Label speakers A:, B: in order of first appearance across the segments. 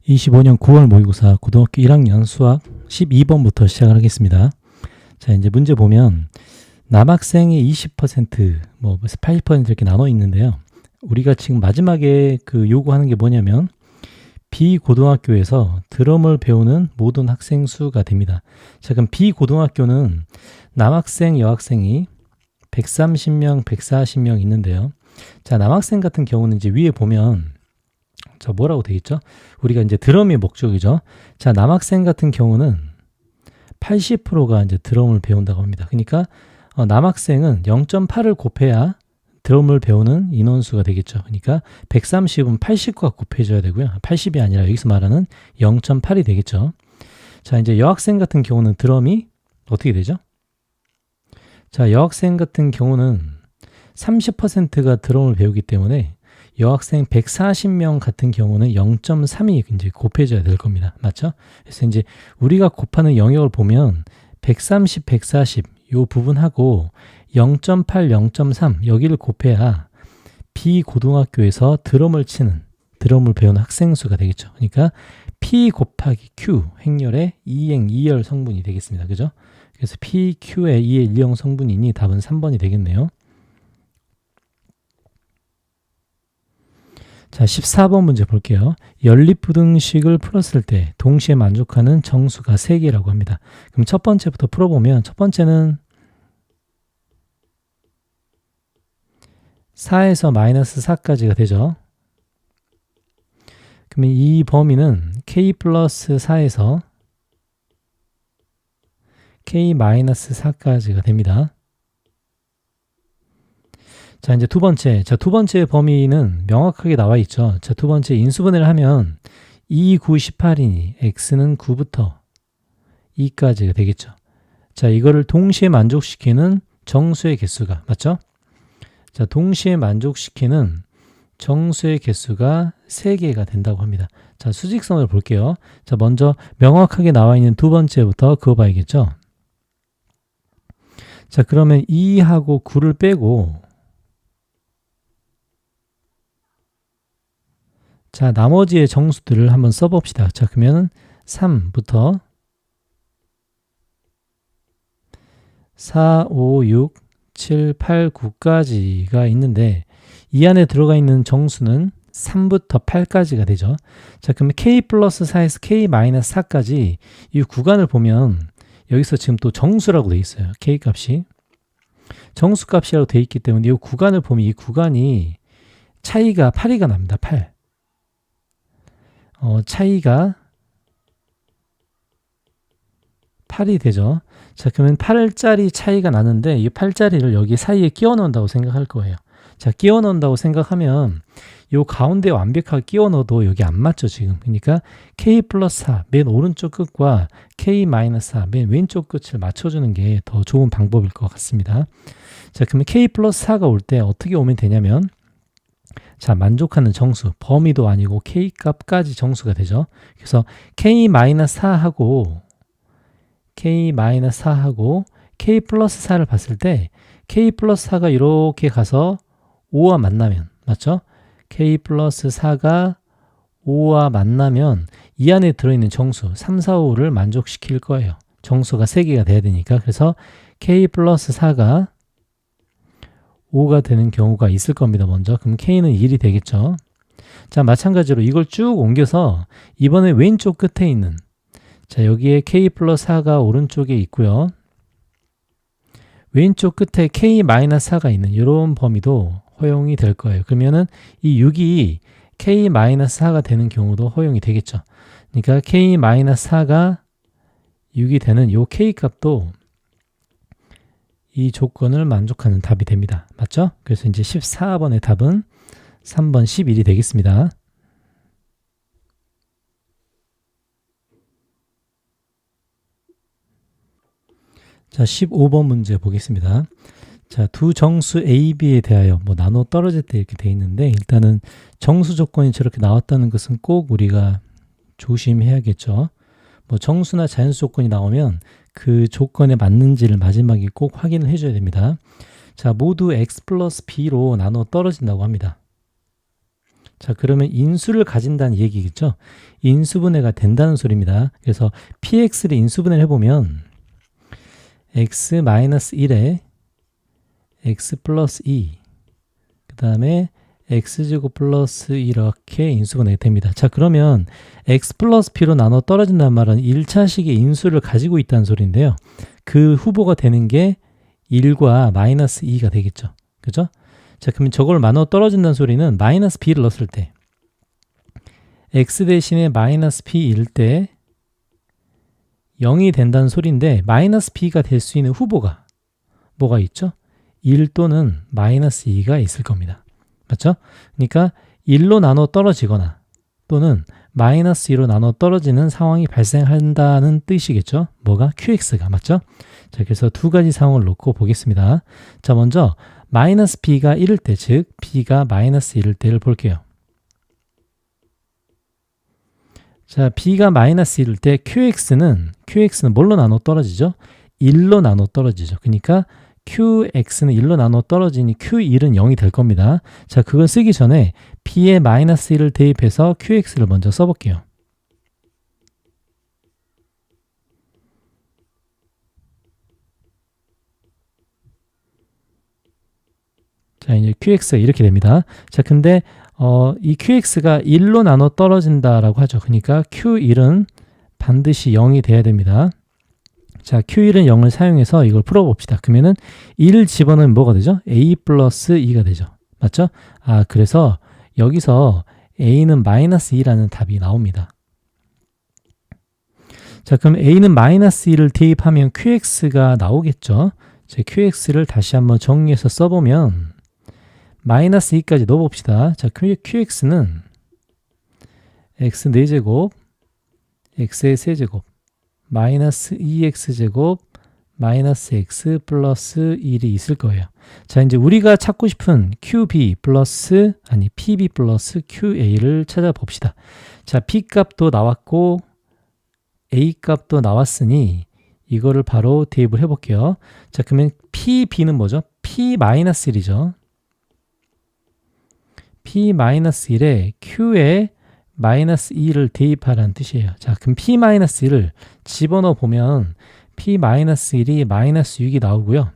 A: 25년 9월 모의고사 고등학교 1학년 수학 12번부터 시작을 하겠습니다. 자, 이제 문제 보면 남학생이 20%, 80% 이렇게 나눠 있는데요. 우리가 지금 마지막에 요구하는 게 뭐냐면 B고등학교에서 드럼을 배우는 모든 학생 수가 됩니다. 자, 그럼 B고등학교는 남학생, 여학생이 130명, 140명 있는데요. 자, 남학생 같은 경우는 이제 위에 보면 뭐라고 되어 있죠? 우리가 이제 드럼이 목적이죠. 자, 남학생 같은 경우는 80%가 이제 드럼을 배운다고 합니다. 그러니까 남학생은 0.8을 곱해야 드럼을 배우는 인원수가 되겠죠. 그러니까 130은 80과 곱해줘야 되고요. 80이 아니라 여기서 말하는 0.8이 되겠죠. 자, 이제 여학생 같은 경우는 드럼이 어떻게 되죠? 자, 여학생 같은 경우는 30%가 드럼을 배우기 때문에 여학생 140명 같은 경우는 0.3이 이제 곱해져야 될 겁니다. 맞죠? 그래서 이제 우리가 곱하는 영역을 보면 130, 140 요 부분하고 0.8, 0.3 여기를 곱해야 B고등학교에서 드럼을 배우는 학생 수가 되겠죠. 그러니까 P 곱하기 Q 행렬의 2행 2열 성분이 되겠습니다. 그죠? 그래서 PQ의 2의 1형 성분이니 답은 3번이 되겠네요. 자, 14번 문제 볼게요. 연립부등식을 풀었을 때 동시에 만족하는 정수가 3개라고 합니다. 그럼 첫 번째부터 풀어보면 첫 번째는 4에서 마이너스 4까지가 되죠. 그러면 이 범위는 K 플러스 4에서 K 마이너스 4까지가 됩니다. 자, 이제 두 번째 범위는 명확하게 나와 있죠. 자, 두 번째 인수분해를 하면 2, 9, 18이니 x는 9부터 2까지가 되겠죠. 자, 이거를 동시에 만족시키는 정수의 개수가, 맞죠? 자, 동시에 만족시키는 정수의 개수가 3개가 된다고 합니다. 자, 수직선을 볼게요. 자, 먼저 명확하게 나와 있는 두 번째부터 그어봐야겠죠. 자, 그러면 2하고 9를 빼고 자, 나머지의 정수들을 한번 써봅시다. 자, 그러면 3부터 4, 5, 6, 7, 8, 9까지가 있는데 이 안에 들어가 있는 정수는 3부터 8까지가 되죠. 자, 그러면 K 플러스 4에서 K 마이너스 4까지 이 구간을 보면 여기서 지금 또 정수라고 되어 있어요. K 값이. 정수 값이라고 되어 있기 때문에 이 구간을 보면 이 구간이 차이가 8이가 납니다. 8. 차이가 8이 되죠. 자, 그러면 8짜리 차이가 나는데 이 8짜리를 여기 사이에 끼워 넣는다고 생각할 거예요. 자, 끼워 넣는다고 생각하면 이 가운데 완벽하게 끼워 넣어도 여기 안 맞죠, 지금. 그러니까 K 플러스 4, 맨 오른쪽 끝과 K 마이너스 4, 맨 왼쪽 끝을 맞춰주는 게 더 좋은 방법일 것 같습니다. 자, 그러면 K 플러스 4가 올 때 어떻게 오면 되냐면 자, 만족하는 정수, 범위도 아니고 K 값까지 정수가 되죠. 그래서 K-4하고 K-4하고 K 플러스 4를 봤을 때 K 플러스 4가 이렇게 가서 5와 만나면, 맞죠? K 플러스 4가 5와 만나면 이 안에 들어있는 정수 3, 4, 5를 만족시킬 거예요. 정수가 3개가 돼야 되니까. 그래서 K 플러스 4가 5가 되는 경우가 있을 겁니다. 먼저. 그럼 K는 1이 되겠죠. 자, 마찬가지로 이걸 쭉 옮겨서 이번에 왼쪽 끝에 있는 자, 여기에 K 플러스 4가 오른쪽에 있고요. 왼쪽 끝에 K 마이너스 4가 있는 이런 범위도 허용이 될 거예요. 그러면은 이 6이 K 마이너스 4가 되는 경우도 허용이 되겠죠. 그러니까 K 마이너스 4가 6이 되는 이 K 값도 이 조건을 만족하는 답이 됩니다. 맞죠? 그래서 이제 14번의 답은 3번 11이 되겠습니다. 자, 15번 문제 보겠습니다. 자, 두 정수 A, B에 대하여 나눠 떨어질 때 이렇게 돼 있는데 일단은 정수 조건이 저렇게 나왔다는 것은 꼭 우리가 조심해야겠죠. 정수나 자연수 조건이 나오면 그 조건에 맞는지를 마지막에 꼭 확인을 해줘야 됩니다. 자, 모두 x 플러스 b로 나눠 떨어진다고 합니다. 자, 그러면 인수를 가진다는 얘기겠죠? 인수분해가 된다는 소리입니다. 그래서 px를 인수분해를 해보면 x-1에 x 플러스 2, 그 다음에 x제곱 플러스 이렇게 인수분해가 됩니다. 자, 그러면 x 플러스 p로 나눠 떨어진다는 말은 1차식의 인수를 가지고 있다는 소리인데요. 그 후보가 되는 게 1과 마이너스 2가 되겠죠. 그죠? 자, 그러면 저걸 나눠 떨어진다는 소리는 마이너스 b를 넣었을 때 x 대신에 마이너스 p일 때 0이 된다는 소리인데 마이너스 b가 될 수 있는 후보가 뭐가 있죠? 1 또는 마이너스 2가 있을 겁니다. 맞죠? 그러니까 1로 나눠 떨어지거나 또는 마이너스 2로 나눠 떨어지는 상황이 발생한다는 뜻이겠죠? 뭐가? qx가. 맞죠? 자, 그래서 두 가지 상황을 놓고 보겠습니다. 자, 먼저 마이너스 b가 1일 때, 즉 b가 마이너스 1일 때를 볼게요. 자, b가 마이너스 1일 때 qx는 뭘로 나눠 떨어지죠? 1로 나눠 떨어지죠. 그러니까 qx는 1로 나눠 떨어지니 q1은 0이 될 겁니다. 자, 그걸 쓰기 전에 b에 마이너스 1을 대입해서 qx를 먼저 써볼게요. 자, 이제 qx가 이렇게 됩니다. 자, 근데 이 qx가 1로 나눠 떨어진다라고 하죠. 그러니까 q1은 반드시 0이 돼야 됩니다. 자, q1은 0을 사용해서 이걸 풀어봅시다. 그러면은 1을 집어넣으면 뭐가 되죠? a 플러스 2가 되죠. 맞죠? 아, 그래서 여기서 a는 마이너스 2라는 답이 나옵니다. 자, 그럼 a는 마이너스 2를 대입하면 qx가 나오겠죠? 자, qx를 다시 한번 정리해서 써보면 마이너스 2까지 넣어봅시다. 자, qx는 x 4제곱, x의 세제곱, 마이너스 2x제곱, 마이너스 x 플러스 1이 있을 거예요. 자, 이제 우리가 찾고 싶은 pb 플러스 qa를 찾아봅시다. 자, b 값도 나왔고 a 값도 나왔으니 이거를 바로 대입을 해볼게요. 자, 그러면 pb는 뭐죠? p-1이죠. p-1에 q에 마이너스 2를 대입하라는 뜻이에요. 자, 그럼 p-1을 집어넣어 보면 p-1이 마이너스 6이 나오고요.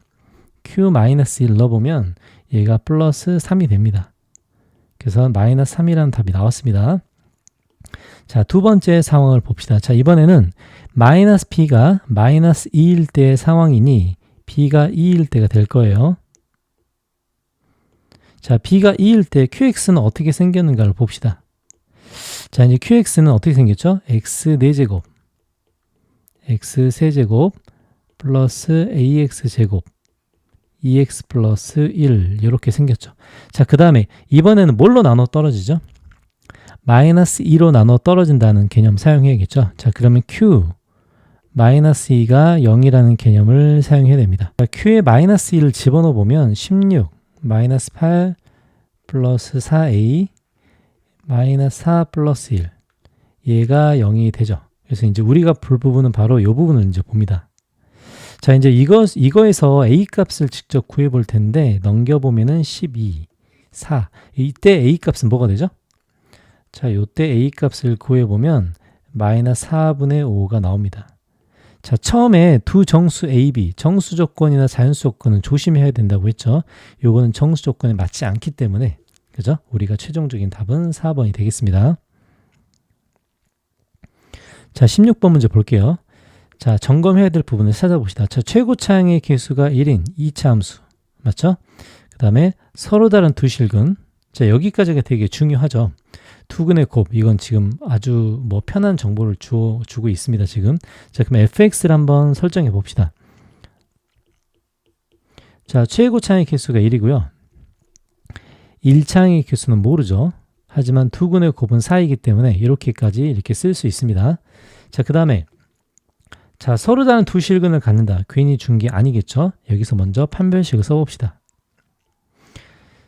A: q-1을 넣어보면 얘가 플러스 3이 됩니다. 그래서 마이너스 3이라는 답이 나왔습니다. 자, 두 번째 상황을 봅시다. 자, 이번에는 마이너스 p가 마이너스 2일 때의 상황이니 b가 2일 때가 될 거예요. 자, b가 2일 때 qx는 어떻게 생겼는가를 봅시다. 자, 이제 qx는 어떻게 생겼죠? x 4제곱, x 세제곱, 플러스 ax제곱, 2x 플러스 1 이렇게 생겼죠. 자, 그 다음에 이번에는 뭘로 나눠 떨어지죠? 마이너스 2로 나눠 떨어진다는 개념 사용해야겠죠. 자, 그러면 q 마이너스 2가 0이라는 개념을 사용해야 됩니다. 자, q에 마이너스 2를 집어넣어 보면 16 마이너스 8 플러스 4a 마이너스 4 플러스 1 얘가 0이 되죠. 그래서 이제 우리가 볼 부분은 바로 이 부분을 이제 봅니다. 자, 이제 이거에서 a 값을 직접 구해 볼 텐데 넘겨보면은 12, 4 이때 a 값은 뭐가 되죠? 자, 요때 a 값을 구해 보면 마이너스 4분의 5가 나옵니다. 자, 처음에 두 정수 a, b 정수 조건이나 자연수 조건은 조심해야 된다고 했죠. 요거는 정수 조건에 맞지 않기 때문에 그죠? 우리가 최종적인 답은 4번이 되겠습니다. 자, 16번 문제 볼게요. 자, 점검해야 될 부분을 찾아봅시다. 자, 최고차항의 개수가 1인 2차 함수. 맞죠? 그 다음에 서로 다른 두 실근. 자, 여기까지가 되게 중요하죠. 투근의 곱. 이건 지금 아주 편한 정보를 주고 있습니다, 지금. 자, 그럼 fx를 한번 설정해 봅시다. 자, 최고차항의 개수가 1이고요. 1차항의 개수는 모르죠. 하지만 투근의 곱은 4이기 때문에 이렇게까지 쓸 수 있습니다. 자, 그 다음에 자, 서로 다른 두 실근을 갖는다. 괜히 준 게 아니겠죠. 여기서 먼저 판별식을 써봅시다.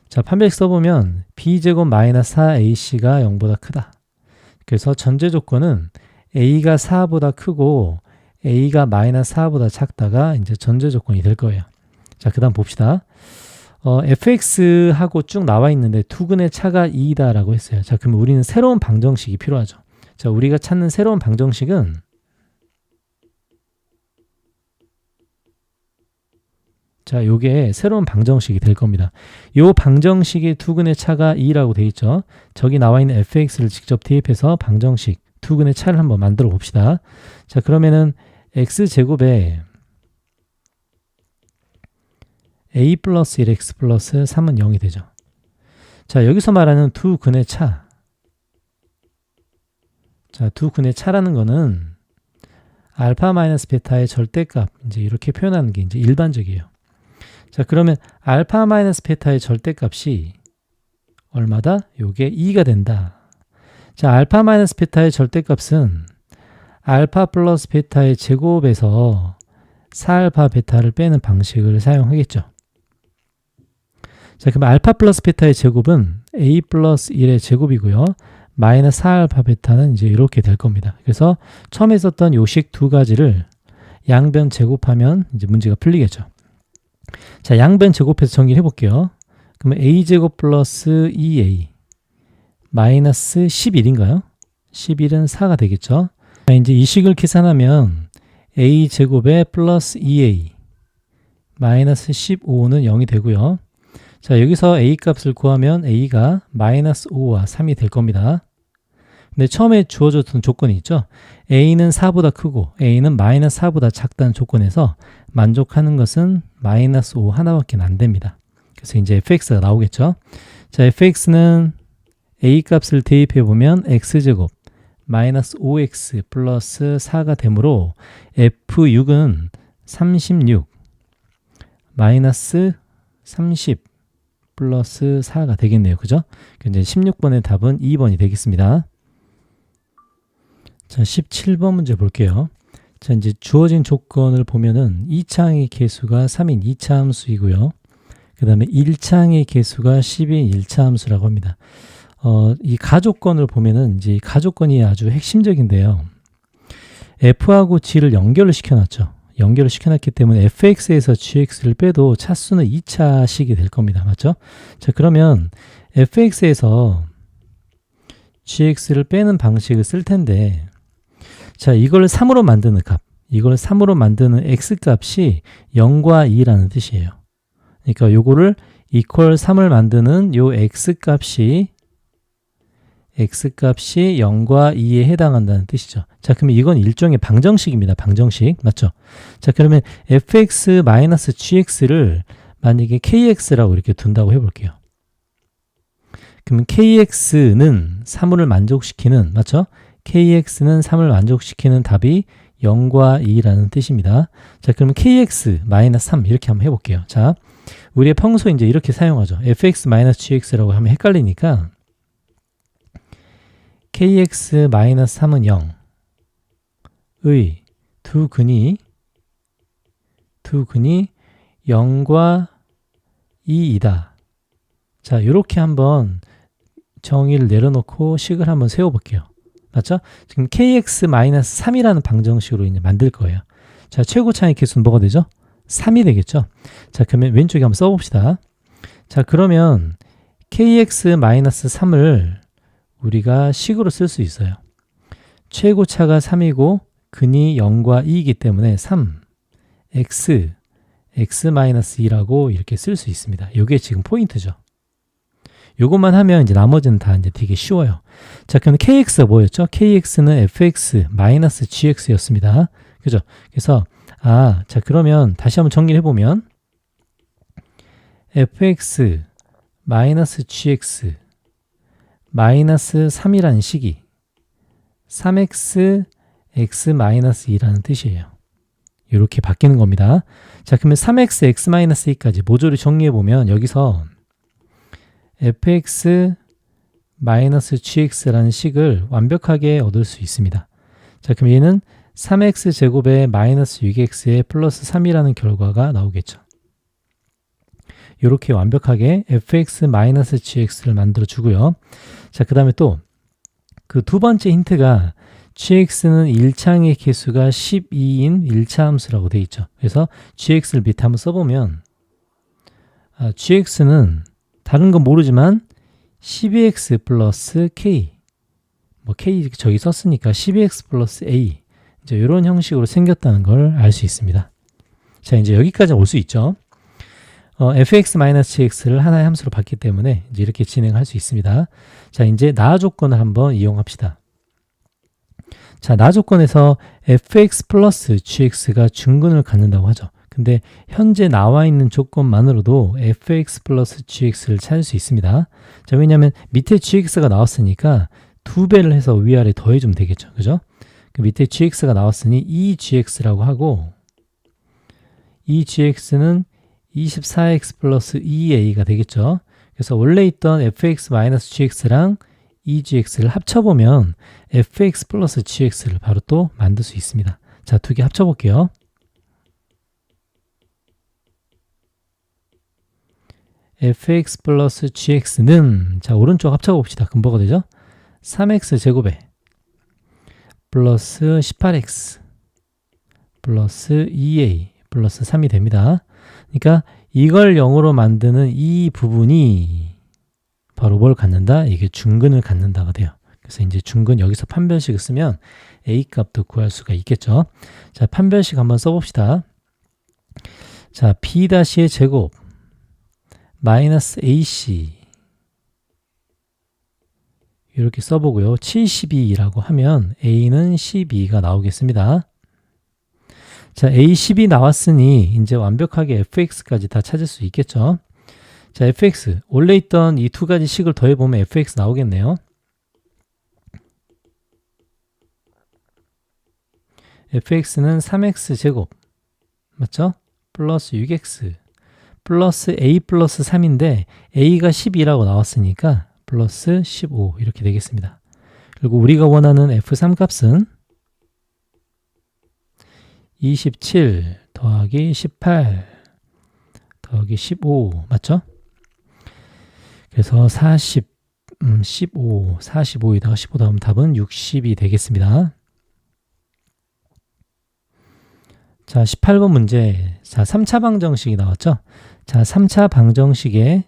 A: 자, 판별식 써보면 b제곱 마이너스 4ac가 0보다 크다. 그래서 전제 조건은 a가 4보다 크고 a가 마이너스 4보다 작다가 이제 전제 조건이 될 거예요. 자, 그 다음 봅시다. fx하고 쭉 나와 있는데 두근의 차가 2다라고 했어요. 자, 그럼 우리는 새로운 방정식이 필요하죠. 자, 우리가 찾는 새로운 방정식은 자, 요게 새로운 방정식이 될 겁니다. 요 방정식이 두근의 차가 2라고 돼 있죠. 저기 나와 있는 fx를 직접 대입해서 방정식 두근의 차를 한번 만들어 봅시다. 자, 그러면은 x제곱에 a 플러스 1x 플러스 3은 0이 되죠. 자, 여기서 말하는 두 근의 차. 자, 두 근의 차라는 거는 알파 마이너스 베타의 절대값, 이제 이렇게 표현하는 게 이제 일반적이에요. 자, 그러면 알파 마이너스 베타의 절대값이 얼마다? 요게 2가 된다. 자, 알파 마이너스 베타의 절대값은 알파 플러스 베타의 제곱에서 4알파 베타를 빼는 방식을 사용하겠죠. 자, 그럼 알파 플러스 베타의 제곱은 a 플러스 1의 제곱이고요. 마이너스 4알파 베타는 이제 이렇게 될 겁니다. 그래서 처음에 썼던 요식 두 가지를 양변 제곱하면 이제 문제가 풀리겠죠. 자, 양변 제곱해서 정리를 해볼게요. 그러면 a제곱 플러스 2a 마이너스 11인가요? 11은 4가 되겠죠. 자, 이제 이 식을 계산하면 a제곱에 플러스 2a 마이너스 15는 0이 되고요. 자, 여기서 a 값을 구하면 a가 마이너스 5와 3이 될 겁니다. 근데 처음에 주어졌던 조건이 있죠. a는 4보다 크고 a는 마이너스 4보다 작다는 조건에서 만족하는 것은 마이너스 5 하나밖에 안 됩니다. 그래서 이제 fx가 나오겠죠. 자, fx는 a 값을 대입해 보면 x제곱 마이너스 5x 플러스 4가 되므로 f6은 36 마이너스 30 플러스 4가 되겠네요. 그죠? 이제 16번의 답은 2번이 되겠습니다. 자, 17번 문제 볼게요. 자, 이제 주어진 조건을 보면은 2차항의 개수가 3인 2차 함수이고요. 그 다음에 1차항의 개수가 10인 1차 함수라고 합니다. 이 가조건을 보면은 이제 이 가조건이 아주 핵심적인데요. f하고 g를 연결을 시켜놨죠. 연결을 시켜놨기 때문에 fx에서 gx를 빼도 차수는 2차식이 될 겁니다. 맞죠? 자, 그러면 fx에서 gx를 빼는 방식을 쓸 텐데, 자, 이걸 3으로 만드는 값, 이걸 3으로 만드는 x값이 0과 2라는 뜻이에요. 그러니까 요거를 equal 3을 만드는 요 x값이 0과 2에 해당한다는 뜻이죠. 자, 그러면 이건 일종의 방정식입니다. 방정식. 맞죠? 자, 그러면 fx-gx를 만약에 kx라고 이렇게 둔다고 해볼게요. 그러면 kx는 3을 만족시키는, 맞죠? kx는 3을 만족시키는 답이 0과 2라는 뜻입니다. 자, 그러면 kx-3 이렇게 한번 해볼게요. 자, 우리의 평소에 이제 이렇게 사용하죠. fx-gx라고 하면 헷갈리니까 kx-3은 0의 두 근이 0과 2이다. 자, 이렇게 한번 정의를 내려놓고 식을 한번 세워볼게요. 맞죠? 지금 kx-3이라는 방정식으로 이제 만들 거예요. 자, 최고차의 개수는 뭐가 되죠? 3이 되겠죠? 자, 그러면 왼쪽에 한번 써봅시다. 자, 그러면 kx-3을 우리가 식으로 쓸 수 있어요. 최고차가 3이고 근이 0과 2이기 때문에 3, x, x-2라고 이렇게 쓸 수 있습니다. 이게 지금 포인트죠. 요것만 하면 이제 나머지는 다 이제 되게 쉬워요. 자, 그럼 kx가 뭐였죠? kx는 fx-gx였습니다. 그죠? 그래서 자, 그러면 다시 한번 정리를 해보면 fx-gx 마이너스 3이라는 식이 3x x-2라는 뜻이에요. 이렇게 바뀌는 겁니다. 자, 그러면 3x x-2까지 모조리 정리해보면 여기서 fx-gx라는 식을 완벽하게 얻을 수 있습니다. 자, 그럼 얘는 3x 제곱에 마이너스 6x에 플러스 3이라는 결과가 나오겠죠. 이렇게 완벽하게 fx-gx를 만들어 주고요. 자, 그 다음에 또 그 두 번째 힌트가 gx는 1차항의 개수가 12인 1차 함수라고 되어 있죠. 그래서 gx를 밑에 한번 써보면 gx는 다른 건 모르지만 12x 플러스 k, 뭐 k 저기 썼으니까 12x 플러스 a, 이제 이런 형식으로 생겼다는 걸 알 수 있습니다. 자, 이제 여기까지 올 수 있죠. fx-gx를 하나의 함수로 봤기 때문에 이제 이렇게 진행할 수 있습니다. 자, 이제 나 조건을 한번 이용합시다. 자, 나 조건에서 fx 플러스 gx가 중근을 갖는다고 하죠. 근데 현재 나와 있는 조건만으로도 fx 플러스 gx를 찾을 수 있습니다. 자, 왜냐하면 밑에 gx가 나왔으니까 2배를 해서 위아래 더해주면 되겠죠. 그죠? 그 밑에 gx가 나왔으니 이 gx라고 하고, 이 gx는 24x 플러스 2a가 되겠죠. 그래서 원래 있던 fx-gx랑 egx를 합쳐보면 fx 플러스 gx를 바로 또 만들 수 있습니다. 자, 두 개 합쳐볼게요. fx 플러스 gx는, 자, 오른쪽 합쳐봅시다. 그럼 뭐가 되죠? 3x 제곱에 플러스 18x 플러스 2a 플러스 3이 됩니다. 그러니까 이걸 0으로 만드는 이 부분이 바로 뭘 갖는다? 이게 중근을 갖는다가 돼요. 그래서 이제 중근 여기서 판별식을 쓰면 a 값도 구할 수가 있겠죠. 자, 판별식 한번 써봅시다. 자, b-의 제곱 마이너스 ac 이렇게 써보고요. 72라고 하면 a는 12가 나오겠습니다. 자, A10이 나왔으니 이제 완벽하게 fx까지 다 찾을 수 있겠죠. 자, fx 원래 있던 이 두 가지 식을 더해보면 fx 나오겠네요. fx는 3x 제곱 맞죠? 플러스 6x 플러스 a 플러스 3인데 a가 12라고 나왔으니까 플러스 15 이렇게 되겠습니다. 그리고 우리가 원하는 f3 값은 27 더하기 18 더하기 15 맞죠? 그래서 40, 15, 45에다가 15 더하면 답은 60이 되겠습니다. 자, 18번 문제. 자, 3차 방정식이 나왔죠? 자, 3차 방정식에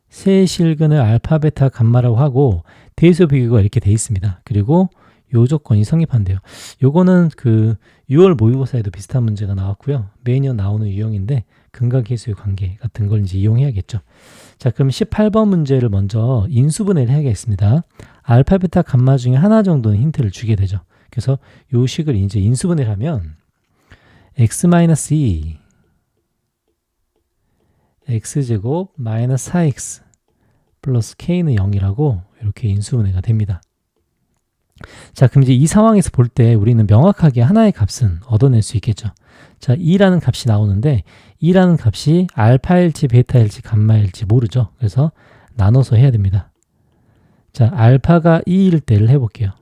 A: 세 실근을 알파, 베타, 감마라고 하고 대수 비교가 이렇게 돼 있습니다. 그리고 요 조건이 성립한대요. 요거는 그 6월 모의고사에도 비슷한 문제가 나왔고요. 매년 나오는 유형인데 근각계수의 관계 같은 걸 이제 이용해야겠죠. 자, 그럼 18번 문제를 먼저 인수분해를 해야겠습니다. 알파, 베타, 감마 중에 하나 정도는 힌트를 주게 되죠. 그래서 요 식을 이제 인수분해를 하면 x-2 x제곱 마이너스 4x 플러스 k는 0이라고 이렇게 인수분해가 됩니다. 자, 그럼 이제 이 상황에서 볼 때 우리는 명확하게 하나의 값은 얻어낼 수 있겠죠. 자, 2라는 값이 나오는데 2라는 값이 알파일지 베타일지 감마일지 모르죠. 그래서 나눠서 해야 됩니다. 자, 알파가 2일 때를 해볼게요.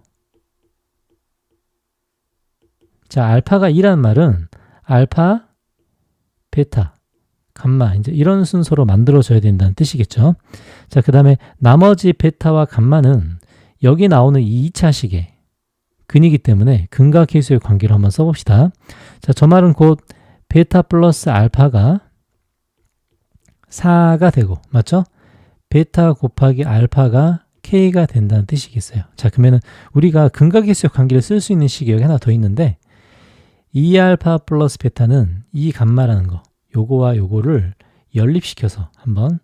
A: 자, 알파가 2라는 말은 알파, 베타, 감마 이제 이런 순서로 만들어져야 된다는 뜻이겠죠. 자, 그 다음에 나머지 베타와 감마는 여기 나오는 이 2차식의 근이기 때문에 근각계수의 관계를 한번 써봅시다. 자, 저 말은 곧 베타 플러스 알파가 4가 되고 맞죠? 베타 곱하기 알파가 k가 된다는 뜻이겠어요. 자, 그러면은 우리가 근각계수의 관계를 쓸 수 있는 식이 여기 하나 더 있는데 2알파 플러스 베타는 이 감마라는 거 요거와 요거를 연립시켜서 한번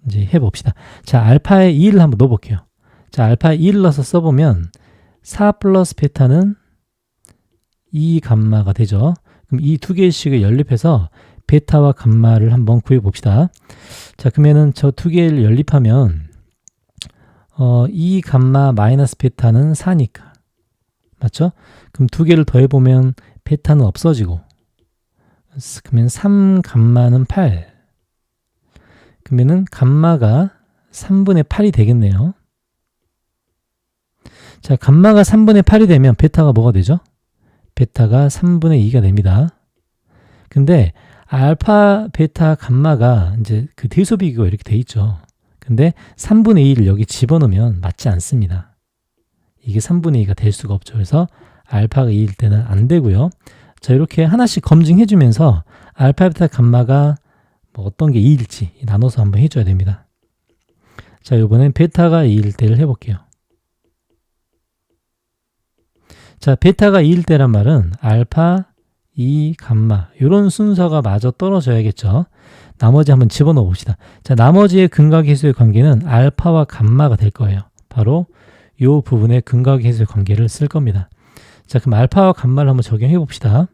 A: 이제 해봅시다. 자, 알파에 2를 한번 넣어볼게요. 자, 알파에 2를 넣어서 써보면 4 플러스 베타는 2 감마가 되죠. 그럼 이 두 개의 식을 연립해서 베타와 감마를 한번 구해봅시다. 자, 그러면은 저 두 개를 연립하면 2 감마 마이너스 베타는 4니까 맞죠? 그럼 두 개를 더해보면 베타는 없어지고 그러면 3 감마는 8 그러면은 감마가 3분의 8이 되겠네요. 자, 감마가 3분의 8이 되면 베타가 뭐가 되죠? 베타가 3분의 2가 됩니다. 근데 알파, 베타, 감마가 이제 그 대소 비교가 이렇게 돼 있죠. 근데 3분의 2를 여기 집어넣으면 맞지 않습니다. 이게 3분의 2가 될 수가 없죠. 그래서 알파가 2일 때는 안 되고요. 자, 이렇게 하나씩 검증해 주면서 알파, 베타, 감마가 뭐 어떤 게 2일지 나눠서 한번 해줘야 됩니다. 자, 이번엔 베타가 2일 때를 해볼게요. 자, 베타가 2일 때란 말은 알파, 2, 감마 이런 순서가 마저 떨어져야겠죠. 나머지 한번 집어넣어 봅시다. 자, 나머지의 근각계수의 관계는 알파와 감마가 될 거예요. 바로 이 부분의 근각계수의 관계를 쓸 겁니다. 자, 그럼 알파와 감마를 한번 적용해 봅시다.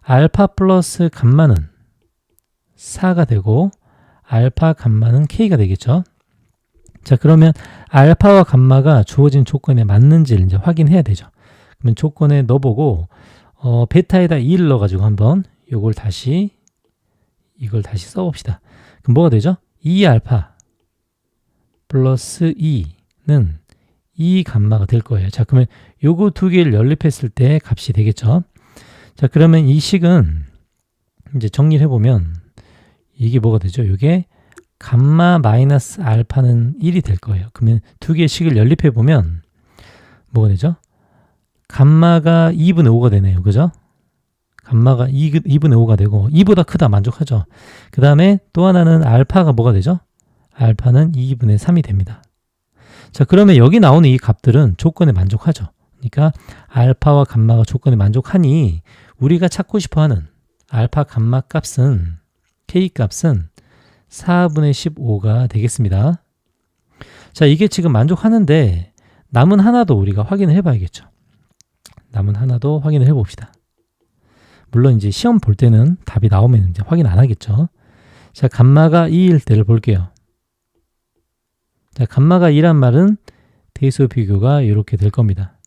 A: 알파 플러스 감마는 4가 되고 알파 감마는 K가 되겠죠. 자, 그러면 알파와 감마가 주어진 조건에 맞는지를 이제 확인해야 되죠. 그러면 조건에 넣어보고 베타에다 2를 넣어가지고 한번 이걸 다시 써봅시다. 그럼 뭐가 되죠? 2알파 플러스 2는 2감마가 될 거예요. 자, 그러면 요거 두 개를 연립했을 때 값이 되겠죠. 자, 그러면 이 식은 이제 정리를 해보면 이게 뭐가 되죠? 이게 감마 마이너스 알파는 1이 될 거예요. 그러면 두 개의 식을 연립해보면 뭐가 되죠? 감마가 2분의 5가 되네요. 그죠? 감마가 2분의 5가 되고 2보다 크다 만족하죠. 그 다음에 또 하나는 알파가 뭐가 되죠? 알파는 2분의 3이 됩니다. 자, 그러면 여기 나오는 이 값들은 조건에 만족하죠. 그러니까 알파와 감마가 조건에 만족하니 우리가 찾고 싶어하는 알파 감마 값은 K 값은 4분의 15가 되겠습니다. 자, 이게 지금 만족하는데 남은 하나도 우리가 확인을 해봐야겠죠. 남은 하나도 확인을 해봅시다. 물론 이제 시험 볼 때는 답이 나오면 이제 확인 안 하겠죠. 자, 감마가 2일 때를 볼게요. 자, 감마가 2란 말은 대수 비교가 이렇게 될 겁니다.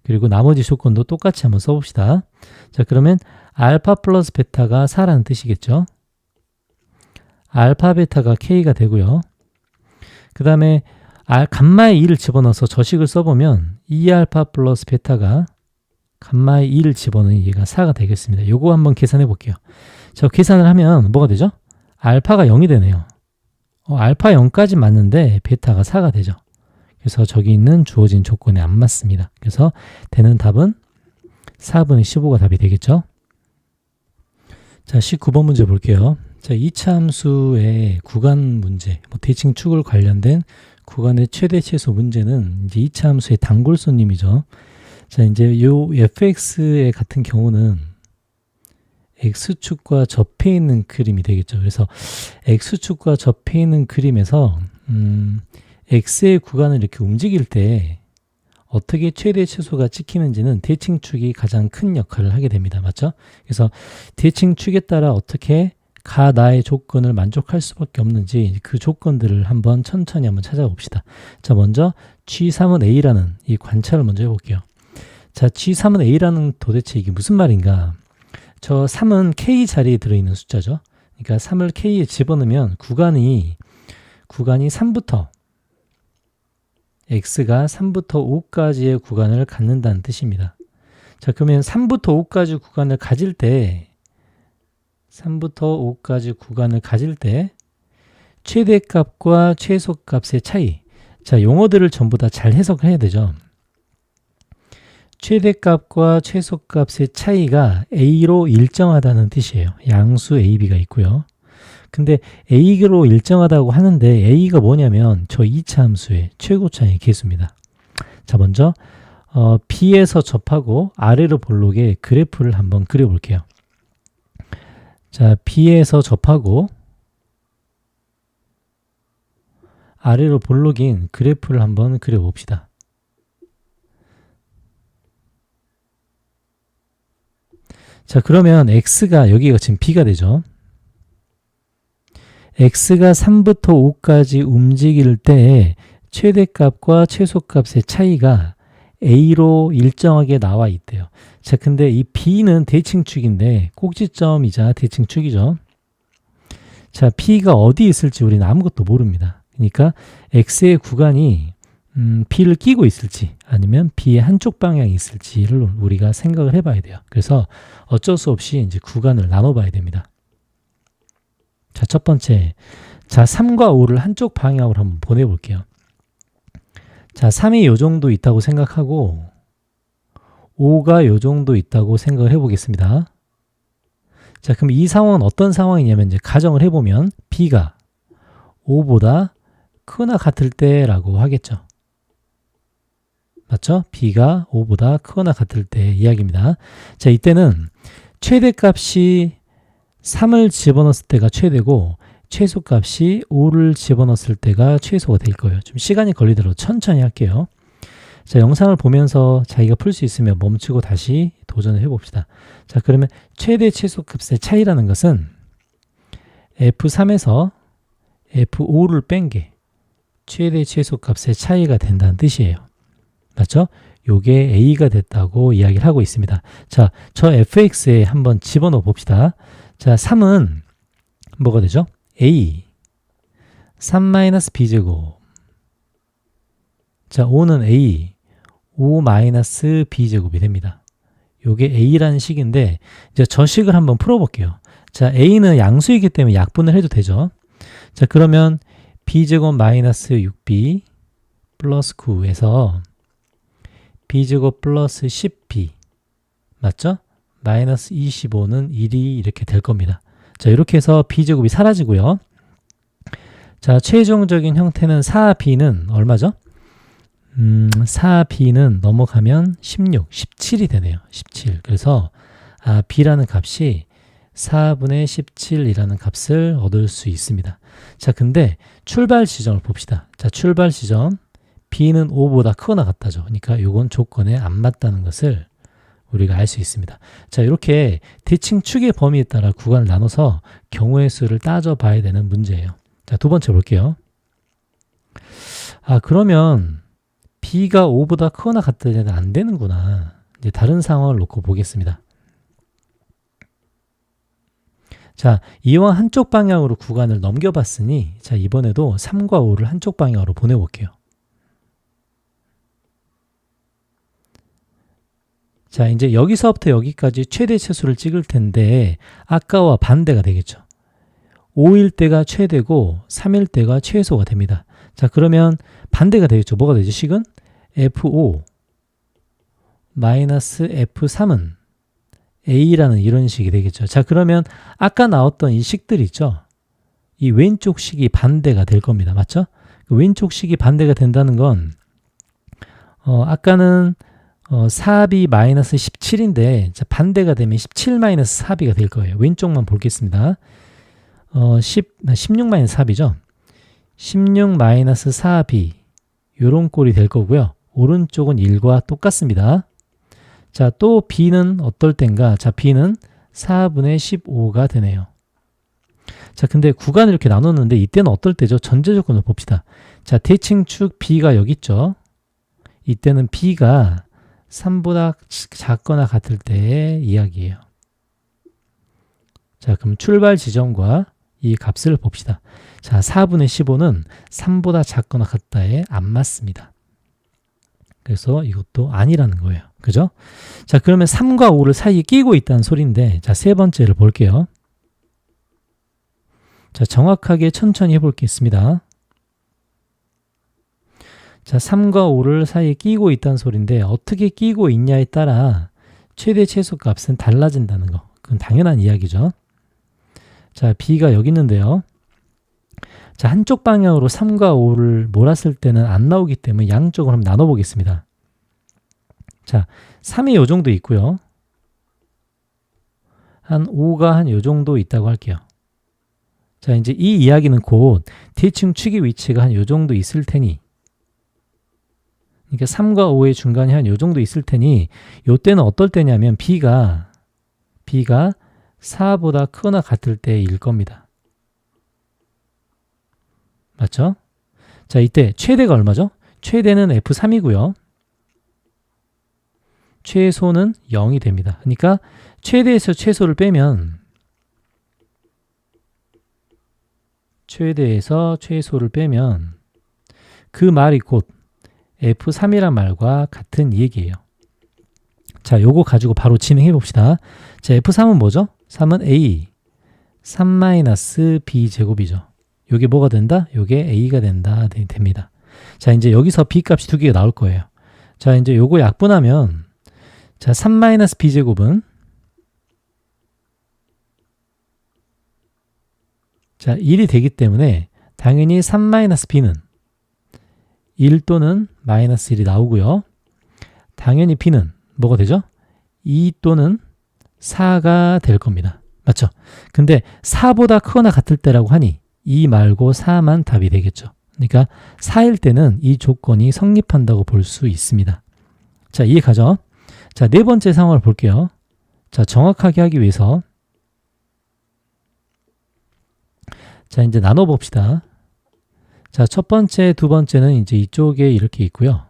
A: 그리고 나머지 조건도 똑같이 한번 써봅시다. 자, 그러면 알파 플러스 베타가 4라는 뜻이겠죠. 알파 베타가 K가 되고요. 그 다음에 감마의 2를 집어넣어서 저식을 써보면 2알파 플러스 베타가 감마의 2를 집어넣으면 얘가 4가 되겠습니다. 요거 한번 계산해 볼게요. 자, 계산을 하면 뭐가 되죠? 알파가 0이 되네요. 알파 0까지 맞는데 베타가 4가 되죠. 그래서 저기 있는 주어진 조건에 안 맞습니다. 그래서 되는 답은 4분의 15가 답이 되겠죠. 자, 19번 문제 볼게요. 자, 2차 함수의 구간 문제, 대칭축을 관련된 구간의 최대 최소 문제는 이제 2차 함수의 단골손님이죠. 자, 이제 요 fx의 같은 경우는 x축과 접해 있는 그림이 되겠죠. 그래서 x축과 접해 있는 그림에서 x의 구간을 이렇게 움직일 때 어떻게 최대 최소가 찍히는지는 대칭축이 가장 큰 역할을 하게 됩니다. 맞죠? 그래서 대칭축에 따라 어떻게 나의 조건을 만족할 수밖에 없는지 그 조건들을 한번 천천히 한번 찾아봅시다. 자, 먼저 G3은 A라는 이 관찰을 먼저 해볼게요. 자, G3은 A라는 도대체 이게 무슨 말인가? 저 3은 K 자리에 들어있는 숫자죠. 그러니까 3을 K에 집어넣으면 구간이 3부터 X가 3부터 5까지의 구간을 갖는다는 뜻입니다. 자, 그러면 3부터 5까지 구간을 가질 때 3부터 5까지 구간을 가질 때 최대값과 최소값의 차이. 자, 용어들을 전부 다 잘 해석해야 되죠. 최대값과 최소값의 차이가 A로 일정하다는 뜻이에요. 양수 AB가 있고요. 근데 A로 일정하다고 하는데 A가 뭐냐면 저 2차 함수의 최고차의 개수입니다. 자, 먼저 B에서 접하고 아래로 볼록의 그래프를 한번 그려볼게요. 자, B에서 접하고 아래로 볼록인 그래프를 한번 그려봅시다. 자, 그러면 X가 여기가 지금 B가 되죠. X가 3부터 5까지 움직일 때 최대값과 최소값의 차이가 A로 일정하게 나와 있대요. 자, 근데 이 B는 대칭축인데 꼭지점이자 대칭축이죠. 자, B가 어디에 있을지 우리는 아무것도 모릅니다. 그러니까 X의 구간이 B를 끼고 있을지 아니면 B의 한쪽 방향이 있을지를 우리가 생각을 해봐야 돼요. 그래서 어쩔 수 없이 이제 구간을 나눠봐야 됩니다. 자, 첫 번째, 자, 3과 5를 한쪽 방향으로 한번 보내볼게요. 자, 3이 요 정도 있다고 생각하고 5가 요 정도 있다고 생각을 해보겠습니다. 자, 그럼 이 상황은 어떤 상황이냐면 이제 가정을 해보면 b가 5보다 크거나 같을 때라고 하겠죠. 맞죠? b가 5보다 크거나 같을 때 이야기입니다. 자, 이때는 최대값이 3을 집어넣었을 때가 최대고 최소값이 5를 집어넣었을 때가 최소가 될 거예요. 좀 시간이 걸리더라도 천천히 할게요. 자, 영상을 보면서 자기가 풀 수 있으면 멈추고 다시 도전을 해봅시다. 자, 그러면 최대 최소값의 차이라는 것은 F3에서 F5를 뺀 게 최대 최소값의 차이가 된다는 뜻이에요. 맞죠? 요게 A가 됐다고 이야기를 하고 있습니다. 자, 저 fx에 한번 집어넣어 봅시다. 자, 3은 뭐가 되죠? A 3-b제곱. 자, 5는 A 5-b제곱이 됩니다. 요게 A라는 식인데 이제 저 식을 한번 풀어볼게요. 자, A는 양수이기 때문에 약분을 해도 되죠. 자, 그러면 b제곱 마이너스 6b 플러스 9에서 b제곱 플러스 10b 맞죠? 마이너스 25는 1이 이렇게 될 겁니다. 자, 이렇게 해서 b제곱이 사라지고요. 자, 최종적인 형태는 4b는 얼마죠? 4b는 넘어가면 16, 17이 되네요. 17. 그래서 b라는 값이 4분의 17이라는 값을 얻을 수 있습니다. 자, 근데 출발 지점을 봅시다. 자, 출발 지점 b는 5보다 크거나 같다죠. 그러니까 이건 조건에 안 맞다는 것을 우리가 알 수 있습니다. 자, 이렇게 대칭 축의 범위에 따라 구간을 나눠서 경우의 수를 따져봐야 되는 문제예요. 자, 두 번째 볼게요. 그러면 b가 5보다 크거나 같다는 안 되는구나. 이제 다른 상황을 놓고 보겠습니다. 자, 이왕 한쪽 방향으로 구간을 넘겨봤으니 자, 이번에도 3과 5를 한쪽 방향으로 보내볼게요. 자, 이제 여기서부터 여기까지 최대 최소를 찍을 텐데 아까와 반대가 되겠죠. 5일 때가 최대고 3일 때가 최소가 됩니다. 자, 그러면 반대가 되겠죠. 뭐가 되죠? 식은 F5 마이너스 F3은 A라는 이런 식이 되겠죠. 자, 그러면 아까 나왔던 이 식들 있죠. 이 왼쪽 식이 반대가 될 겁니다. 맞죠? 그 왼쪽 식이 반대가 된다는 건 아까는 4b 마이너스 17인데 자, 반대가 되면 17 마이너스 4b가 될 거예요. 왼쪽만 보겠습니다. 16 마이너스 4b죠. 16 마이너스 4b 요런 꼴이 될 거고요. 오른쪽은 1과 똑같습니다. 자, 또 b는 어떨 땐가? 자, b는 4분의 15가 되네요. 자, 근데 구간을 이렇게 나눴는데 이때는 어떨 때죠? 전제 조건을 봅시다. 자, 대칭축 b가 여기 있죠. 이때는 b가 3보다 작거나 같을 때의 이야기예요. 자, 그럼 출발 지점과 이 값을 봅시다. 자, 4분의 15는 3보다 작거나 같다에 안 맞습니다. 그래서 이것도 아니라는 거예요. 그죠? 자, 그러면 3과 5를 사이에 끼고 있다는 소리인데 자, 세 번째를 볼게요. 자, 정확하게 천천히 해볼겠습니다. 자, 3과 5를 사이에 끼고 있다는 소리인데 어떻게 끼고 있냐에 따라 최대 최소 값은 달라진다는 거. 그건 당연한 이야기죠. 자, b가 여기 있는데요. 자, 한쪽 방향으로 3과 5를 몰았을 때는 안 나오기 때문에 양쪽으로 한번 나눠보겠습니다. 자, 3이 요 정도 있고요. 한 5가 한 요 정도 있다고 할게요. 자, 이제 이 이야기는 곧 대칭 축의 위치가 한 요 정도 있을 테니 그러니까 3과 5의 중간이 한 요 정도 있을 테니 요 때는 어떨 때냐면 b가 4보다 크거나 같을 때일 겁니다. 맞죠? 자, 이때 최대가 얼마죠? 최대는 F3이고요. 최소는 0이 됩니다. 그러니까 최대에서 최소를 빼면 최대에서 최소를 빼면 그 말이 곧 F3이란 말과 같은 얘기예요. 자, 요거 가지고 바로 진행해 봅시다. 자, F3은 뭐죠? 3은 A 3-b 제곱이죠. 요게 뭐가 된다? 요게 A가 됩니다. 자, 이제 여기서 B 값이 두 개가 나올 거예요. 자, 이제 요거 약분하면 자, 3-b 제곱은 자, 1이 되기 때문에 당연히 3-b는 1 또는 마이너스 1이 나오고요. 당연히 b는 뭐가 되죠? 2 또는 4가 될 겁니다. 맞죠? 근데 4보다 크거나 같을 때라고 하니 2 말고 4만 답이 되겠죠. 그러니까 4일 때는 이 조건이 성립한다고 볼 수 있습니다. 자, 이해 가죠? 자, 네 번째 상황을 볼게요. 자, 정확하게 하기 위해서 자, 이제 나눠 봅시다. 자, 첫 번째, 두 번째는 이제 이쪽에 이렇게 있고요.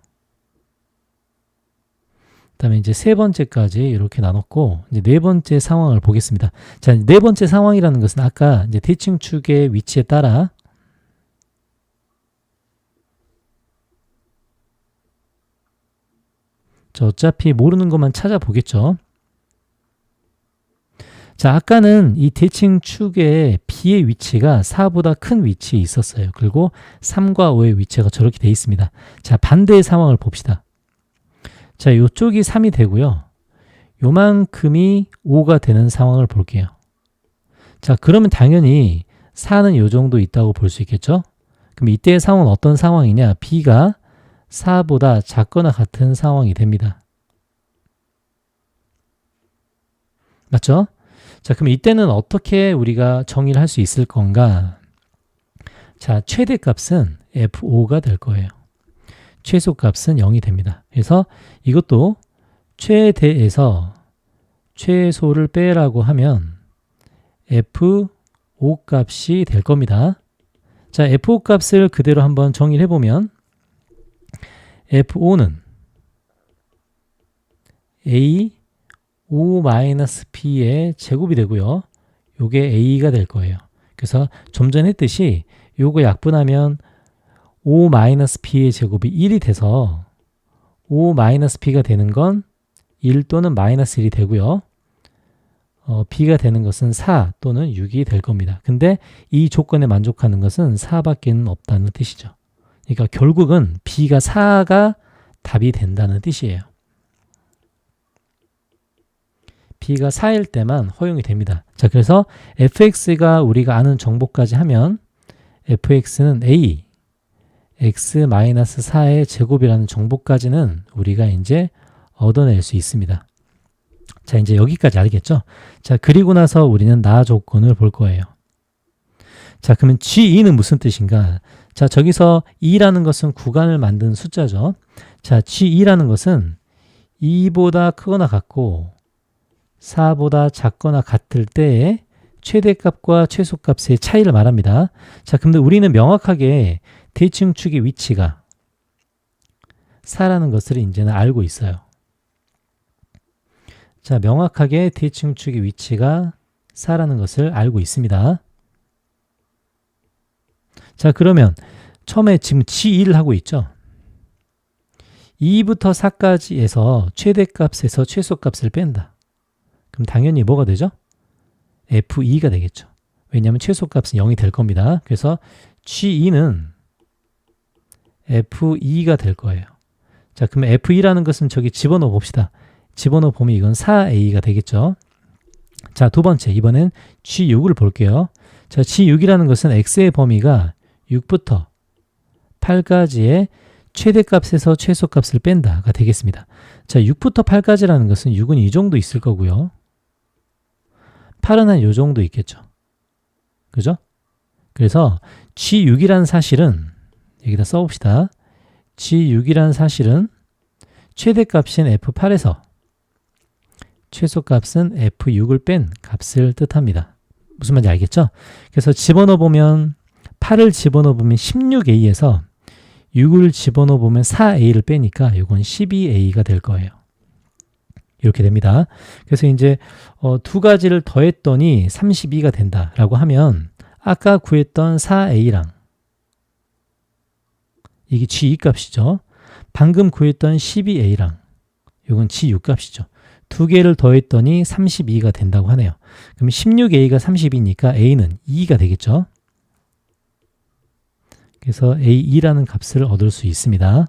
A: 그다음에 이제 세 번째까지 이렇게 나눴고, 이제 네 번째 상황을 보겠습니다. 자, 네 번째 상황이라는 것은 아까 이제 대칭축의 위치에 따라 자, 어차피 모르는 것만 찾아보겠죠. 자, 아까는 이 대칭축의 B의 위치가 4보다 큰 위치에 있었어요. 그리고 3과 5의 위치가 저렇게 돼 있습니다. 자, 반대의 상황을 봅시다. 자, 이쪽이 3이 되고요. 요만큼이 5가 되는 상황을 볼게요. 자, 그러면 당연히 4는 요 정도 있다고 볼 수 있겠죠? 그럼 이때의 상황은 어떤 상황이냐? B가 4보다 작거나 같은 상황이 됩니다. 맞죠? 자, 그럼 이때는 어떻게 우리가 정의를 할 수 있을 건가? 자, 최대값은 F5가 될 거예요. 최소값은 0이 됩니다. 그래서 이것도 최대에서 최소를 빼라고 하면 F5 값이 될 겁니다. 자, F5 값을 그대로 한번 정의를 해보면 F5는 A 5-P의 제곱이 되고요. 요게 A가 될 거예요. 그래서 좀 전 했듯이 요거 약분하면 5-P의 제곱이 1이 돼서 5-P가 되는 건 1 또는 마이너스 1이 되고요. B가 되는 것은 4 또는 6이 될 겁니다. 근데 이 조건에 만족하는 것은 4밖에는 없다는 뜻이죠. 그러니까 결국은 B가 4가 답이 된다는 뜻이에요. B가 4일 때만 허용이 됩니다. 자, 그래서 fx가 우리가 아는 정보까지 하면 fx는 a x-4의 제곱이라는 정보까지는 우리가 이제 얻어낼 수 있습니다. 자, 이제 여기까지 알겠죠? 자, 그리고 나서 우리는 나 조건을 볼 거예요. 자, 그러면 G2는 무슨 뜻인가? 자, 저기서 2라는 것은 구간을 만든 숫자죠. 자, G2라는 것은 2보다 크거나 같고 4보다 작거나 같을 때의 최대값과 최소값의 차이를 말합니다. 자, 근데 우리는 명확하게 대칭축의 위치가 4라는 것을 이제는 알고 있어요. 자, 명확하게 대칭축의 위치가 4라는 것을 알고 있습니다. 자, 그러면 처음에 지금 G2를 하고 있죠. 2부터 4까지에서 최대값에서 최소값을 뺀다. 그럼 당연히 뭐가 되죠? F2가 되겠죠. 왜냐하면 최소값은 0이 될 겁니다. 그래서 G2는 F2가 될 거예요. 자, 그럼 F2라는 것은 저기 집어넣어 봅시다. 집어넣어 보면 이건 4A가 되겠죠. 자, 두 번째, 이번엔 G6을 볼게요. 자, G6이라는 것은 X의 범위가 6부터 8까지의 최대값에서 최소값을 뺀다가 되겠습니다. 자, 6부터 8까지라는 것은 6은 이 정도 있을 거고요. 8은 한 요 정도 있겠죠. 그죠? 그래서 G6이라는 사실은 여기다 써봅시다. G6이라는 사실은 최대값인 F8에서 최소값은 F6을 뺀 값을 뜻합니다. 무슨 말인지 알겠죠? 그래서 집어넣어보면 8을 집어넣어보면 16A에서 6을 집어넣어보면 4A를 빼니까 이건 12A가 될 거예요. 이렇게 됩니다. 그래서 이제 두 가지를 더했더니 32가 된다라고 하면 아까 구했던 4A랑 이게 G2 값이죠. 방금 구했던 12A랑 이건 G6 값이죠. 두 개를 더했더니 32가 된다고 하네요. 그럼 16A가 32니까 A는 2가 되겠죠. 그래서 A2라는 값을 얻을 수 있습니다.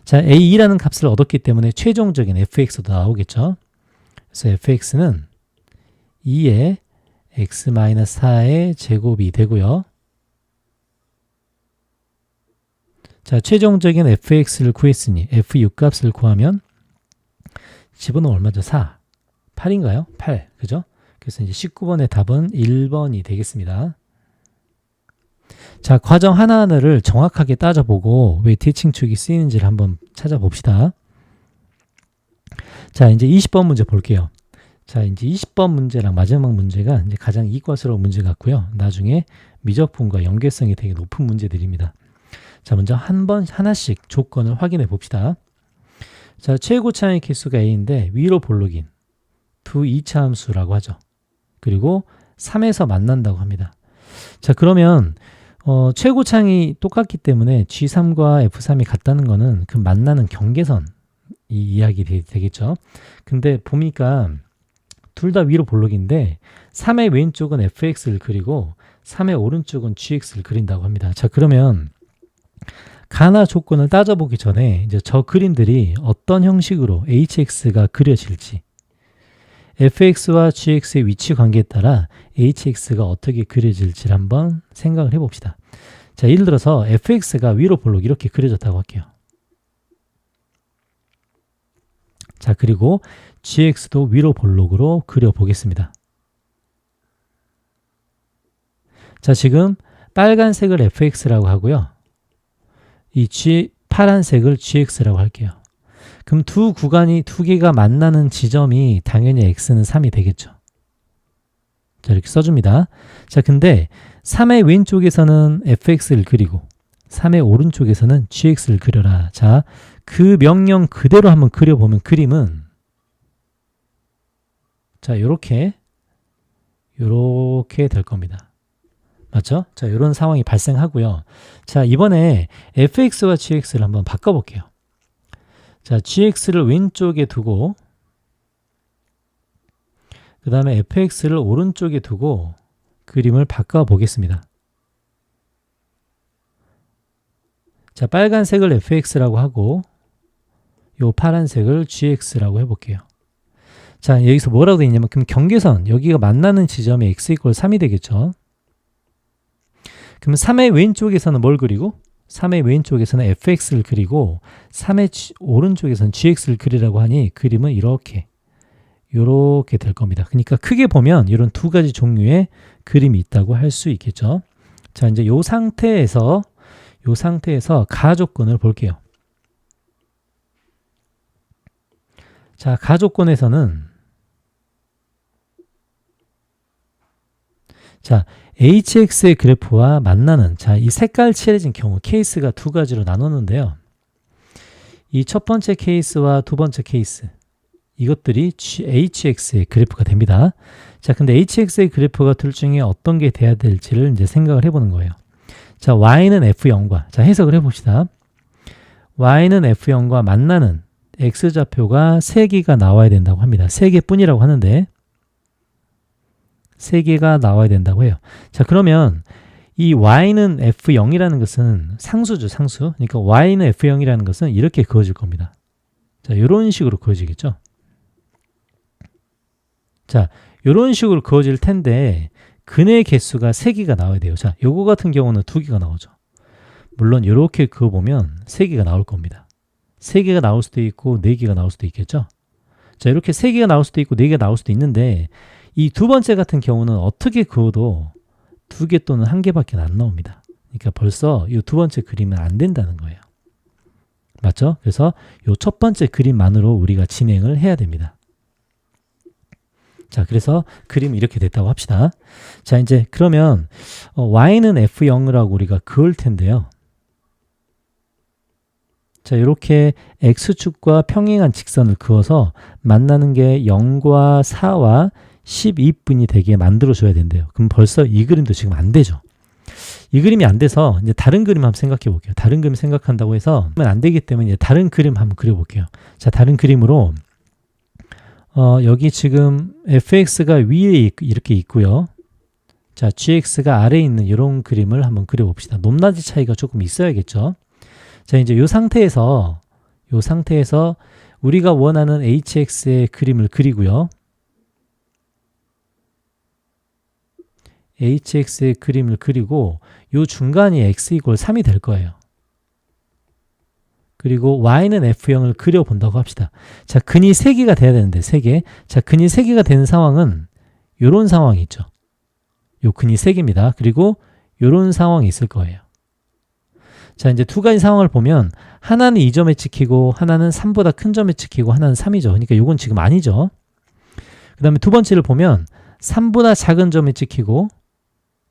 A: 자, A2라는 값을 얻었기 때문에 최종적인 fx도 나오겠죠. 그래서 fx는 2의 x-4의 제곱이 되고요. 자, 최종적인 fx를 구했으니 f6 값을 구하면 집어넣으면 얼마죠? 4. 8인가요? 8. 그죠? 그래서 이제 19번의 답은 1번이 되겠습니다. 자, 과정 하나하나를 정확하게 따져보고 왜 대칭축이 쓰이는지를 한번 찾아봅시다. 자, 이제 20번 문제 볼게요. 자, 이제 20번 문제랑 마지막 문제가 이제 가장 이과스러운 문제 같고요. 나중에 미적분과 연계성이 되게 높은 문제들입니다. 자, 먼저 하나씩 조건을 확인해 봅시다. 자, 최고차의 개수가 a인데 위로 볼록인 두 2차 함수라고 하죠. 그리고 3에서 만난다고 합니다. 자, 그러면 최고차이 똑같기 때문에 G3과 F3이 같다는 거는 그 만나는 경계선 이 이야기 되겠죠. 근데 보니까 둘 다 위로 볼록인데 3의 왼쪽은 fx를 그리고 3의 오른쪽은 gx를 그린다고 합니다. 자, 그러면 가나 조건을 따져보기 전에 이제 저 그림들이 어떤 형식으로 hx가 그려질지, fx와 gx의 위치 관계에 따라 hx가 어떻게 그려질지를 한번 생각을 해봅시다. 자, 예를 들어서 fx가 위로 볼록 이렇게 그려졌다고 할게요. 자, 그리고 gx도 위로 볼록으로 그려보겠습니다. 자, 지금 빨간색을 fx라고 하고요. 이 파란색을 gx라고 할게요. 그럼 두 개가 만나는 지점이 당연히 x는 3이 되겠죠. 자, 이렇게 써줍니다. 자, 근데 3의 왼쪽에서는 fx를 그리고 3의 오른쪽에서는 gx를 그려라. 자, 그 명령 그대로 한번 그려보면 그림은 자, 요렇게 될 겁니다. 맞죠? 자, 이런 상황이 발생하고요. 자, 이번에 fx와 gx를 한번 바꿔볼게요. 자, gx를 왼쪽에 두고 그 다음에 fx를 오른쪽에 두고 그림을 바꿔보겠습니다. 자, 빨간색을 fx라고 하고 요 파란색을 gx라고 해볼게요. 자, 여기서 뭐라고 되어 있냐면 그럼 경계선 여기가 만나는 지점이 x = 3이 되겠죠. 그럼 3의 왼쪽에서는 뭘 그리고 3의 왼쪽에서는 fx를 그리고 3의 오른쪽에서는 gx를 그리라고 하니 그림은 이렇게 될 겁니다. 그러니까 크게 보면 이런 두 가지 종류의 그림이 있다고 할 수 있겠죠. 자, 이제 요 상태에서 가조건을 볼게요. 자, 가조건에서는 자, hx의 그래프와 만나는 자, 이 색깔 칠해진 경우 케이스가 두 가지로 나눴는데요. 이 첫 번째 케이스와 두 번째 케이스 이것들이 hx의 그래프가 됩니다. 자, 근데 hx의 그래프가 둘 중에 어떤 게 돼야 될지를 이제 생각을 해보는 거예요. 자, y는 f0과 자, 해석을 해봅시다. y는 f0과 만나는 x좌표가 3개가 나와야 된다고 합니다. 3개뿐이라고 하는데 3개가 나와야 된다고 해요. 자, 그러면 이 y는 f0이라는 것은 상수죠, 상수. 그러니까 y는 f0이라는 것은 이렇게 그어질 겁니다. 자, 이런 식으로 그어지겠죠. 자, 이런 식으로 그어질 텐데 근의 개수가 3개가 나와야 돼요. 자, 요거 같은 경우는 2개가 나오죠. 물론 이렇게 그어보면 3개가 나올 겁니다. 3개가 나올 수도 있고 4개가 나올 수도 있겠죠. 자, 이렇게 3개가 나올 수도 있고 4개가 나올 수도 있는데 이 두 번째 같은 경우는 어떻게 그어도 2개 또는 1개밖에 안 나옵니다. 그러니까 벌써 이 두 번째 그림은 안 된다는 거예요. 맞죠? 그래서 이 첫 번째 그림만으로 우리가 진행을 해야 됩니다. 자, 그래서 그림이 이렇게 됐다고 합시다. 자, 이제 그러면 y는 f0이라고 우리가 그을 텐데요. 자, 이렇게 x축과 평행한 직선을 그어서 만나는 게 0과 4와 12분이 되게 만들어줘야 된대요. 그럼 벌써 이 그림도 지금 안 되죠. 이 그림이 안 돼서 이제 다른 그림 한번 생각해 볼게요. 다른 그림 생각한다고 해서 안 되기 때문에 이제 다른 그림 한번 그려볼게요. 자, 다른 그림으로 여기 지금 fx가 위에 이렇게 있고요. 자, gx가 아래에 있는 이런 그림을 한번 그려봅시다. 높낮이 차이가 조금 있어야겠죠. 자, 이제 이 상태에서 우리가 원하는 hx의 그림을 그리고요. hx의 그림을 그리고 이 중간이 x = 3이 될 거예요. 그리고 y는 f형을 그려본다고 합시다. 자, 근이 3개가 돼야 되는데 3개. 자, 근이 3개가 되는 상황은 요런 상황이 있죠. 요 근이 3개입니다. 그리고 요런 상황이 있을 거예요. 자, 이제 두 가지 상황을 보면 하나는 2점에 찍히고 하나는 3보다 큰 점에 찍히고 하나는 3이죠. 그러니까 요건 지금 아니죠. 그 다음에 두 번째를 보면 3보다 작은 점이 찍히고,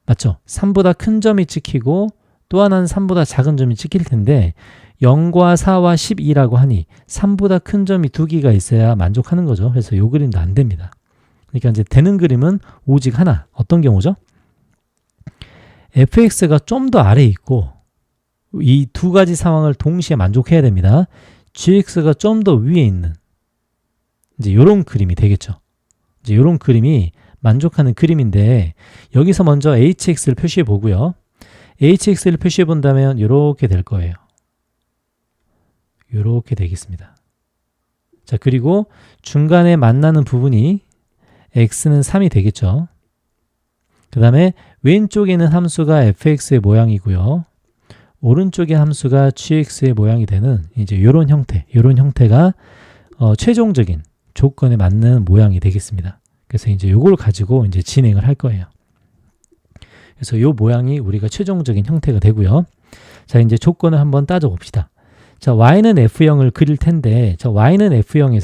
A: 맞죠? 3보다 큰 점이 찍히고 또 하나는 3보다 작은 점이 찍힐 텐데 0과 4와 12라고 하니 3보다 큰 점이 2개가 있어야 만족하는 거죠. 그래서 요 그림도 안 됩니다. 그러니까 이제 되는 그림은 오직 하나. 어떤 경우죠? fx가 좀 더 아래에 있고 이 두 가지 상황을 동시에 만족해야 됩니다. gx가 좀 더 위에 있는 이제 요런 그림이 되겠죠. 이제 요런 그림이 만족하는 그림인데 여기서 먼저 hx를 표시해 보고요. hx를 표시해 본다면 이렇게 될 거예요. 이렇게 되겠습니다. 자, 그리고 중간에 만나는 부분이 x는 3이 되겠죠. 그 다음에 왼쪽에는 함수가 fx의 모양이고요. 오른쪽의 함수가 gx의 모양이 되는 이제 이런 형태, 이런 형태가 최종적인 조건에 맞는 모양이 되겠습니다. 그래서 이제 이걸 가지고 이제 진행을 할 거예요. 그래서 이 모양이 우리가 최종적인 형태가 되고요. 자, 이제 조건을 한번 따져봅시다. 자, y는 f형을 그릴 텐데, 자, y는 f형이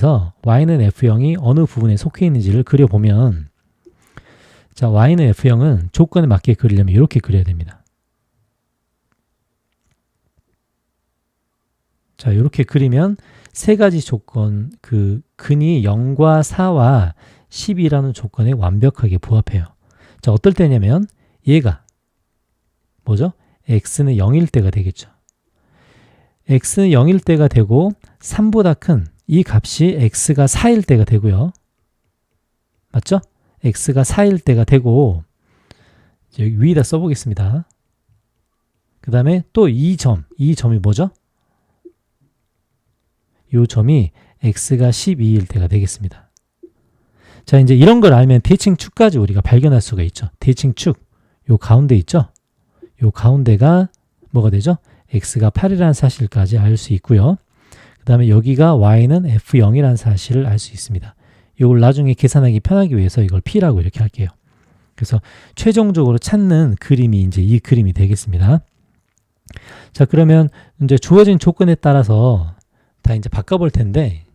A: 어느 부분에 속해 있는지를 그려보면, 자, y는 f형은 조건에 맞게 그리려면 이렇게 그려야 됩니다. 자, 이렇게 그리면 세 가지 조건, 그 근이 0과 4와 10이라는 조건에 완벽하게 부합해요. 자, 어떨 때냐면 얘가 뭐죠? x는 0일 때가 되겠죠. x는 0일 때가 되고 3보다 큰 이 값이 x가 4일 때가 되고요. 맞죠? x가 4일 때가 되고 여기 위에다 써보겠습니다. 그 다음에 또 이 점이 뭐죠? 이 점이 x가 12일 때가 되겠습니다. 자, 이제 이런 걸 알면 대칭축까지 우리가 발견할 수가 있죠. 대칭축, 요 가운데 있죠? 요 가운데가 뭐가 되죠? x가 8이라는 사실까지 알 수 있고요. 그 다음에 여기가 y는 f0이라는 사실을 알 수 있습니다. 이걸 나중에 계산하기 편하기 위해서 이걸 p라고 이렇게 할게요. 그래서 최종적으로 찾는 그림이 이제 이 그림이 되겠습니다. 자, 그러면 이제 주어진 조건에 따라서 다 이제 바꿔볼 텐데,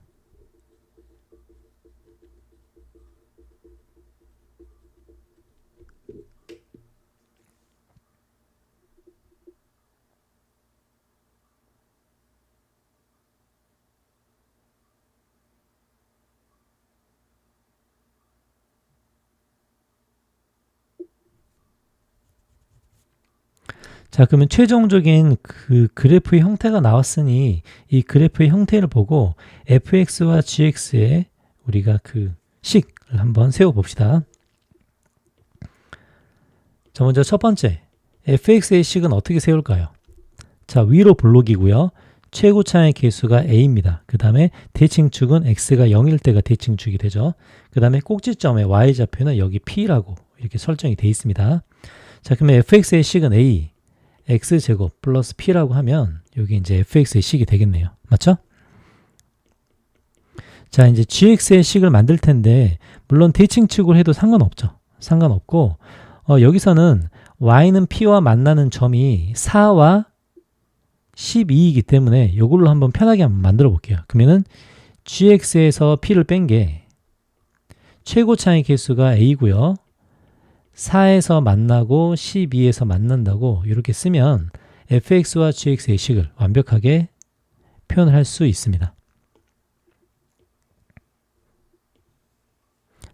A: 자, 그러면 최종적인 그 그래프의 형태가 나왔으니 이 그래프의 형태를 보고 fx와 gx의 우리가 그 식을 한번 세워봅시다. 자, 먼저 첫 번째 fx의 식은 어떻게 세울까요? 자, 위로 블록이고요. 최고차의 개수가 a입니다. 그 다음에 대칭축은 x가 0일 때가 대칭축이 되죠. 그 다음에 꼭지점의 y좌표는 여기 p라고 이렇게 설정이 되어 있습니다. 자, 그러면 fx의 식은 a x제곱 플러스 p라고 하면 여기 이제 fx의 식이 되겠네요. 맞죠? 자, 이제 gx의 식을 만들 텐데 물론 대칭축을 해도 상관없죠. 상관없고 여기서는 y는 p와 만나는 점이 4와 12이기 때문에 이걸로 한번 편하게 한번 만들어 볼게요. 그러면은 gx에서 p를 뺀 게 최고차의 개수가 a고요. 4에서 만나고 12에서 만난다고 이렇게 쓰면 fx와 gx의 식을 완벽하게 표현을 할 수 있습니다.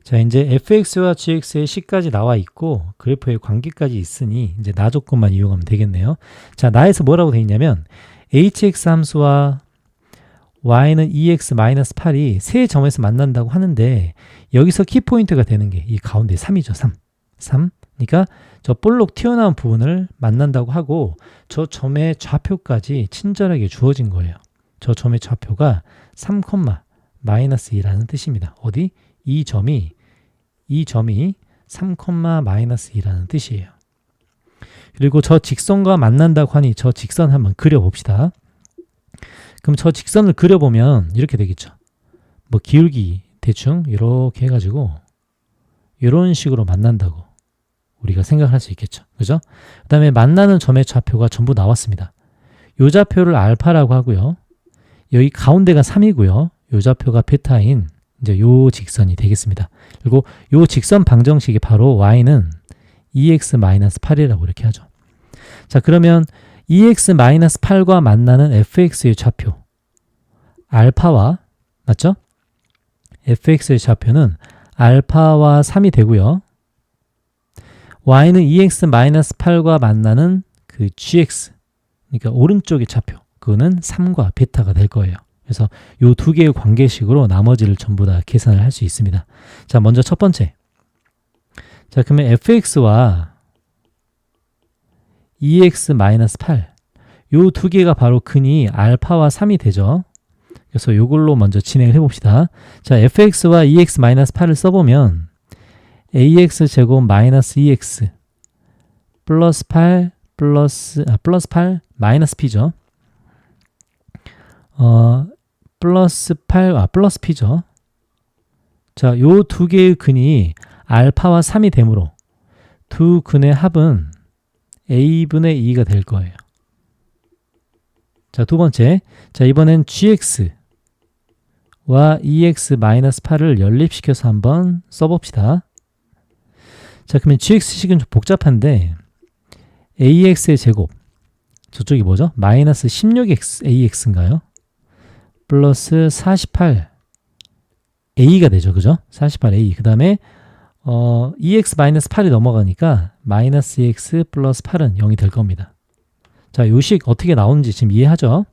A: 자, 이제 fx와 gx의 식까지 나와 있고 그래프의 관계까지 있으니 이제 나 조건만 이용하면 되겠네요. 자, 나에서 뭐라고 되어 있냐면 hx 함수와 y는 2x-8이 세 점에서 만난다고 하는데 여기서 키포인트가 되는 게 이 가운데 3이죠. 3. 그러니까 저 볼록 튀어나온 부분을 만난다고 하고 저 점의 좌표까지 친절하게 주어진 거예요. 저 점의 좌표가 3,-2라는 뜻입니다. 어디? 이 점이 3,-2라는 뜻이에요. 그리고 저 직선과 만난다고 하니 저 직선 한번 그려봅시다. 그럼 저 직선을 그려보면 이렇게 되겠죠. 뭐 기울기 대충 이렇게 해가지고 이런 식으로 만난다고 우리가 생각할 수 있겠죠. 그죠? 그 다음에 만나는 점의 좌표가 전부 나왔습니다. 요 좌표를 알파라고 하고요. 여기 가운데가 3이고요. 요 좌표가 베타인 이제 요 직선이 되겠습니다. 그리고 요 직선 방정식이 바로 y는 2x-8이라고 이렇게 하죠. 자, 그러면 2x-8과 만나는 fx의 좌표 알파와 맞죠? fx의 좌표는 알파와 3이 되고요. y는 2x-8과 만나는 그 gx 그러니까 오른쪽의 좌표 그거는 3과 베타가 될 거예요. 그래서 이 두 개의 관계식으로 나머지를 전부 다 계산을 할 수 있습니다. 자, 먼저 첫 번째. 자, 그러면 fx와 2x-8 요 두 개가 바로 근이 알파와 3이 되죠. 그래서 요걸로 먼저 진행을 해봅시다. 자, fx와 2x-8을 써보면 ax제곱 마이너스 2x 플러스 8 플러스 8 마이너스 p죠. 플러스 8 플러스 p죠. 자, 요 두 개의 근이 알파와 3이 되므로 두 근의 합은 a분의 2가 될 거예요. 자, 두 번째. 자, 이번엔 gx와 2x-8을 연립시켜서 한번 써봅시다. 자, 그러면 gx식은 좀 복잡한데 ax의 제곱 저쪽이 뭐죠? 마이너스 16x ax인가요? 플러스 48 a가 되죠. 그죠? 48a 그 다음에 2x-8이 넘어가니까 마이너스 2x 플러스 8은 0이 될 겁니다. 자, 요 식 어떻게 나오는지 지금 이해하죠?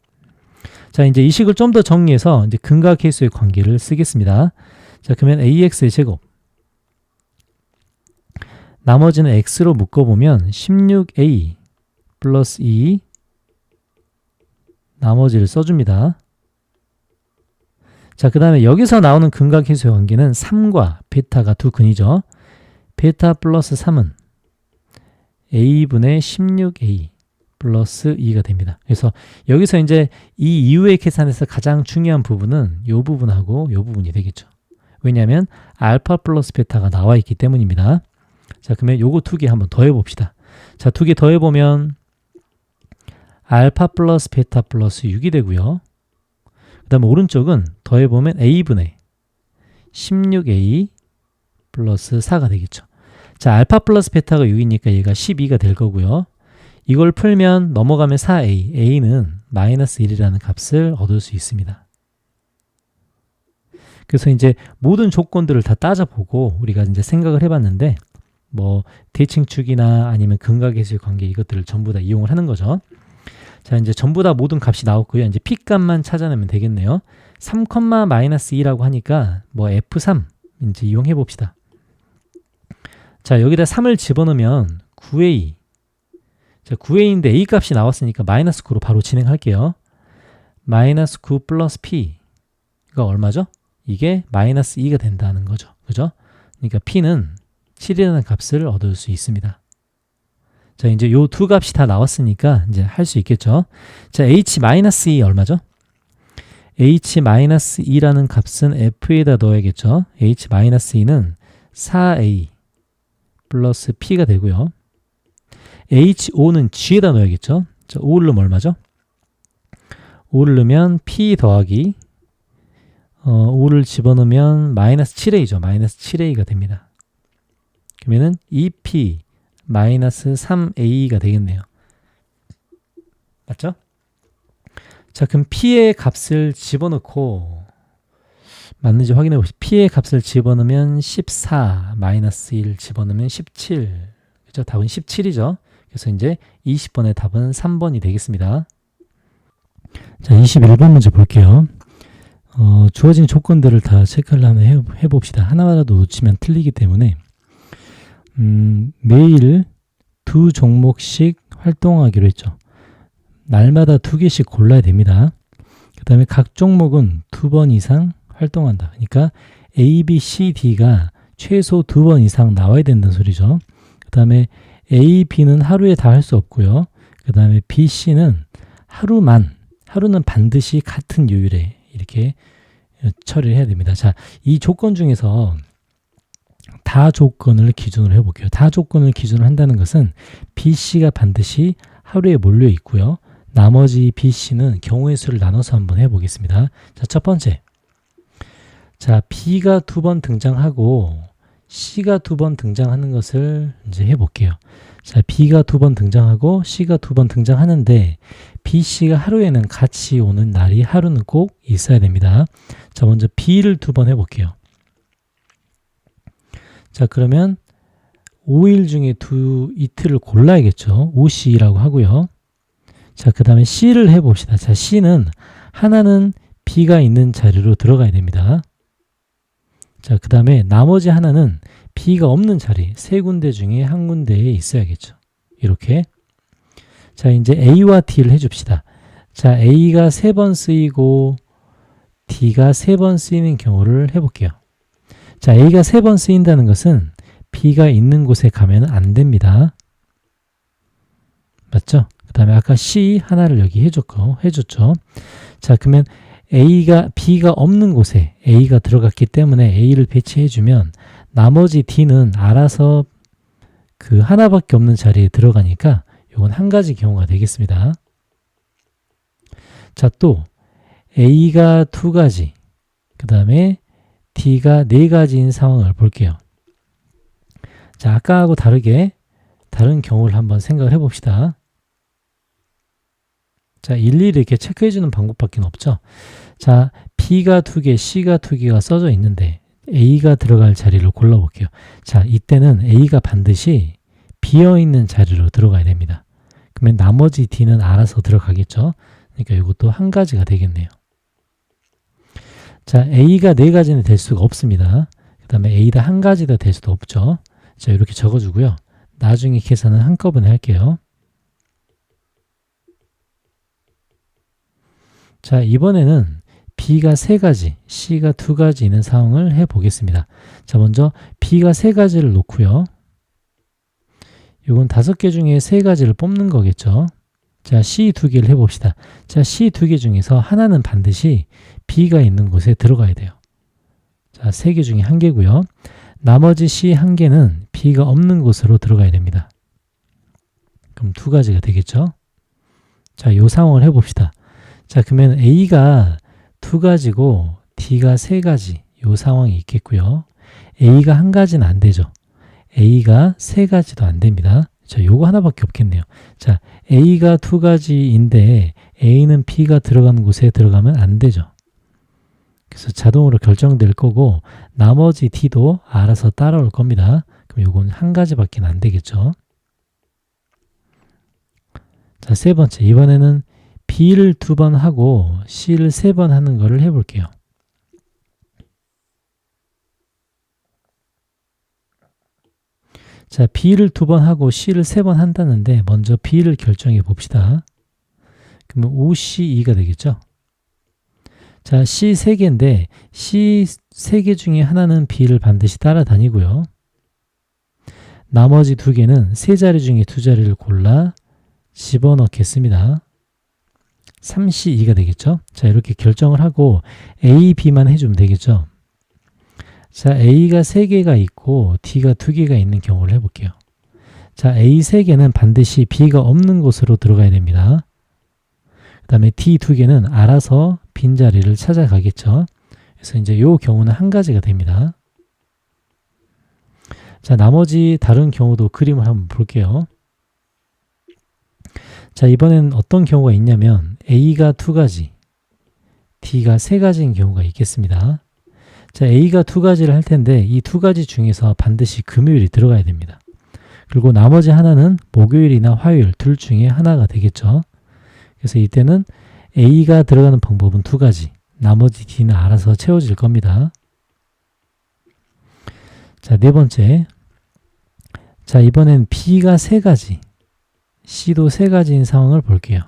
A: 자, 이제 이 식을 좀 더 정리해서 이제 근과 계수의 관계를 쓰겠습니다. 자, 그러면 ax의 제곱 나머지는 x로 묶어보면 16a 플러스 2 나머지를 써줍니다. 자, 그 다음에 여기서 나오는 근과 계수의 관계는 3과 베타가 두 근이죠. 베타 플러스 3은 a분의 16a 플러스 2가 됩니다. 그래서 여기서 이제 이 이후의 계산에서 가장 중요한 부분은 이 부분하고 이 부분이 되겠죠. 왜냐하면 알파 플러스 베타가 나와 있기 때문입니다. 자, 그러면 요거 두 개 한번 더해 봅시다. 자, 두 개 더해 보면 알파 플러스 베타 플러스 6이 되고요. 그 다음에 오른쪽은 더해 보면 a분의 16a 플러스 4가 되겠죠. 자, 알파 플러스 베타가 6이니까 얘가 12가 될 거고요. 이걸 풀면 넘어가면 4a, a는 마이너스 1이라는 값을 얻을 수 있습니다. 그래서 이제 모든 조건들을 다 따져보고 우리가 이제 생각을 해봤는데 뭐 대칭축이나 아니면 근과 계수의 관계 이것들을 전부 다 이용을 하는 거죠. 자, 이제 전부 다 모든 값이 나왔고요. 이제 p 값만 찾아내면 되겠네요. 3,-2라고 하니까 뭐 f3 이제 이용해 봅시다. 자, 여기다 3을 집어넣으면 9a. 자, 9a인데 a 값이 나왔으니까 마이너스 9로 바로 진행할게요. 마이너스 9 플러스 p가 얼마죠? 이게 마이너스 2가 된다는 거죠. 그죠? 그러니까 p는 7이라는 값을 얻을 수 있습니다. 자, 이제 요 두 값이 다 나왔으니까 이제 할 수 있겠죠. 자, h-2 얼마죠? h-2라는 값은 f에다 넣어야겠죠. h-2는 4a 플러스 p가 되고요. h5는 g에다 넣어야겠죠. 자, 5를 넣으면 얼마죠? 5를 넣으면 p 더하기 5를 집어넣으면 마이너스 7a죠. 마이너스 7a가 됩니다. 그러면은 2p 마이너스 3a가 되겠네요. 맞죠? 자, 그럼 p의 값을 집어넣고 맞는지 확인해 보시죠. p의 값을 집어넣으면 14 마이너스 1 집어넣으면 17. 그죠? 답은 17이죠. 그래서 이제 20번의 답은 3번이 되겠습니다. 자, 21번 문제 볼게요. 주어진 조건들을 다 체크를 한번 해봅시다. 하나라도 놓치면 틀리기 때문에 매일 두 종목씩 활동하기로 했죠. 날마다 2개씩 골라야 됩니다. 그 다음에 각 종목은 2번 이상 활동한다. 그러니까 A, B, C, D가 최소 2번 이상 나와야 된다는 소리죠. 그 다음에 A, B는 하루에 다 할 수 없고요. 그 다음에 B, C는 하루만 하루는 반드시 같은 요일에 이렇게 처리를 해야 됩니다. 자, 이 조건 중에서 다 조건을 기준으로 해볼게요. 다 조건을 기준으로 한다는 것은 B씨가 반드시 하루에 몰려 있고요. 나머지 B씨는 경우의 수를 나눠서 한번 해보겠습니다. 자, 첫 번째. 자, B가 2번 등장하고 C가 2번 등장하는 것을 이제 해볼게요. 자, B가 2번 등장하고 C가 2번 등장하는데 B씨가 하루에는 같이 오는 날이 하루는 꼭 있어야 됩니다. 자, 먼저 B를 2번 해볼게요. 자, 그러면 5일 중에 이틀을 골라야겠죠. OC라고 하고요. 자, 그 다음에 C를 해봅시다. 자, C는 하나는 B가 있는 자리로 들어가야 됩니다. 자, 그 다음에 나머지 하나는 B가 없는 자리, 3군데 중에 한 군데에 있어야겠죠. 이렇게. 자, 이제 A와 D를 해줍시다. 자, A가 3번 쓰이고 D가 3번 쓰이는 경우를 해볼게요. 자, A가 3번 쓰인다는 것은 B가 있는 곳에 가면 안 됩니다. 맞죠? 그 다음에 아까 C 하나를 여기 해줬죠. 자, 그러면 B가 없는 곳에 A가 들어갔기 때문에 A를 배치해주면 나머지 D는 알아서 그 하나밖에 없는 자리에 들어가니까 이건 한 가지 경우가 되겠습니다. 자, 또 A가 2가지, 그 다음에 D가 4가지인 상황을 볼게요. 자, 아까하고 다르게 다른 경우를 한번 생각을 해봅시다. 자, 일일이 이렇게 체크해주는 방법밖에 없죠. 자, B가 2개, C가 2개가 써져 있는데 A가 들어갈 자리를 골라볼게요. 자, 이때는 A가 반드시 비어있는 자리로 들어가야 됩니다. 그러면 나머지 D는 알아서 들어가겠죠. 그러니까 이것도 한 가지가 되겠네요. 자, A가 4가지는 될 수가 없습니다. 그 다음에 A가 한 가지도 될 수도 없죠. 자, 이렇게 적어주고요. 나중에 계산은 한꺼번에 할게요. 자, 이번에는 B가 3가지, C가 2가지 있는 상황을 해보겠습니다. 자, 먼저 B가 3가지를 놓고요. 이건 5개 중에 3가지를 뽑는 거겠죠. 자, C 2개를 해봅시다. 자, C 2개 중에서 하나는 반드시 B가 있는 곳에 들어가야 돼요. 자, 3개 중에 1개고요. 나머지 C 1개는 B가 없는 곳으로 들어가야 됩니다. 그럼 2가지가 되겠죠. 자, 이 상황을 해봅시다. 자, 그러면 A가 2가지고 D가 3가지 이 상황이 있겠고요. A가 한 가지는 안 되죠. A가 3가지도 안 됩니다. 자, 요거 하나밖에 없겠네요. 자, A가 2가지인데 A는 B가 들어가는 곳에 들어가면 안 되죠. 그래서 자동으로 결정될 거고 나머지 D도 알아서 따라올 겁니다. 그럼 요건 한 가지밖에 안 되겠죠. 자, 세 번째. 이번에는 B를 2번 하고 C를 3번 하는 거를 해볼게요. 자, B를 2번 하고 C를 3번 한다는데 먼저 B를 결정해 봅시다. 그러면 OCE가 되겠죠. 자, C 3개인데 C 3개 중에 하나는 B를 반드시 따라다니고요. 나머지 2개는 3자리 중에 2자리를 골라 집어넣겠습니다. 3C2가 되겠죠. 자, 이렇게 결정을 하고 A, B만 해주면 되겠죠. 자, A가 3개가 있고 D가 2개가 있는 경우를 해볼게요. 자, A 3개는 반드시 B가 없는 곳으로 들어가야 됩니다. 그 다음에 D 2개는 알아서 빈자리를 찾아가겠죠. 그래서 이제 이 경우는 한 가지가 됩니다. 자, 나머지 다른 경우도 그림을 한번 볼게요. 자, 이번엔 어떤 경우가 있냐면 A가 2가지, D가 3가지인 경우가 있겠습니다. 자, A가 2가지를 할 텐데 이 2가지 중에서 반드시 금요일이 들어가야 됩니다. 그리고 나머지 하나는 목요일이나 화요일 둘 중에 하나가 되겠죠. 그래서 이때는 A가 들어가는 방법은 2가지, 나머지 D는 알아서 채워질 겁니다. 자, 네 번째. 자, 이번엔 B가 3가지, C도 3가지인 상황을 볼게요.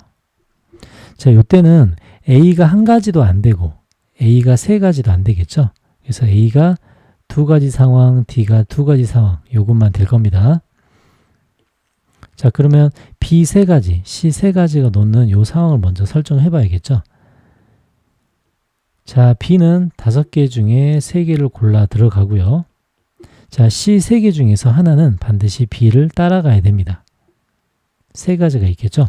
A: 자, 이때는 A가 한 가지도 안 되고 A가 3가지도 안 되겠죠. 그래서 A가 2가지 상황, D가 2가지 상황, 요것만 될 겁니다. 자, 그러면 B 세 가지, C 세 가지가 놓는 요 상황을 먼저 설정해 봐야겠죠. 자, B는 5개 중에 3개를 골라 들어가고요. 자, C 3개 중에서 하나는 반드시 B를 따라가야 됩니다. 3가지가 있겠죠.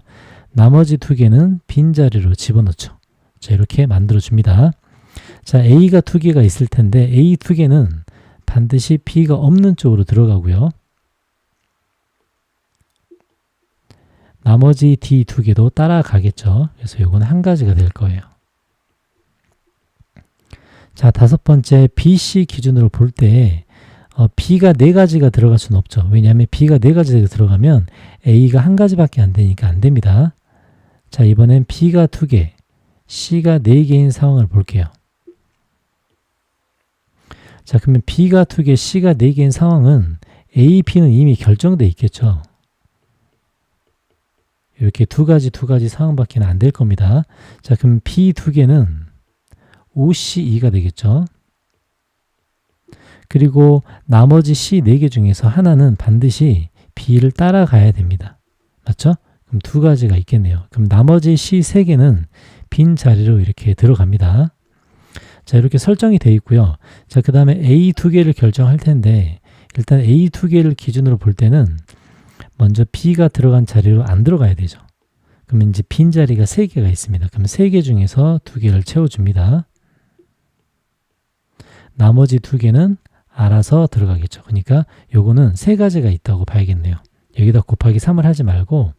A: 나머지 2개는 빈자리로 집어넣죠. 자, 이렇게 만들어줍니다. 자, A가 2개가 있을 텐데 A 2개는 반드시 B가 없는 쪽으로 들어가고요. 나머지 D 2개도 따라가겠죠. 그래서 이건 한 가지가 될 거예요. 자, 5번째 B, C 기준으로 볼 때 B가 4가지가 들어갈 수는 없죠. 왜냐하면 B가 4가지가 들어가면 A가 한 가지밖에 안 되니까 안 됩니다. 자, 이번엔 B가 2개, C가 4개인 상황을 볼게요. 자, 그러면 B가 2개, C가 4개인 상황은 A, B는 이미 결정돼 있겠죠. 이렇게 두 가지 상황밖에 안 될 겁니다. 자, 그럼 B 2개는 OCE가 되겠죠. 그리고 나머지 C 4개 중에서 하나는 반드시 B를 따라가야 됩니다. 맞죠? 그럼 2가지가 있겠네요. 그럼 나머지 C 3개는 빈 자리로 이렇게 들어갑니다. 자, 이렇게 설정이 되어 있고요. 자, 그 다음에 A 2개를 결정할 텐데 일단 A 2개를 기준으로 볼 때는 먼저 B가 들어간 자리로 안 들어가야 되죠. 그러면 이제 빈 자리가 3개가 있습니다. 그럼 3개 중에서 2개를 채워줍니다. 나머지 2개는 알아서 들어가겠죠. 그러니까 요거는 3가지가 있다고 봐야겠네요. 여기다 곱하기 3을 하지 말고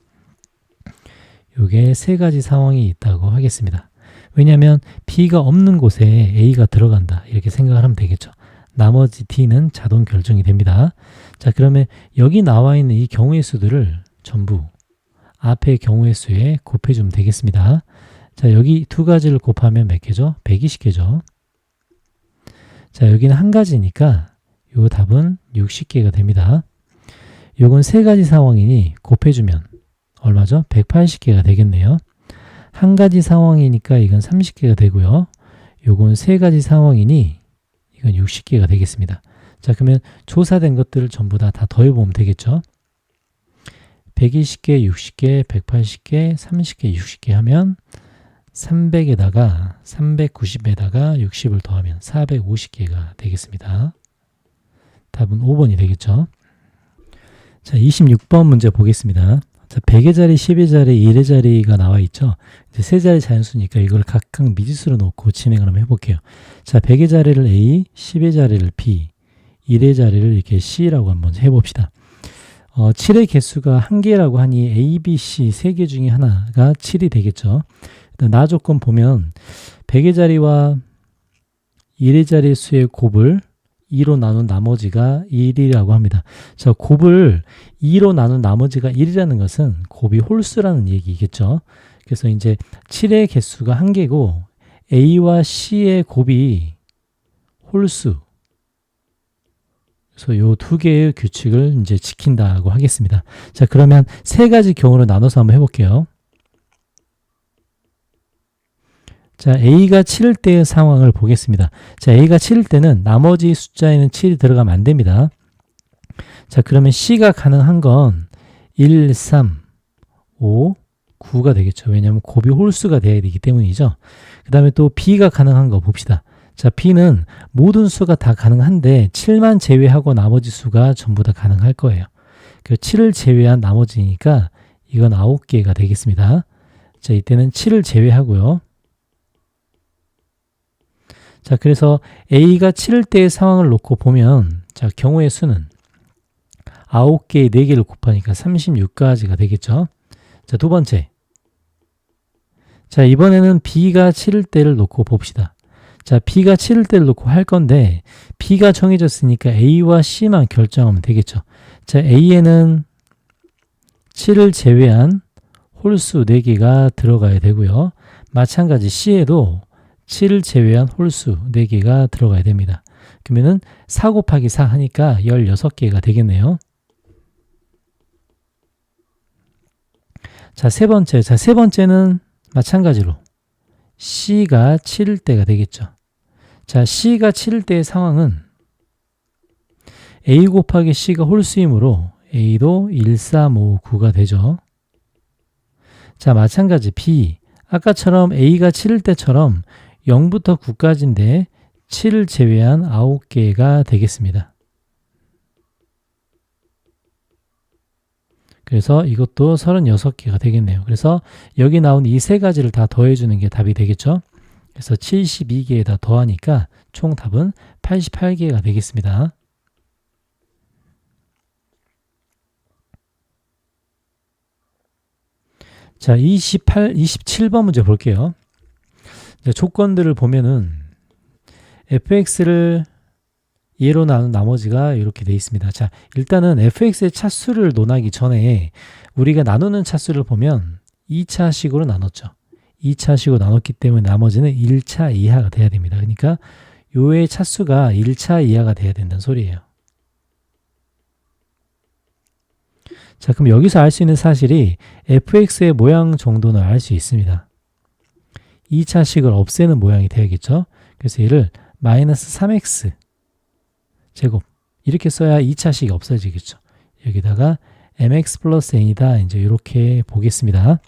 A: 요게 3가지 상황이 있다고 하겠습니다. 왜냐하면 B가 없는 곳에 A가 들어간다 이렇게 생각을 하면 되겠죠. 나머지 D는 자동 결정이 됩니다. 자, 그러면 여기 나와 있는 이 경우의 수들을 전부 앞의 경우의 수에 곱해주면 되겠습니다. 자, 여기 2가지를 곱하면 몇 개죠? 120개죠. 자, 여기는 한 가지니까 요 답은 60개가 됩니다. 요건 3가지 상황이니 곱해주면 얼마죠? 180개가 되겠네요. 한 가지 상황이니까 이건 30개가 되고요. 요건 3가지 상황이니 이건 60개가 되겠습니다. 자, 그러면 조사된 것들을 전부 다 더해보면 되겠죠. 120개, 60개, 180개, 30개, 60개 하면 300에다가 390에다가 60을 더하면 450개가 되겠습니다. 답은 5번이 되겠죠. 자, 26번 문제 보겠습니다. 자, 100의 자리, 10의 자리, 1의 자리가 나와 있죠. 이제 세 자리 자연수니까 이걸 각각 미지수로 놓고 진행을 한번 해볼게요. 자, 100의 자리를 A, 10의 자리를 B, 1의 자리를 이렇게 C라고 한번 해봅시다. 7의 개수가 1개라고 하니 A, B, C 3개 중에 하나가 7이 되겠죠. 나 조건 보면 100의 자리와 1의 자리 수의 곱을 2로 나눈 나머지가 1이라고 합니다. 자, 곱을 2로 나눈 나머지가 1이라는 것은 곱이 홀수라는 얘기겠죠. 그래서 이제 7의 개수가 1개고 A와 C의 곱이 홀수. 그래서 요 2개의 규칙을 이제 지킨다고 하겠습니다. 자, 그러면 3가지 경우로 나눠서 한번 해볼게요. 자, A가 7일 때의 상황을 보겠습니다. 자, A가 7일 때는 나머지 숫자에는 7이 들어가면 안 됩니다. 자, 그러면 C가 가능한 건 1, 3, 5, 9가 되겠죠. 왜냐하면 곱이 홀수가 돼야 되기 때문이죠. 그 다음에 또 B가 가능한 거 봅시다. 자, B는 모든 수가 다 가능한데 7만 제외하고 나머지 수가 전부 다 가능할 거예요. 그 7을 제외한 나머지니까 이건 9개가 되겠습니다. 자, 이때는 7을 제외하고요. 자, 그래서 A가 7일 때의 상황을 놓고 보면 자, 경우의 수는 9개에 4개를 곱하니까 36가지가 되겠죠. 자, 두 번째. 자, 이번에는 B가 7일 때를 놓고 봅시다. 자, B가 7일 때를 놓고 할 건데 B가 정해졌으니까 A와 C만 결정하면 되겠죠. 자, A에는 7을 제외한 홀수 4개가 들어가야 되고요. 마찬가지 C에도 7을 제외한 홀수 4개가 들어가야 됩니다. 그러면은 4 곱하기 4 하니까 16개가 되겠네요. 자, 세 번째는 마찬가지로 C가 7일 때가 되겠죠. 자, C가 7일 때의 상황은 A 곱하기 C가 홀수이므로 A도 13559가 되죠. 자, 마찬가지 B. 아까처럼 A가 7일 때처럼 0부터 9까지인데 7을 제외한 9개가 되겠습니다. 그래서 이것도 36개가 되겠네요. 그래서 여기 나온 이 세 가지를 다 더해주는 게 답이 되겠죠. 그래서 72개에다 더하니까 총 답은 88개가 되겠습니다. 자, 27번 문제 볼게요. 자, 조건들을 보면은 fx를 예로 나눈 나머지가 이렇게 되어 있습니다. 자, 일단은 fx의 차수를 논하기 전에 우리가 나누는 차수를 보면 2차식으로 나눴죠. 2차식으로 나눴기 때문에 나머지는 1차 이하가 돼야 됩니다. 그러니까 요의 차수가 1차 이하가 돼야 된다는 소리예요. 자, 그럼 여기서 알 수 있는 사실이 fx의 모양 정도는 알 수 있습니다. 2차식을 없애는 모양이 돼야겠죠. 그래서 얘를 마이너스 3x 제곱 이렇게 써야 2차식이 없어지겠죠. 여기다가 mx 플러스 n이다. 이제 이렇게 보겠습니다.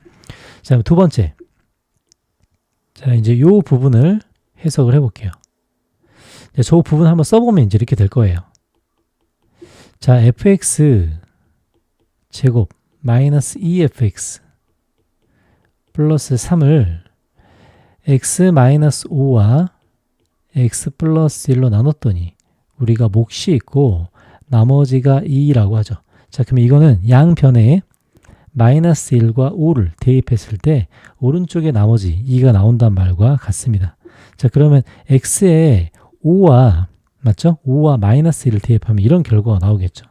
A: 자, 두 번째. 자, 이제 요 부분을 해석을 해볼게요. 저 부분 한번 써보면 이제 이렇게 될 거예요. 자, fx 제곱 마이너스 2fx 플러스 3을 x 마이너스 5와 x 플러스 1로 나눴더니 우리가 몫이 있고 나머지가 2라고 하죠. 자, 그럼 이거는 양변에 마이너스 1과 5를 대입했을 때 오른쪽에 나머지 2가 나온다는 말과 같습니다. 자, 그러면 x에 5와 맞죠? 5와 마이너스 1을 대입하면 이런 결과가 나오겠죠.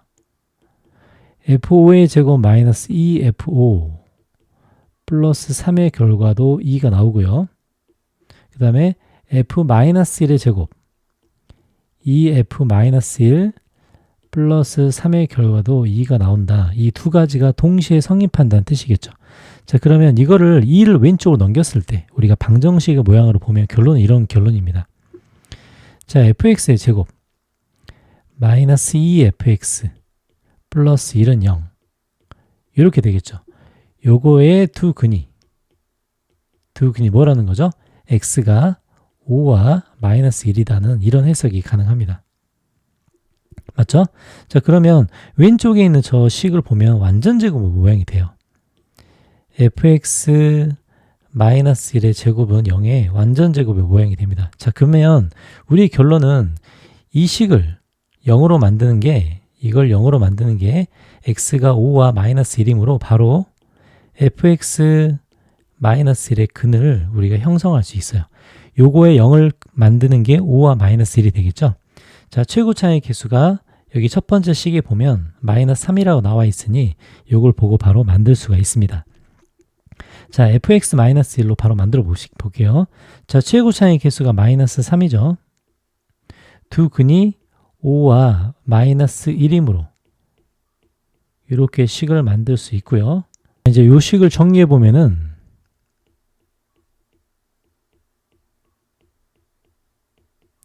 A: f5의 제곱 마이너스 2f5 플러스 3의 결과도 2가 나오고요. 그 다음에 f-1의 제곱 2f-1 플러스 3의 결과도 2가 나온다. 이 두 가지가 동시에 성립한다는 뜻이겠죠. 자, 그러면 이거를 2를 왼쪽으로 넘겼을 때 우리가 방정식의 모양으로 보면 결론은 이런 결론입니다. 자, fx의 제곱 마이너스 2fx 플러스 1은 0 이렇게 되겠죠. 요거의 두 근이 뭐라는 거죠? x가 5와 마이너스 1이라는 이런 해석이 가능합니다. 맞죠? 자, 그러면 왼쪽에 있는 저 식을 보면 완전 제곱 모양이 돼요. fx 마이너스 1의 제곱은 0의 완전 제곱의 모양이 됩니다. 자, 그러면 우리의 결론은 이 식을 0으로 만드는 게 이걸 0으로 만드는 게 x가 5와 마이너스 1이므로 바로 fx 마이너스 1의 근을 우리가 형성할 수 있어요. 요거의 0을 만드는 게 5와 마이너스 1이 되겠죠. 자, 최고차의 개수가 여기 첫 번째 식에 보면 마이너스 3이라고 나와 있으니 요걸 보고 바로 만들 수가 있습니다. 자, fx 마이너스 1로 바로 만들어 볼게요. 자, 최고차의 개수가 마이너스 3이죠. 두 근이 5와 마이너스 1이므로 이렇게 식을 만들 수 있고요. 이제 요 식을 정리해 보면은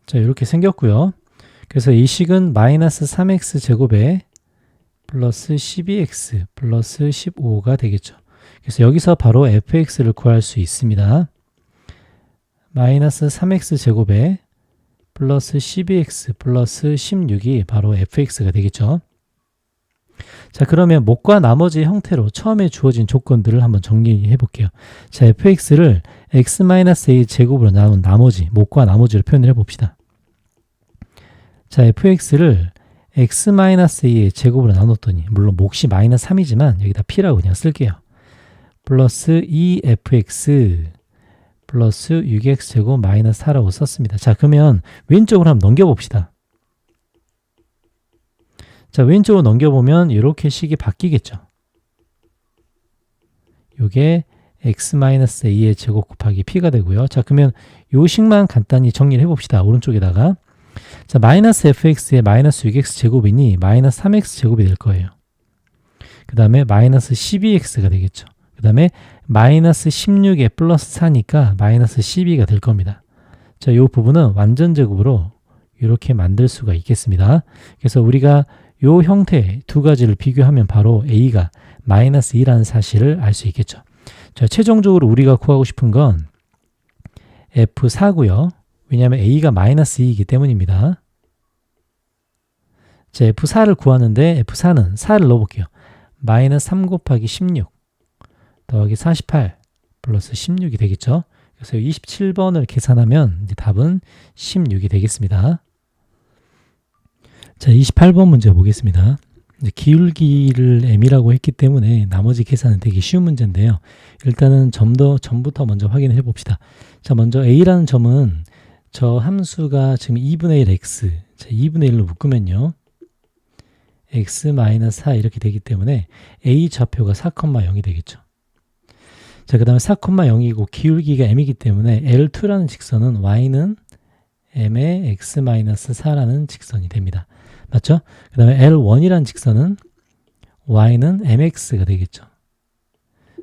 A: 자, 이렇게 생겼고요. 그래서 이 식은 마이너스 3x 제곱에 플러스 12x 플러스 15가 되겠죠. 그래서 여기서 바로 fx를 구할 수 있습니다. 마이너스 3x 제곱에 플러스 12x 플러스 16이 바로 fx가 되겠죠. 자, 그러면 몫과 나머지 형태로 처음에 주어진 조건들을 한번 정리해 볼게요. 자, fx를 x-a 제곱으로 나눈 나머지, 몫과 나머지를 표현을 해 봅시다. 자, fx를 x-a의 제곱으로 나눴더니 물론 몫이 마이너스 3이지만 여기다 p라고 그냥 쓸게요. 플러스 2fx 플러스 6x 제곱 마이너스 4라고 썼습니다. 자, 그러면 왼쪽으로 한번 넘겨봅시다. 자, 왼쪽으로 넘겨보면 이렇게 식이 바뀌겠죠. 요게 x-a의 제곱 곱하기 p가 되고요. 자, 그러면 요 식만 간단히 정리를 해봅시다. 오른쪽에다가. 자, 마이너스 fx의 마이너스 6x 제곱이니 마이너스 3x 제곱이 될 거예요. 그 다음에 마이너스 12x가 되겠죠. 그 다음에 마이너스 16에 플러스 4니까 마이너스 12가 될 겁니다. 자, 이 부분은 완전 제곱으로 이렇게 만들 수가 있겠습니다. 그래서 우리가 요 형태 두 가지를 비교하면 바로 a가 마이너스 2라는 사실을 알 수 있겠죠. 자, 최종적으로 우리가 구하고 싶은 건 F4고요. 왜냐하면 a가 마이너스 2이기 때문입니다. 자, F4를 구하는데 F4는 4를 넣어볼게요. 마이너스 3 곱하기 16 더하기 48 플러스 16이 되겠죠. 그래서 27번을 계산하면 이제 답은 16이 되겠습니다. 자, 28번 문제 보겠습니다. 이제 기울기를 m이라고 했기 때문에 나머지 계산은 되게 쉬운 문제인데요. 일단은 점부터 먼저 확인해 봅시다. 자, 먼저 a라는 점은 저 함수가 지금 2분의 1 x, 자, 2분의 1로 묶으면요. x-4 이렇게 되기 때문에 a 좌표가 4,0이 되겠죠. 자, 그 다음에 4,0이고 기울기가 m이기 때문에 L2라는 직선은 y는 m의 x-4라는 직선이 됩니다. 맞죠? 그 다음에 L1이라는 직선은 y는 mx가 되겠죠.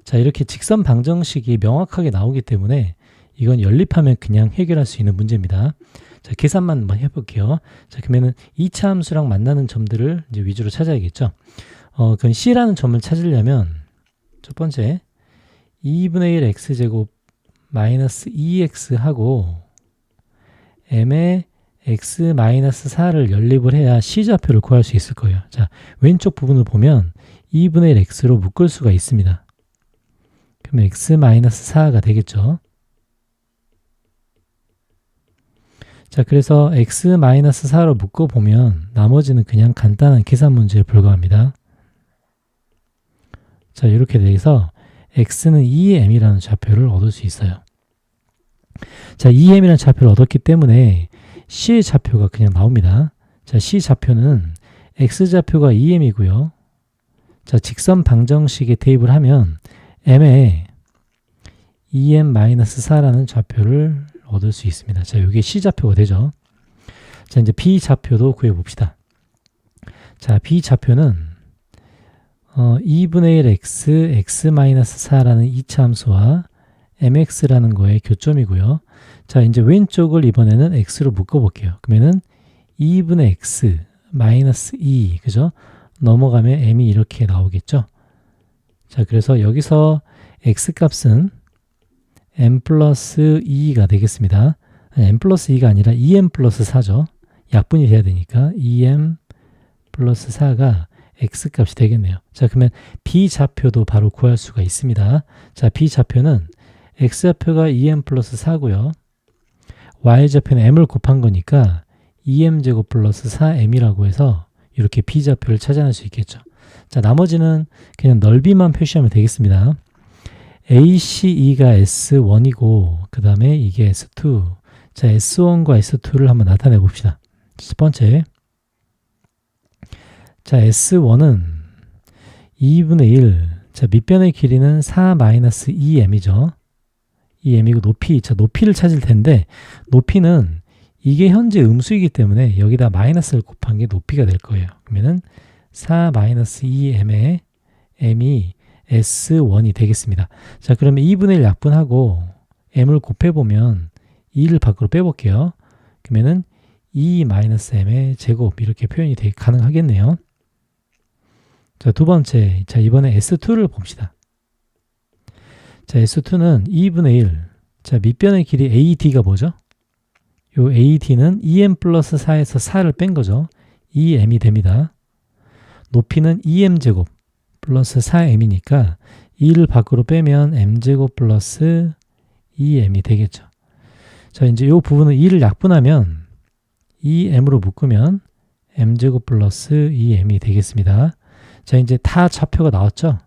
A: 자, 이렇게 직선 방정식이 명확하게 나오기 때문에 이건 연립하면 그냥 해결할 수 있는 문제입니다. 자, 계산만 한번 해볼게요. 자, 그러면은 2차 함수랑 만나는 점들을 이제 위주로 찾아야겠죠. 그럼 C라는 점을 찾으려면 첫 번째 2분의 1 x제곱 마이너스 2x 하고 m의 x-4를 연립을 해야 C좌표를 구할 수 있을 거예요. 자, 왼쪽 부분을 보면 2분의 1 x로 묶을 수가 있습니다. 그러면 x-4가 되겠죠. 자, 그래서 x-4로 묶어보면 나머지는 그냥 간단한 계산 문제에 불과합니다. 자, 이렇게 돼서 x는 2m이라는 좌표를 얻을 수 있어요. 자, 2m이라는 좌표를 얻었기 때문에 C의 좌표가 그냥 나옵니다. 자, C 좌표는 x좌표가 2m이고요. 자, 직선 방정식에 대입을 하면 m에 2m-4라는 좌표를 얻을 수 있습니다. 자, 이게 C좌표가 되죠. 자, 이제 B좌표도 구해봅시다. 자, B좌표는 2분의 1 x, x-4라는 2차 함수와 mx라는 거의 교점이고요. 자, 이제 왼쪽을 이번에는 x로 묶어볼게요. 그러면은 2분의 x 마이너스 2, 그죠? 넘어가면 m이 이렇게 나오겠죠? 자, 그래서 여기서 x 값은 m 플러스 2가 되겠습니다. m 플러스 2가 아니라 2m 플러스 4죠. 약분이 돼야 되니까 2m 플러스 4가 x 값이 되겠네요. 자, 그러면 B좌표도 바로 구할 수가 있습니다. 자, B좌표는 x좌표가 2m 플러스 4고요. y좌표는 m을 곱한 거니까 2m제곱 플러스 4m이라고 해서 이렇게 B좌표를 찾아낼 수 있겠죠. 자, 나머지는 그냥 넓이만 표시하면 되겠습니다. ACE가 S1이고 그 다음에 이게 S2. 자, S1과 S2를 한번 나타내 봅시다. 첫 번째, 자, S1은 2분의 1. 자, 밑변의 길이는 4-2m이죠. 2m이고 높이, 자, 높이를 찾을 텐데 높이는 이게 현재 음수이기 때문에 여기다 마이너스를 곱한 게 높이가 될 거예요. 그러면은 4-2m의 m이 S1이 되겠습니다. 자, 그러면 2분의 1 약분하고 m을 곱해보면 2를 밖으로 빼볼게요. 그러면은 2-m의 제곱 이렇게 표현이 가능하겠네요. 자, 두 번째, 자, 이번에 S2를 봅시다. 자, S2는 2분의 1. 자, 밑변의 길이 AD가 뭐죠? 요 AD는 2m 플러스 4에서 4를 뺀 거죠. 2m이 됩니다. 높이는 2m제곱 플러스 4m이니까 2를 밖으로 빼면 m제곱 플러스 2m이 되겠죠. 자, 이제 이 부분은 2를 약분하면 2m으로 묶으면 m제곱 플러스 2m이 되겠습니다. 자, 이제 다 좌표가 나왔죠?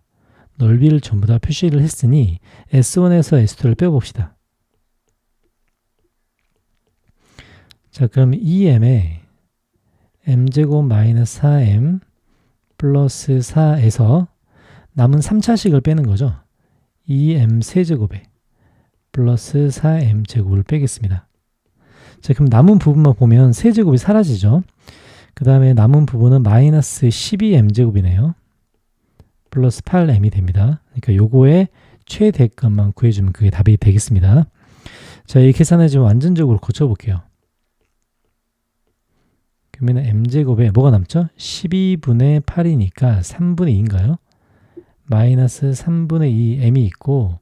A: 넓이를 전부 다 표시를 했으니 S1에서 S2를 빼봅시다. 자, 그럼 2m에 m제곱 마이너스 4m 플러스 4에서 남은 3차식을 빼는 거죠. 2m 세제곱에 플러스 4m 제곱을 빼겠습니다. 자, 그럼 남은 부분만 보면 세제곱이 사라지죠. 그 다음에 남은 부분은 마이너스 12m 제곱이네요. 플러스 8m이 됩니다. 그러니까 요거의 최대값만 구해주면 그게 답이 되겠습니다. 자, 이 계산을 좀 완전적으로 고쳐볼게요. 그러면 m제곱에 뭐가 남죠? 12분의 8이니까 3분의 2인가요? 마이너스 3분의 2 m이 있고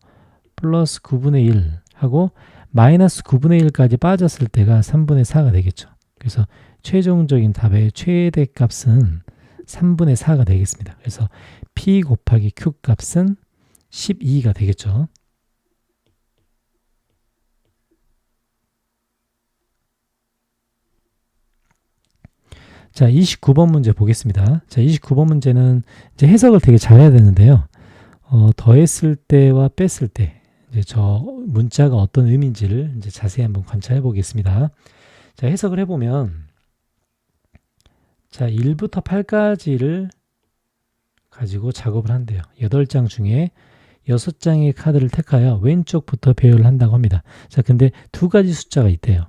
A: 플러스 9분의 1 하고 마이너스 9분의 1까지 빠졌을 때가 3분의 4가 되겠죠. 그래서 최종적인 답의 최대 값은 3분의 4가 되겠습니다. 그래서 P 곱하기 Q 값은 12가 되겠죠. 자, 29번 문제 보겠습니다. 자, 29번 문제는 이제 해석을 되게 잘해야 되는데요. 더했을 때와 뺐을 때 이제 저 문자가 어떤 의미인지를 이제 자세히 한번 관찰해 보겠습니다. 자, 해석을 해보면 자, 1부터 8까지를 가지고 작업을 한대요. 8장 중에 6장의 카드를 택하여 왼쪽부터 배열을 한다고 합니다. 자, 근데 두 가지 숫자가 있대요.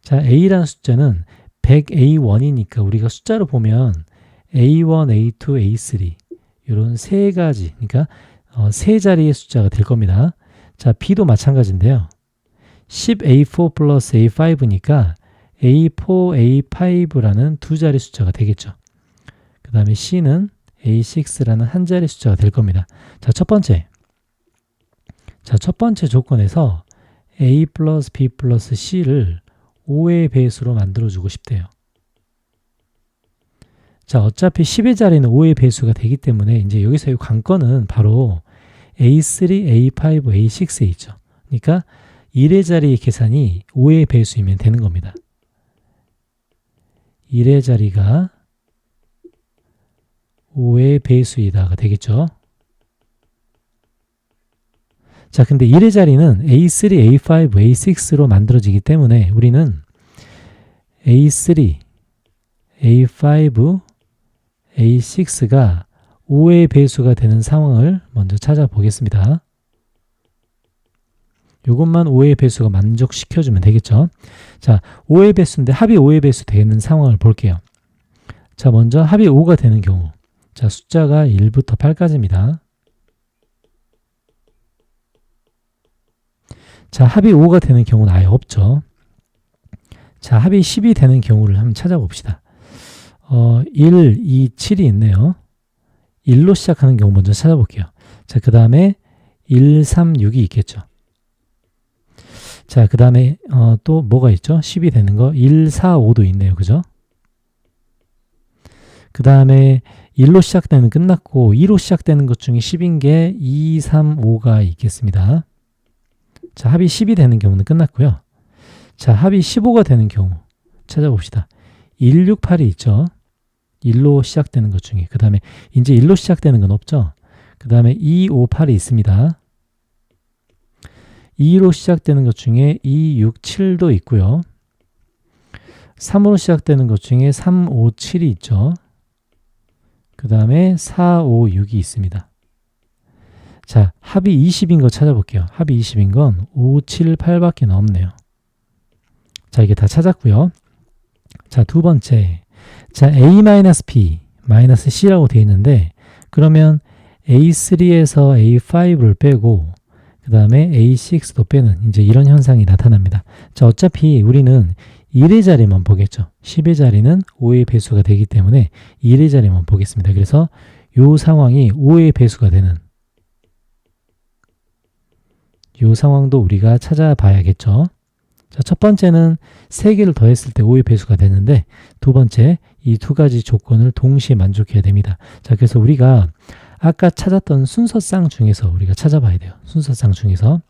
A: 자, A라는 숫자는 100A1이니까 우리가 숫자로 보면 A1, A2, A3 이런 세 가지, 그러니까 세 자리의 숫자가 될 겁니다. 자, B도 마찬가지인데요. 10A4 플러스 A5니까 A4, A5라는 두 자리 숫자가 되겠죠. 그 다음에 C는 A6라는 한 자리 숫자가 될 겁니다. 자, 첫 번째 조건에서 A 플러스 B 플러스 C를 5의 배수로 만들어주고 싶대요. 자, 어차피 10의 자리는 5의 배수가 되기 때문에 이제 여기서의 관건은 바로 A3, A5, A6에 있죠. 그러니까 1의 자리 계산이 5의 배수이면 되는 겁니다. 1의 자리가 5의 배수이다가 되겠죠. 자, 근데 1의 자리는 A3, A5, A6로 만들어지기 때문에 우리는 A3, A5, A6가 5의 배수가 되는 상황을 먼저 찾아보겠습니다. 이것만 5의 배수가 만족시켜주면 되겠죠. 자, 5의 배수인데 합이 5의 배수 되는 상황을 볼게요. 자, 먼저 합이 5가 되는 경우. 자, 숫자가 1부터 8까지입니다. 자, 합이 5가 되는 경우는 아예 없죠. 자, 합이 10이 되는 경우를 한번 찾아봅시다. 1, 2, 7이 있네요. 1로 시작하는 경우 먼저 찾아볼게요. 자, 그 다음에 1, 3, 6이 있겠죠. 자, 그 다음에 또 뭐가 있죠? 10이 되는 거 1, 4, 5도 있네요. 그죠? 그 다음에 1로 시작되는 끝났고 2로 시작되는 것 중에 10인 게 2, 3, 5가 있겠습니다. 자, 합이 10이 되는 경우는 끝났고요. 자, 합이 15가 되는 경우 찾아봅시다. 1, 6, 8이 있죠. 1로 시작되는 것 중에. 그 다음에 이제 1로 시작되는 건 없죠. 그 다음에 2, 5, 8이 있습니다. 2로 시작되는 것 중에 2, 6, 7도 있고요. 3으로 시작되는 것 중에 3, 5, 7이 있죠. 그 다음에 4, 5, 6이 있습니다. 자, 합이 20인 거 찾아볼게요. 합이 20인 건 5, 7, 8밖에 없네요. 자, 이게 다 찾았고요. 자, 두 번째. 자, A-B, -C라고 되어 있는데 그러면 A3에서 A5를 빼고 그 다음에 A6도 빼는 이제 이런 현상이 나타납니다. 자, 어차피 우리는 1의 자리만 보겠죠. 10의 자리는 5의 배수가 되기 때문에 1의 자리만 보겠습니다. 그래서 이 상황이 5의 배수가 되는 이 상황도 우리가 찾아봐야겠죠. 자, 첫 번째는 3개를 더했을 때 5의 배수가 되는데 두 번째 이 두 가지 조건을 동시에 만족해야 됩니다. 자, 그래서 우리가 아까 찾았던 순서쌍 중에서 우리가 찾아봐야 돼요. 순서쌍 중에서.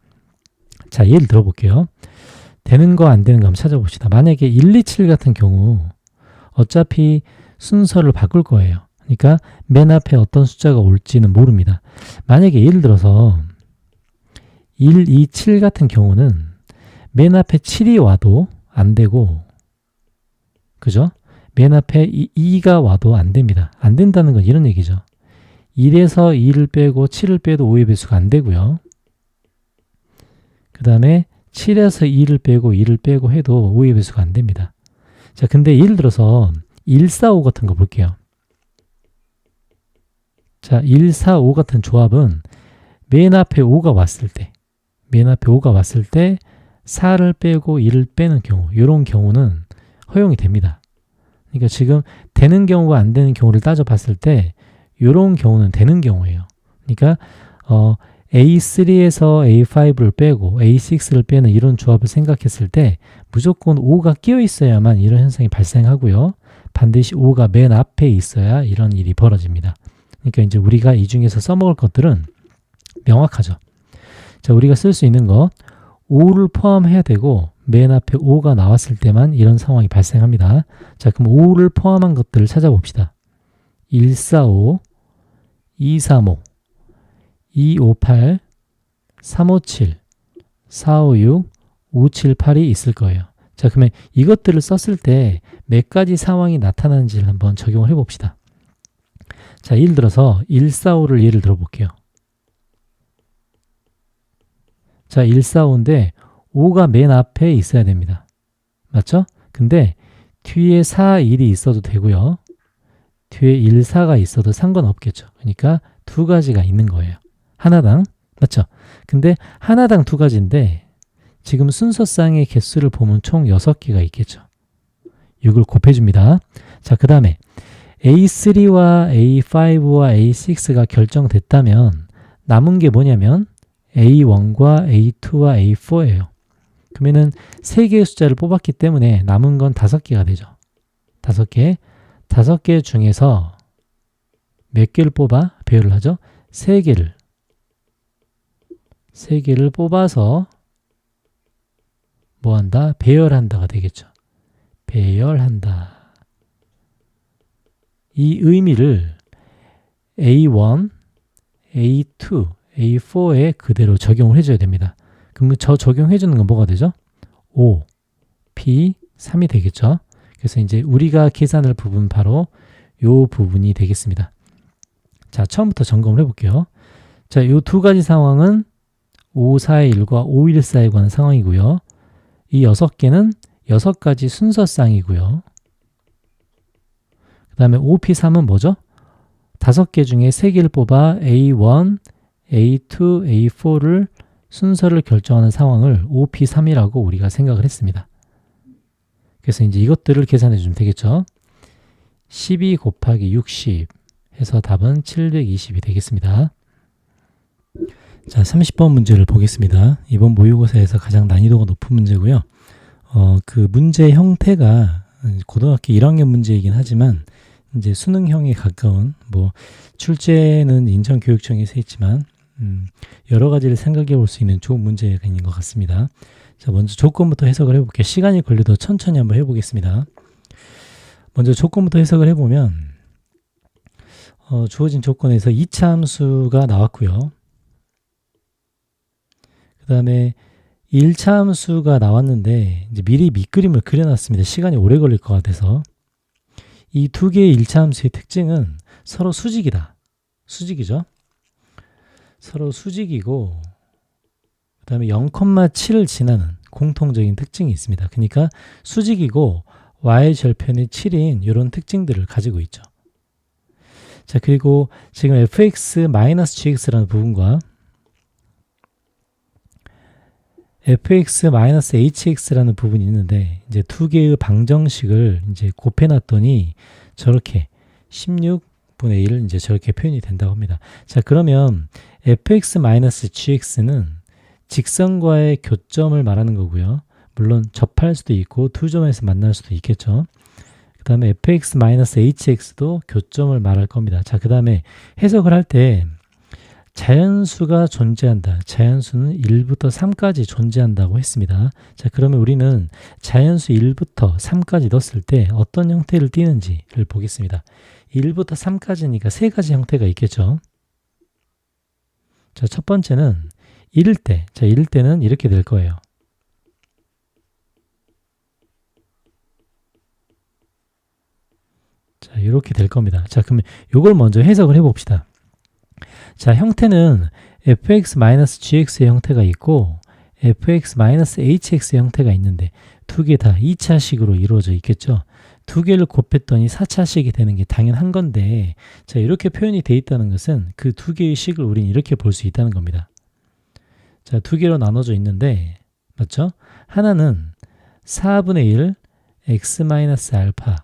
A: 자, 예를 들어볼게요. 되는 거 안 되는 거 한번 찾아봅시다. 만약에 1, 2, 7 같은 경우 어차피 순서를 바꿀 거예요. 그러니까 맨 앞에 어떤 숫자가 올지는 모릅니다. 만약에 예를 들어서 1, 2, 7 같은 경우는 맨 앞에 7이 와도 안 되고, 그죠? 맨 앞에 2가 와도 안 됩니다. 안 된다는 건 이런 얘기죠. 1에서 2를 빼고 7을 빼도 5의 배수가 안 되고요. 그 다음에 7에서 2를 빼고 2를 빼고 해도 5의 배수가 안 됩니다. 자, 근데 예를 들어서 1, 4, 5 같은 거 볼게요. 자, 1, 4, 5 같은 조합은 맨 앞에 5가 왔을 때, 4를 빼고 2를 빼는 경우, 이런 경우는 허용이 됩니다. 그러니까 지금 되는 경우가 안 되는 경우를 따져봤을 때 이런 경우는 되는 경우예요. 그러니까 A3에서 A5를 빼고 A6를 빼는 이런 조합을 생각했을 때 무조건 5가 끼어 있어야만 이런 현상이 발생하고요. 반드시 5가 맨 앞에 있어야 이런 일이 벌어집니다. 그러니까 이제 우리가 이 중에서 써먹을 것들은 명확하죠. 자, 우리가 쓸 수 있는 것 5를 포함해야 되고 맨 앞에 5가 나왔을 때만 이런 상황이 발생합니다. 자, 그럼 5를 포함한 것들을 찾아봅시다. 145, 235, 258, 357, 456, 578이 있을 거예요. 자, 그러면 이것들을 썼을 때 몇 가지 상황이 나타나는지를 한번 적용을 해봅시다. 자, 예를 들어서 145를 예를 들어 볼게요. 자, 145인데 5가 맨 앞에 있어야 됩니다. 맞죠? 근데 뒤에 41이 있어도 되고요. 뒤에 14가 있어도 상관없겠죠. 그러니까 두 가지가 있는 거예요. 하나당. 맞죠? 근데 하나당 두 가지인데 지금 순서상의 개수를 보면 총 6개가 있겠죠. 6을 곱해줍니다. 자, 그 다음에 A3와 A5와 A6가 결정됐다면 남은 게 뭐냐면 A1과 A2와 A4예요. 그러면은 3개의 숫자를 뽑았기 때문에 남은 건 5개가 되죠. 5개. 5개 중에서 몇 개를 뽑아? 배열을 하죠. 3개를 뽑아서 뭐 한다? 배열한다가 되겠죠. 배열한다. 이 의미를 A1, A2, A4에 그대로 적용을 해줘야 됩니다. 그럼 저 적용해주는 건 뭐가 되죠? 5, P, 3이 되겠죠. 그래서 이제 우리가 계산할 부분 바로 이 부분이 되겠습니다. 자, 처음부터 점검을 해볼게요. 자, 이 두 가지 상황은 541과 514에 관한 상황이고요. 이 6개는 6가지 순서상이고요. 그 다음에 5P3은 뭐죠? 5개 중에 3개를 뽑아 A1, A2, A4를 순서를 결정하는 상황을 5P3이라고 우리가 생각을 했습니다. 그래서 이제 이것들을 계산해 주면 되겠죠. 12 곱하기 60 해서 답은 720이 되겠습니다. 자, 30번 문제를 보겠습니다. 이번 모의고사에서 가장 난이도가 높은 문제고요. 그 문제 형태가 고등학교 1학년 문제이긴 하지만 이제 수능형에 가까운 뭐 출제는 인천교육청에서 했지만 여러 가지를 생각해 볼 수 있는 좋은 문제가 있는 것 같습니다. 자, 먼저 조건부터 해석을 해볼게요. 시간이 걸려도 천천히 한번 해보겠습니다. 먼저 조건부터 해석을 해보면 주어진 조건에서 2차 함수가 나왔고요. 그 다음에 1차 함수가 나왔는데 이제 미리 밑그림을 그려놨습니다. 시간이 오래 걸릴 것 같아서. 이 두 개의 1차 함수의 특징은 서로 수직이다. 수직이죠. 서로 수직이고 그 다음에 0,7을 지나는 공통적인 특징이 있습니다. 그러니까 수직이고 y절편이 7인 이런 특징들을 가지고 있죠. 자, 그리고 지금 fx-gx라는 부분과 fx-hx라는 부분이 있는데 이제 두 개의 방정식을 이제 곱해놨더니 저렇게 16분의 1 이제 저렇게 표현이 된다고 합니다. 자, 그러면 fx-gx는 직선과의 교점을 말하는 거고요. 물론 접할 수도 있고 두 점에서 만날 수도 있겠죠. 그 다음에 fx-hx도 교점을 말할 겁니다. 자, 그 다음에 해석을 할 때 자연수가 존재한다. 자연수는 1부터 3까지 존재한다고 했습니다. 자, 그러면 우리는 자연수 1부터 3까지 넣었을 때 어떤 형태를 띠는지를 보겠습니다. 1부터 3까지니까 세 가지 형태가 있겠죠. 자, 첫 번째는 1일 때. 자, 1일 때는 이렇게 될 거예요. 자, 이렇게 될 겁니다. 자, 그러면 이걸 먼저 해석을 해봅시다. 자, 형태는 fx-gx의 형태가 있고 fx-hx의 형태가 있는데 두 개 다 2차식으로 이루어져 있겠죠. 두 개를 곱했더니 4차식이 되는 게 당연한 건데 자, 이렇게 표현이 돼 있다는 것은 그 두 개의 식을 우리는 이렇게 볼 수 있다는 겁니다. 자, 두 개로 나눠져 있는데 맞죠? 하나는 4분의 1 x-알파,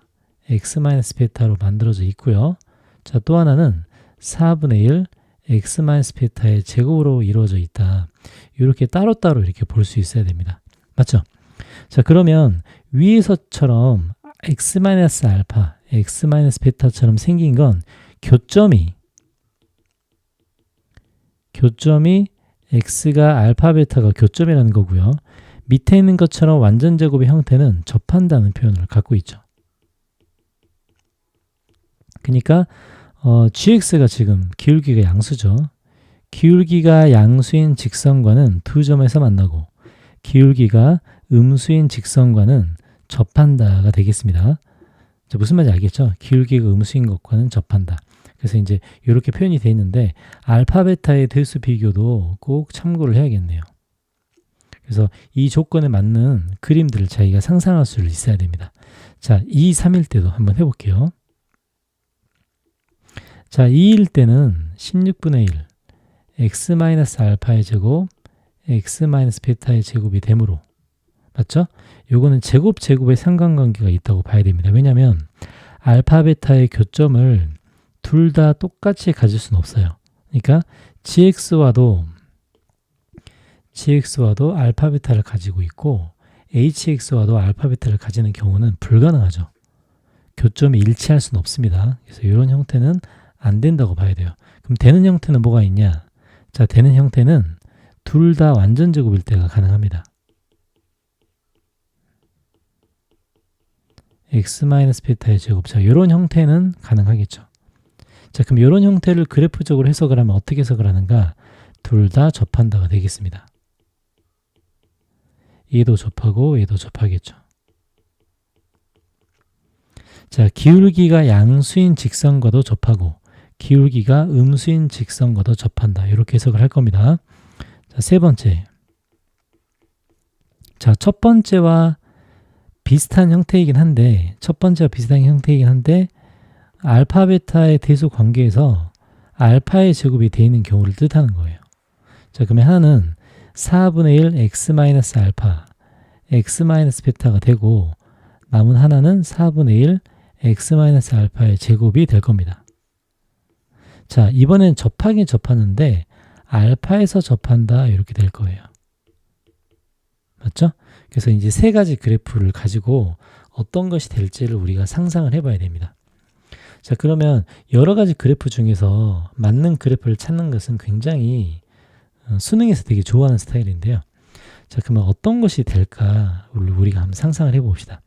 A: x-베타로 만들어져 있고요. 자, 또 하나는 4분의 1 x-베타의 제곱으로 이루어져 있다. 이렇게 따로따로 이렇게 볼 수 있어야 됩니다. 맞죠? 자, 그러면 위에서처럼 x-알파, x-베타처럼 생긴 건 교점이 x가 알파, 베타가 교점이라는 거고요. 밑에 있는 것처럼 완전 제곱의 형태는 접한다는 표현을 갖고 있죠. 그러니까 gx가 지금 기울기가 양수죠. 기울기가 양수인 직선과는 두 점에서 만나고 기울기가 음수인 직선과는 접한다가 되겠습니다. 자, 무슨 말인지 알겠죠? 기울기가 음수인 것과는 접한다. 그래서 이제 이렇게 표현이 되어 있는데 알파, 베타의 대수 비교도 꼭 참고를 해야겠네요. 그래서 이 조건에 맞는 그림들을 자기가 상상할 수 있어야 됩니다. 자, 2, 3일 때도 한번 해볼게요. 자, 2일 때는 16분의 1 x-알파의 제곱 x-베타의 제곱이 되므로 맞죠? 요거는 제곱의 상관관계가 있다고 봐야 됩니다. 왜냐하면 알파, 베타의 교점을 둘 다 똑같이 가질 수는 없어요. 그러니까 gx와도 알파, 베타를 가지고 있고 hx와도 알파, 베타를 가지는 경우는 불가능하죠. 교점이 일치할 수는 없습니다. 그래서 이런 형태는 안 된다고 봐야 돼요. 그럼 되는 형태는 뭐가 있냐? 자, 되는 형태는 둘 다 완전 제곱일 때가 가능합니다. x-베타의 제곱. 자, 이런 형태는 가능하겠죠. 자, 그럼 이런 형태를 그래프적으로 해석을 하면 어떻게 해석을 하는가? 둘 다 접한다가 되겠습니다. 얘도 접하고 얘도 접하겠죠. 자, 기울기가 양수인 직선과도 접하고 기울기가 음수인 직선과도 접한다. 이렇게 해석을 할 겁니다. 자, 세 번째. 자, 첫 번째와 비슷한 형태이긴 한데 알파, 베타의 대수 관계에서 알파의 제곱이 되어 있는 경우를 뜻하는 거예요. 자, 그러면 하나는 4분의 1 x-알파, x-베타가 되고 남은 하나는 4분의 1 x-알파의 제곱이 될 겁니다. 자, 이번엔 접하긴 접하는데 알파에서 접한다 이렇게 될 거예요. 맞죠? 그래서 이제 세 가지 그래프를 가지고 어떤 것이 될지를 우리가 상상을 해봐야 됩니다. 자, 그러면 여러 가지 그래프 중에서 맞는 그래프를 찾는 것은 굉장히 수능에서 되게 좋아하는 스타일인데요. 자, 그러면 어떤 것이 될까 우리가 한번 상상을 해봅시다.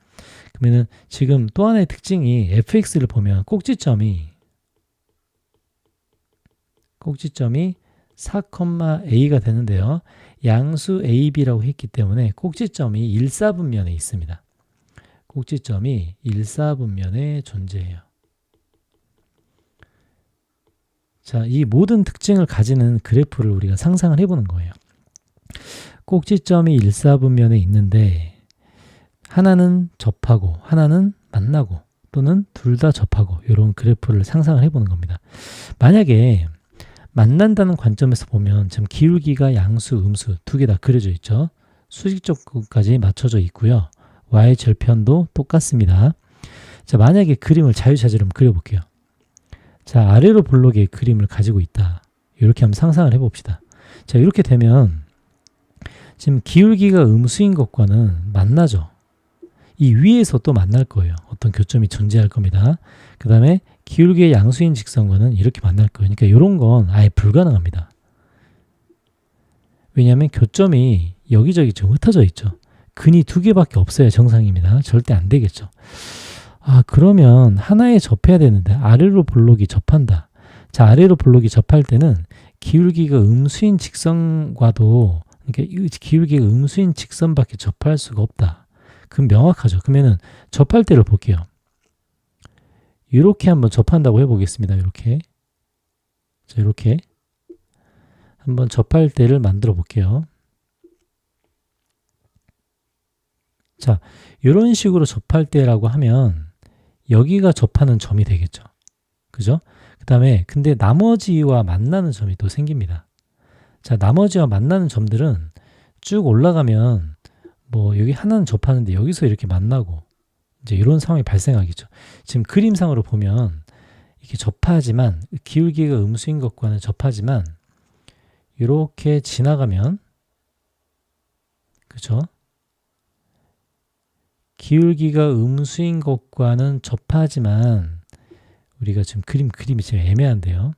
A: 그러면은 지금 또 하나의 특징이 fx를 보면 꼭지점이 4,a가 되는데요. 양수 ab라고 했기 때문에 꼭지점이 1사분면에 있습니다. 꼭지점이 1사분면에 존재해요. 자, 이 모든 특징을 가지는 그래프를 우리가 상상을 해보는 거예요. 꼭지점이 1사분면에 있는데 하나는 접하고 하나는 만나고 또는 둘 다 접하고 이런 그래프를 상상을 해보는 겁니다. 만약에 만난다는 관점에서 보면 지금 기울기가 양수, 음수 두 개 다 그려져 있죠. 수직적까지 맞춰져 있고요. y 절편도 똑같습니다. 자, 만약에 그림을 자유자재로 한번 그려볼게요. 자, 아래로 볼록의 그림을 가지고 있다. 이렇게 한번 상상을 해봅시다. 자, 이렇게 되면 지금 기울기가 음수인 것과는 만나죠. 이 위에서 또 만날 거예요. 어떤 교점이 존재할 겁니다. 그 다음에 기울기의 양수인 직선과는 이렇게 만날 거예요. 그러니까 이런 건 아예 불가능합니다. 왜냐하면 교점이 여기저기 좀 흩어져 있죠. 근이 두 개밖에 없어야 정상입니다. 절대 안 되겠죠. 아, 그러면 하나에 접해야 되는데 아래로 볼록이 접한다. 자, 아래로 볼록이 접할 때는 기울기가 음수인 직선과도 그러니까 기울기가 음수인 직선밖에 접할 수가 없다. 그럼 명확하죠. 그러면은 접할 때를 볼게요. 이렇게 한번 접한다고 해보겠습니다. 이렇게. 자, 이렇게 한번 접할 때를 만들어 볼게요. 자, 이런 식으로 접할 때라고 하면 여기가 접하는 점이 되겠죠. 그죠? 그 다음에 근데 나머지와 만나는 점이 또 생깁니다. 자, 나머지와 만나는 점들은 쭉 올라가면 뭐 여기 하나는 접하는데 여기서 이렇게 만나고 이제 이런 상황이 발생하겠죠. 지금 그림상으로 보면 이렇게 접하지만 기울기가 음수인 것과는 접하지만 이렇게 지나가면 그죠? 기울기가 음수인 것과는 접하지만 우리가 지금 그림이 지금 애매한데요.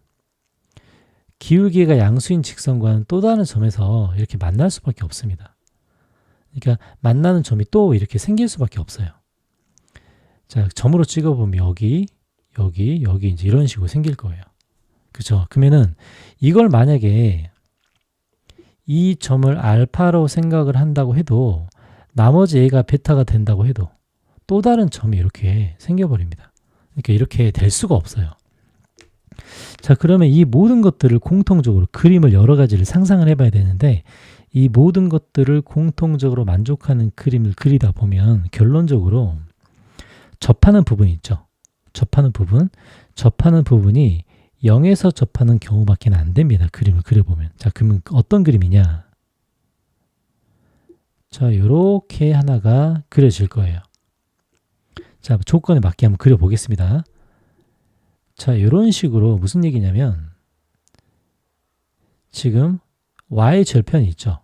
A: 기울기가 양수인 직선과는 또 다른 점에서 이렇게 만날 수밖에 없습니다. 그러니까 만나는 점이 또 이렇게 생길 수밖에 없어요. 자, 점으로 찍어보면 여기 이제 이런 식으로 생길 거예요. 그죠? 그러면은 이걸 만약에 이 점을 알파로 생각을 한다고 해도 나머지 A가 베타가 된다고 해도 또 다른 점이 이렇게 생겨버립니다. 그러니까 이렇게 될 수가 없어요. 자, 그러면 이 모든 것들을 공통적으로 그림을 여러 가지를 상상을 해봐야 되는데 이 모든 것들을 공통적으로 만족하는 그림을 그리다 보면 결론적으로 접하는 부분이 있죠. 접하는 부분이 0에서 접하는 경우밖에 안 됩니다. 그림을 그려보면. 자, 그러면 어떤 그림이냐? 자, 이렇게 하나가 그려질 거예요. 자, 조건에 맞게 한번 그려보겠습니다. 자, 이런 식으로 무슨 얘기냐면 지금 y 절편이 있죠.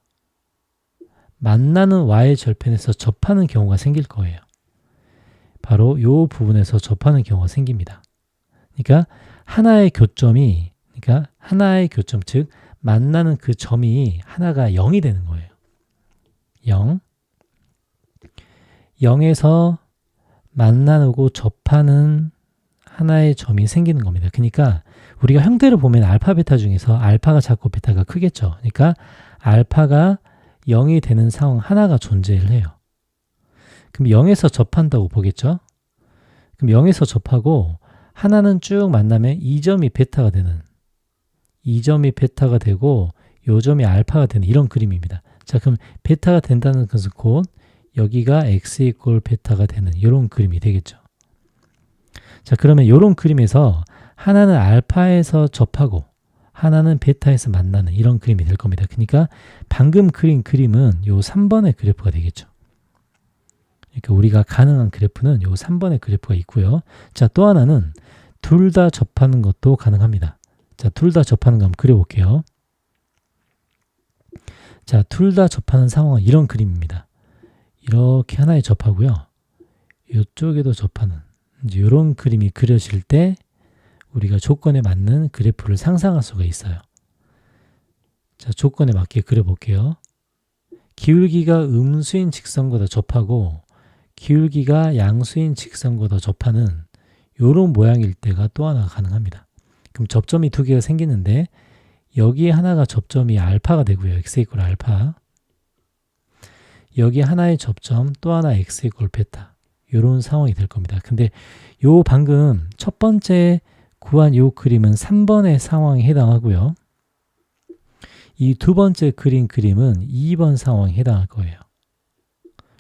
A: 만나는 y 절편에서 접하는 경우가 생길 거예요. 바로 이 부분에서 접하는 경우가 생깁니다. 그러니까 하나의 교점, 즉 만나는 그 점이 하나가 0이 되는 거예요. 0에서 만나고 접하는 하나의 점이 생기는 겁니다. 그러니까 우리가 형태를 보면 알파, 베타 중에서 알파가 작고 베타가 크겠죠. 그러니까 알파가 0이 되는 상황 하나가 존재를 해요. 그럼 0에서 접한다고 보겠죠. 그럼 0에서 접하고 하나는 쭉 만나면 이 점이 베타가 되는, 이 점이 베타가 되고 이 점이 알파가 되는 이런 그림입니다. 자, 그럼 베타가 된다는 것은 곧 여기가 x 이퀄 베타가 되는 이런 그림이 되겠죠. 자, 그러면 이런 그림에서 하나는 알파에서 접하고 하나는 베타에서 만나는 이런 그림이 될 겁니다. 그러니까 방금 그린 그림은 요 3번의 그래프가 되겠죠. 그러니까 우리가 가능한 그래프는 요 3번의 그래프가 있고요. 자, 또 하나는 둘 다 접하는 것도 가능합니다. 자, 둘 다 접하는 거 한번 그려볼게요. 자, 둘 다 접하는 상황은 이런 그림입니다. 이렇게 하나에 접하고요. 이쪽에도 접하는 이제 이런 그림이 그려질 때 우리가 조건에 맞는 그래프를 상상할 수가 있어요. 자, 조건에 맞게 그려볼게요. 기울기가 음수인 직선과 더 접하고 기울기가 양수인 직선과 더 접하는 이런 모양일 때가 또 하나가 가능합니다. 그럼 접점이 두 개가 생기는데 여기에 하나가 접점이 알파가 되고요. x 이퀄 알파. 여기 하나의 접점 또 하나 x 이퀄 베타. 이런 상황이 될 겁니다. 근데 요 방금 첫 번째 구한 요 그림은 3번의 상황에 해당하고요. 이 두 번째 그림은 2번 상황에 해당할 거예요.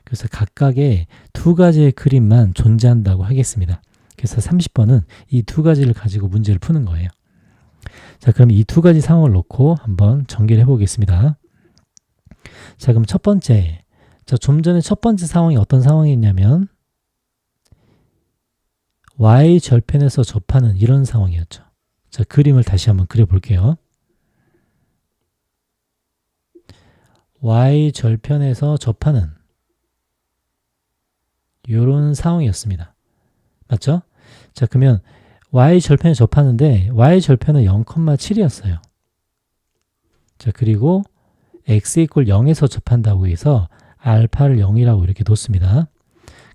A: 그래서 각각의 두 가지의 그림만 존재한다고 하겠습니다. 그래서 30번은 이 두 가지를 가지고 문제를 푸는 거예요. 자, 그럼 이 두 가지 상황을 놓고 한번 전개를 해보겠습니다. 자, 그럼 첫 번째. 자, 좀 전에 첫 번째 상황이 어떤 상황이었냐면 y 절편에서 접하는 이런 상황이었죠. 자, 그림을 다시 한번 그려볼게요. y 절편에서 접하는 이런 상황이었습니다. 맞죠? 자, 그러면 y 절편에 접하는데 y 절편은 0,7이었어요. 자, 그리고 x 이퀄 0에서 접한다고 해서 알파를 0이라고 이렇게 놓습니다.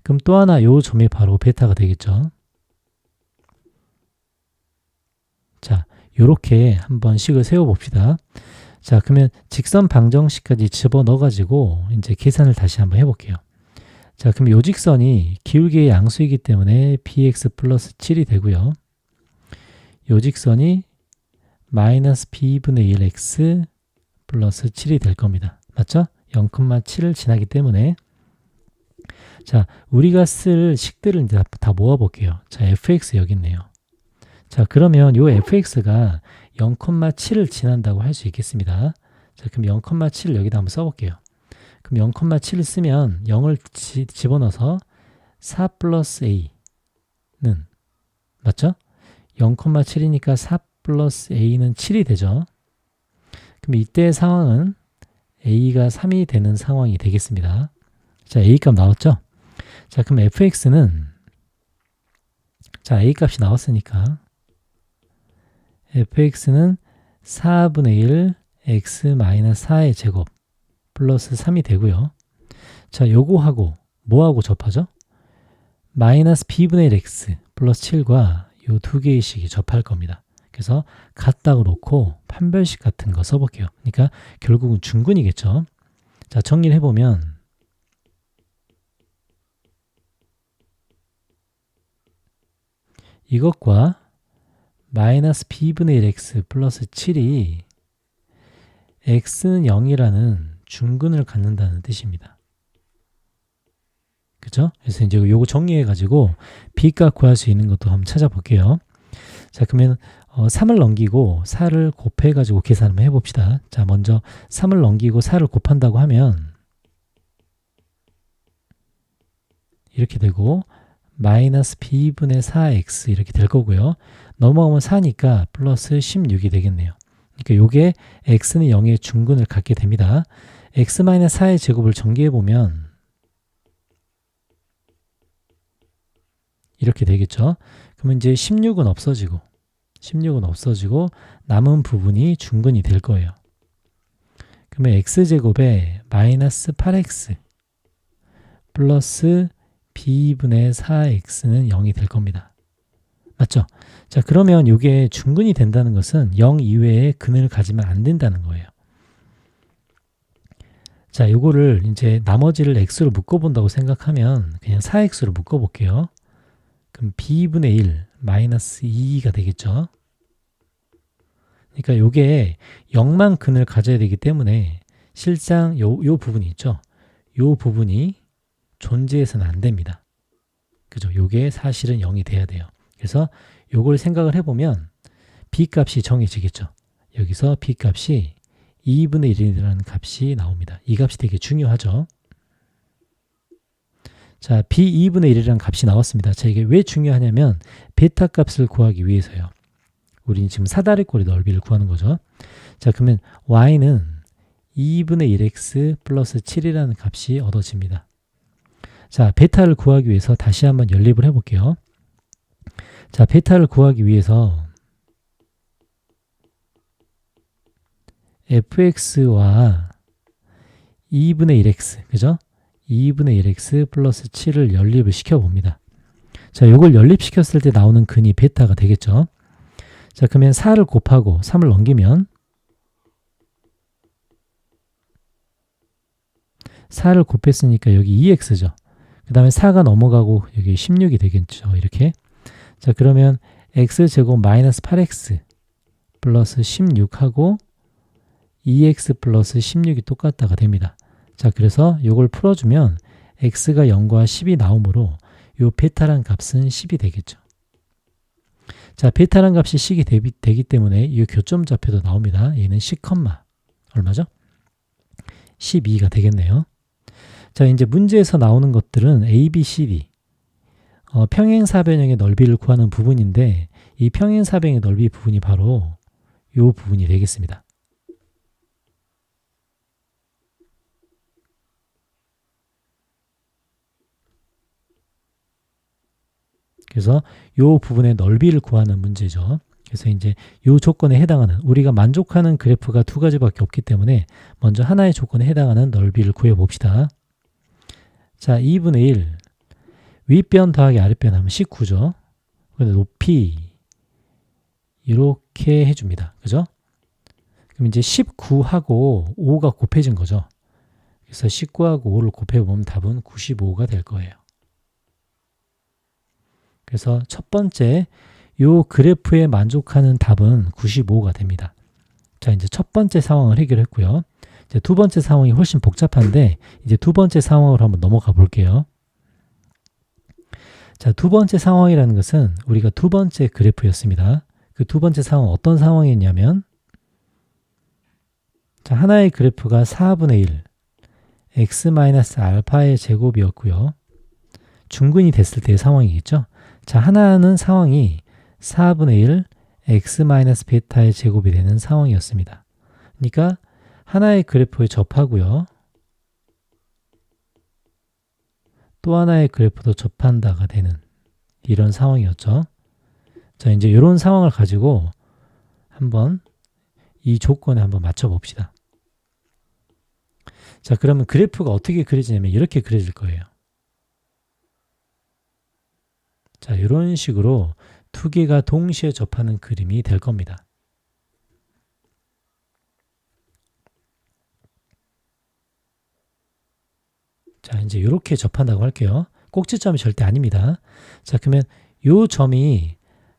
A: 그럼 또 하나 요 점이 바로 베타가 되겠죠. 자, 요렇게 한번 식을 세워봅시다. 자, 그러면 직선 방정식까지 집어넣어가지고 이제 계산을 다시 한번 해볼게요. 자, 그럼 요 직선이 기울기의 양수이기 때문에 bx 플러스 7이 되고요. 요 직선이 마이너스 b분의 1x 플러스 7이 될 겁니다. 맞죠? 0,7을 지나기 때문에. 자, 우리가 쓸 식들을 이제 다 모아볼게요. 자, fx 여기 있네요. 자, 그러면 요 fx가 0,7을 지난다고 할 수 있겠습니다. 자, 그럼 0,7을 여기다 한번 써볼게요. 그럼 0,7을 쓰면 0을 집어넣어서 4 플러스 a는 맞죠? 0,7이니까 4 플러스 a는 7이 되죠. 그럼 이때의 상황은 a가 3이 되는 상황이 되겠습니다. 자, a 값 나왔죠? 자, 그럼 fx는 자, a 값이 나왔으니까 fx는 4분의 1 x 마이너스 4의 제곱 플러스 3이 되고요. 자, 요거하고 뭐하고 접하죠? 마이너스 b분의 1 x 플러스 7과 요 두 개의 식이 접할 겁니다. 그래서 같다고 놓고 판별식 같은 거 써볼게요. 그러니까 결국은 중근이겠죠. 자, 정리를 해보면 이것과 마이너스 b분의 1x 플러스 7이 x는 0이라는 중근을 갖는다는 뜻입니다. 그죠? 그래서 이제 요거 정리해가지고 b값 구할 수 있는 것도 한번 찾아볼게요. 자, 그러면 3을 넘기고 4를 곱해가지고 계산 한번 해봅시다. 자, 먼저 3을 넘기고 4를 곱한다고 하면 이렇게 되고 마이너스 b분의 4x 이렇게 될 거고요. 넘어가면 4니까 플러스 16이 되겠네요. 그러니까 요게 x는 0의 중근을 갖게 됩니다. x-4의 제곱을 전개해보면 이렇게 되겠죠. 그러면 이제 16은 없어지고 남은 부분이 중근이 될 거예요. 그러면 x제곱에 마이너스 8x 플러스 b분의 4x는 0이 될 겁니다. 맞죠? 자, 그러면 이게 중근이 된다는 것은 0 이외에 근을 가지면 안 된다는 거예요. 자, 요거를 이제 나머지를 x로 묶어본다고 생각하면 그냥 4x로 묶어볼게요. 그럼 b분의 1 마이너스 2가 되겠죠. 그러니까 요게 0만 근을 가져야 되기 때문에 실상 요 부분이 있죠. 요 부분이 존재해서는 안 됩니다. 그죠? 요게 사실은 0이 돼야 돼요. 그래서 요걸 생각을 해보면 b값이 정해지겠죠. 여기서 b값이 2분의 1이라는 값이 나옵니다. 이 값이 되게 중요하죠. 자, b2분의 1이라는 값이 나왔습니다. 자, 이게 왜 중요하냐면 베타 값을 구하기 위해서요. 우리는 지금 사다리꼴의 넓이를 구하는 거죠. 자, 그러면 y는 2분의 1x 플러스 7이라는 값이 얻어집니다. 자, 베타를 구하기 위해서 다시 한번 연립을 해볼게요. 자, 베타를 구하기 위해서 fx와 2분의 1x, 그죠? 2분의 1x 플러스 7을 연립을 시켜봅니다. 자, 이걸 연립시켰을 때 나오는 근이 베타가 되겠죠. 자, 그러면 4를 곱하고 3을 넘기면 4를 곱했으니까 여기 2x죠. 그 다음에 4가 넘어가고 여기 16이 되겠죠. 이렇게. 자, 그러면 x제곱 마이너스 8x 플러스 16하고 2x 플러스 16이 똑같다가 됩니다. 자, 그래서 이걸 풀어주면 x가 0과 10이 나오므로 이 베타란 값은 10이 되겠죠. 자, 베타란 값이 10이 되기 때문에 이 교점 좌표도 나옵니다. 얘는 10, 얼마죠? 12가 되겠네요. 자, 이제 문제에서 나오는 것들은 A, B, C, D 평행사변형의 넓이를 구하는 부분인데 이 평행사변형의 넓이 부분이 바로 이 부분이 되겠습니다. 그래서 이 부분의 넓이를 구하는 문제죠. 그래서 이제 이 조건에 해당하는 우리가 만족하는 그래프가 두 가지밖에 없기 때문에 먼저 하나의 조건에 해당하는 넓이를 구해 봅시다. 자, 2분의 1 윗변 더하기 아랫변 하면 19죠. 근데 높이 이렇게 해줍니다. 그죠? 그럼 이제 19하고 5가 곱해진 거죠. 그래서 19하고 5를 곱해보면 답은 95가 될 거예요. 그래서 첫 번째 요 그래프에 만족하는 답은 95가 됩니다. 자, 이제 첫 번째 상황을 해결했고요. 이제 두 번째 상황이 훨씬 복잡한데 이제 두 번째 상황으로 한번 넘어가 볼게요. 자, 두 번째 상황이라는 것은 우리가 두 번째 그래프였습니다. 그 두 번째 상황은 어떤 상황이었냐면 자, 하나의 그래프가 4분의 1 x-알파의 제곱이었고요. 중근이 됐을 때의 상황이겠죠. 자, 하나는 상황이 4분의 1 x-베타의 제곱이 되는 상황이었습니다. 그러니까 하나의 그래프에 접하고요. 또 하나의 그래프도 접한다가 되는 이런 상황이었죠. 자, 이제 이런 상황을 가지고 한번 이 조건에 한번 맞춰 봅시다. 자, 그러면 그래프가 어떻게 그려지냐면 이렇게 그려질 거예요. 자, 이런 식으로 두 개가 동시에 접하는 그림이 될 겁니다. 자, 이제 이렇게 접한다고 할게요. 꼭지점이 절대 아닙니다. 자, 그러면 이 점이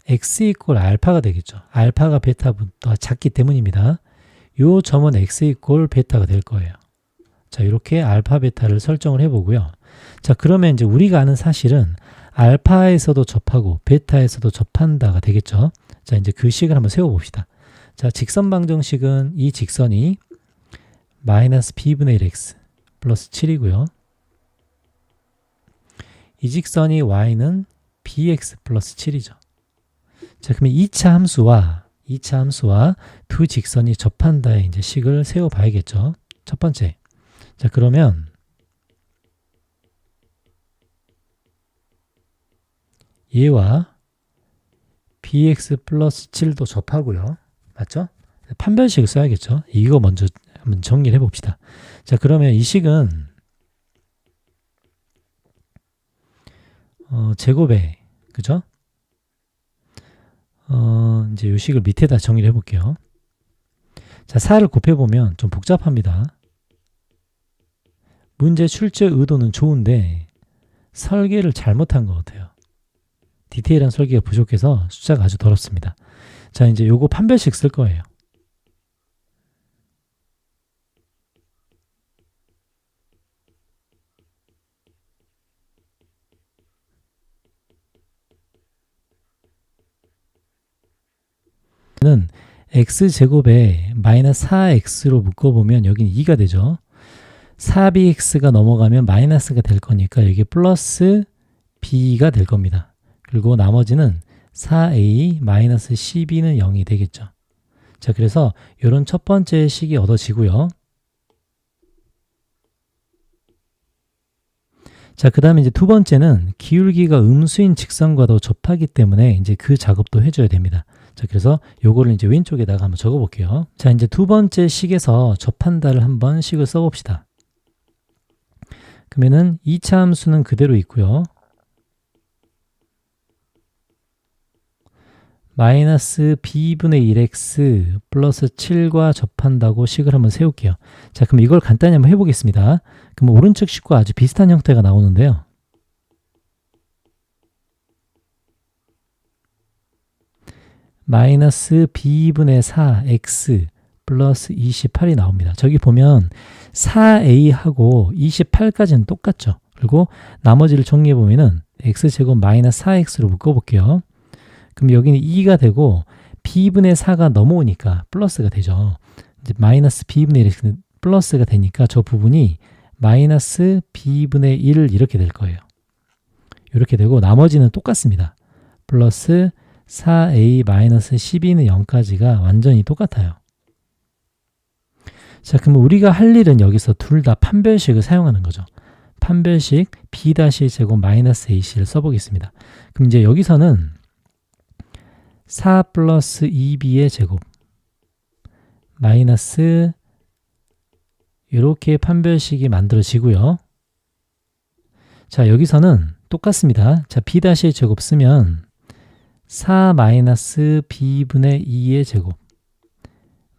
A: x 이퀄 알파가 되겠죠. 알파가 베타보다 작기 때문입니다. 이 점은 x 이퀄 베타가 될 거예요. 자, 이렇게 알파 베타를 설정을 해보고요. 자, 그러면 이제 우리가 아는 사실은 알파에서도 접하고 베타에서도 접한다가 되겠죠. 자, 이제 그 식을 한번 세워봅시다. 자, 직선 방정식은 이 직선이 마이너스 b분의 1x 플러스 7이고요. 이 직선이 y는 bx 플러스 7이죠. 자, 그러면 2차 함수와 두 직선이 접한다의 이제 식을 세워 봐야겠죠. 첫 번째. 자, 그러면 얘와 bx 플러스 7도 접하고요. 맞죠? 판별식을 써야겠죠. 이거 먼저 한번 정리를 해봅시다. 자, 그러면 이 식은 제곱에, 그죠? 이제 이 식을 밑에다 정리를 해볼게요. 자, 4를 곱해보면 좀 복잡합니다. 문제 출제 의도는 좋은데 설계를 잘못한 것 같아요. 디테일한 설계가 부족해서 숫자가 아주 더럽습니다. 자, 이제 요거 판별식 쓸 거예요. 는 x제곱에 마이너스 4x로 묶어보면 여기는 2가 되죠. 4bx가 넘어가면 마이너스가 될 거니까 여기 플러스 b가 될 겁니다. 그리고 나머지는 4a 마이너스 12는 0이 되겠죠. 자, 그래서 이런 첫 번째 식이 얻어지고요. 자, 그 다음에 이제 두 번째는 기울기가 음수인 직선과도 접하기 때문에 이제 그 작업도 해줘야 됩니다. 자, 그래서 요거를 이제 왼쪽에다가 한번 적어 볼게요. 자, 이제 두 번째 식에서 접한다를 한번 식을 써봅시다. 그러면은 2차 함수는 그대로 있고요. 마이너스 b분의 1x 플러스 7과 접한다고 식을 한번 세울게요. 자, 그럼 이걸 간단히 한번 해보겠습니다. 그럼 오른쪽 식과 아주 비슷한 형태가 나오는데요. 마이너스 b분의 4x 플러스 28이 나옵니다. 저기 보면 4a하고 28까지는 똑같죠. 그리고 나머지를 정리해보면은 x제곱 마이너스 4x로 묶어볼게요. 그럼 여기는 2가 되고 b분의 4가 넘어오니까 플러스가 되죠. 이제 마이너스 b분의 1은 플러스가 되니까 저 부분이 마이너스 b분의 1 이렇게 될 거예요. 이렇게 되고 나머지는 똑같습니다. 플러스 4a 마이너스 12는 0까지가 완전히 똑같아요. 자, 그러면 우리가 할 일은 여기서 둘 다 판별식을 사용하는 거죠. 판별식 b-제곱 마이너스 ac를 써보겠습니다. 그럼 이제 여기서는 4 플러스 2b의 제곱 마이너스 이렇게 판별식이 만들어지고요. 자, 여기서는 똑같습니다. 자, b-의 제곱 쓰면 4 마이너스 b분의 2의 제곱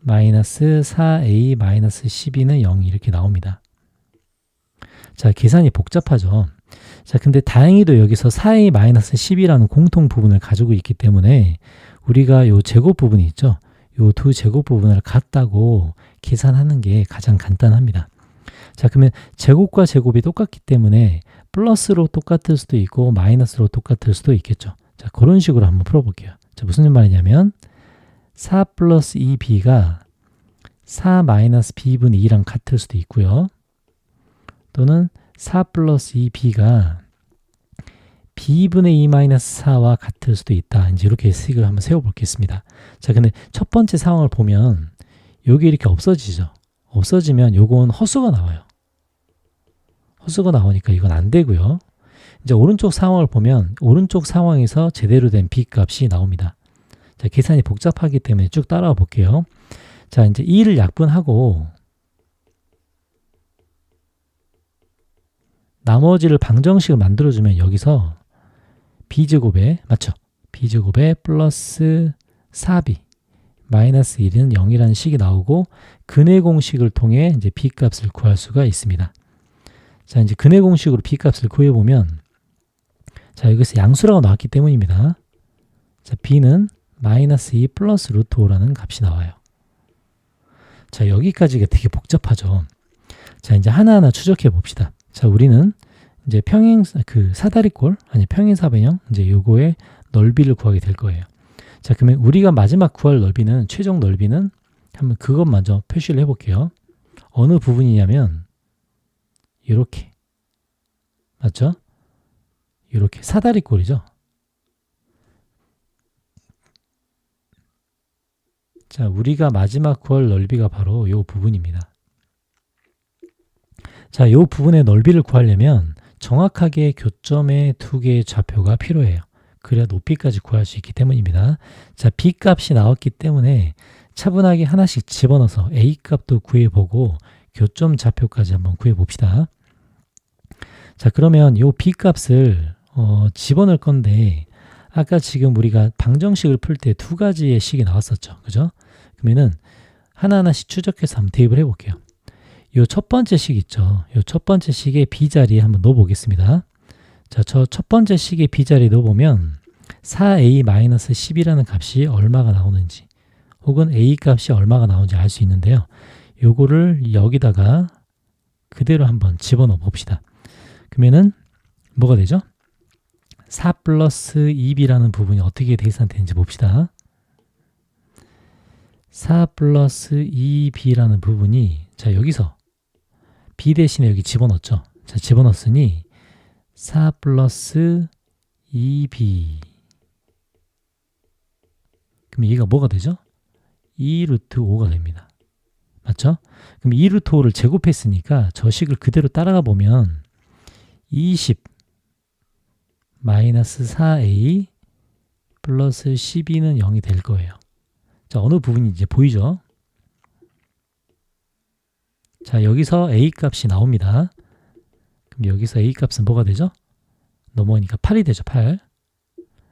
A: 마이너스 4a 마이너스 12는 0이 이렇게 나옵니다. 자, 계산이 복잡하죠. 자, 근데 다행히도 여기서 4a 마이너스 10이라는 공통 부분을 가지고 있기 때문에 우리가 요 제곱 부분이 있죠. 요 두 제곱 부분을 같다고 계산하는 게 가장 간단합니다. 자, 그러면 제곱과 제곱이 똑같기 때문에 플러스로 똑같을 수도 있고 마이너스로 똑같을 수도 있겠죠. 자, 그런 식으로 한번 풀어볼게요. 자, 무슨 말이냐면 4 플러스 2b가 4 마이너스 b분의 2랑 같을 수도 있고요. 또는 4 플러스 2b가 b분의 2-4와 같을 수도 있다. 이제 이렇게 식을 한번 세워보겠습니다. 자, 근데 첫 번째 상황을 보면 여기 이렇게 없어지죠. 없어지면 요건 허수가 나와요. 허수가 나오니까 이건 안 되고요. 이제 오른쪽 상황을 보면 오른쪽 상황에서 제대로 된 b 값이 나옵니다. 자, 계산이 복잡하기 때문에 쭉 따라와 볼게요. 자, 이제 2를 약분하고 나머지를 방정식을 만들어주면 여기서 b제곱에 맞죠? b제곱에 플러스 4b 마이너스 1은 0이라는 식이 나오고 근의 공식을 통해 이제 b 값을 구할 수가 있습니다. 자, 이제 근의 공식으로 b 값을 구해보면 자, 여기서 양수라고 나왔기 때문입니다. 자, b는 마이너스 2 플러스 루트 5라는 값이 나와요. 자, 여기까지가 되게 복잡하죠. 자, 이제 하나하나 추적해 봅시다. 자, 우리는 이제 사다리꼴, 아니 평행사변형, 이제 요거의 넓이를 구하게 될 거예요. 자, 그러면 우리가 마지막 구할 넓이는, 최종 넓이는 한번 그것 먼저 표시를 해볼게요. 어느 부분이냐면, 이렇게. 맞죠? 이렇게 사다리꼴이죠. 자, 우리가 마지막 구할 넓이가 바로 이 부분입니다. 자, 이 부분의 넓이를 구하려면 정확하게 교점의 두 개의 좌표가 필요해요. 그래야 높이까지 구할 수 있기 때문입니다. 자, b 값이 나왔기 때문에 차분하게 하나씩 집어넣어서 a 값도 구해보고 교점 좌표까지 한번 구해봅시다. 자, 그러면 이 b 값을 집어넣을 건데 아까 지금 우리가 방정식을 풀 때 두 가지의 식이 나왔었죠. 그죠? 그러면은 하나하나씩 추적해서 한번 대입을 해볼게요. 요 첫 번째 식 있죠. 요 첫 번째 식의 b자리에 한번 넣어보겠습니다. 자, 저 첫 번째 식의 b자리에 넣어보면 4a-10이라는 값이 얼마가 나오는지 혹은 a 값이 얼마가 나오는지 알 수 있는데요. 요거를 여기다가 그대로 한번 집어넣어 봅시다. 그러면은 뭐가 되죠? 4 플러스 2b라는 부분이 어떻게 계산되는지 봅시다. 4 플러스 2b라는 부분이 자, 여기서 b 대신에 여기 집어넣었죠. 자, 집어넣었으니 4 플러스 2b 그럼 얘가 뭐가 되죠? 2 루트 5가 됩니다. 맞죠? 그럼 2 루트 5를 제곱했으니까 저 식을 그대로 따라가 보면 20 마이너스 4a 플러스 12는 0이 될 거예요. 자, 어느 부분이 이제 보이죠? 자, 여기서 a 값이 나옵니다. 그럼 여기서 a 값은 뭐가 되죠? 넘어가니까 8이 되죠, 8.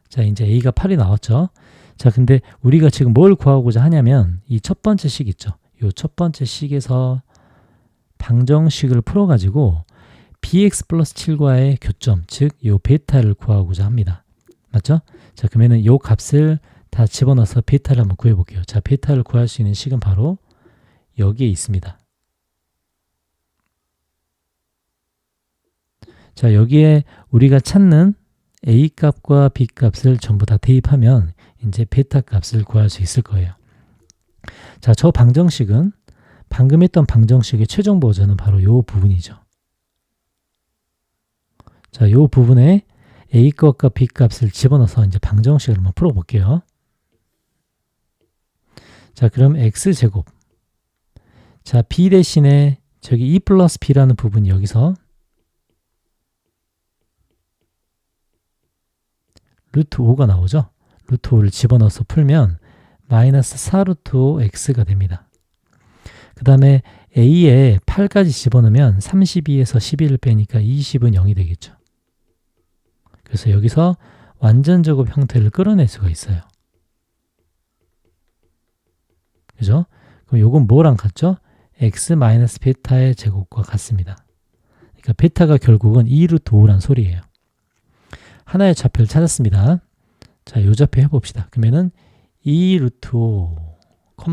A: 자, 이제 a가 8이 나왔죠. 자, 근데 우리가 지금 뭘 구하고자 하냐면 이 첫 번째 식 있죠. 이 첫 번째 식에서 방정식을 풀어가지고 bx 플러스 7과의 교점, 즉 이 베타를 구하고자 합니다. 맞죠? 자, 그러면은 이 값을 다 집어넣어서 베타를 한번 구해볼게요. 자, 베타를 구할 수 있는 식은 바로 여기에 있습니다. 자, 여기에 우리가 찾는 a 값과 b 값을 전부 다 대입하면 이제 베타 값을 구할 수 있을 거예요. 자, 저 방정식은 방금 했던 방정식의 최종 버전은 바로 이 부분이죠. 자, 이 부분에 a 값과 b 값을 집어넣어서 이제 방정식을 한번 풀어볼게요. 자, 그럼 x제곱. 자, b 대신에 저기 2 플러스 b라는 부분이 여기서 루트 5가 나오죠. 루트 5를 집어넣어서 풀면 마이너스 4 루트 5 x가 됩니다. 그 다음에 a에 8까지 집어넣으면 32에서 11을 빼니까 20은 0이 되겠죠. 그래서 여기서 완전제곱 형태를 끌어낼 수가 있어요. 그죠? 그럼 요건 뭐랑 같죠? x 마이너스 베타의 제곱과 같습니다. 그러니까 베타가 결국은 2 루트 5란 소리예요. 하나의 좌표를 찾았습니다. 자, 요 좌표 해봅시다. 그러면은 2 루트 5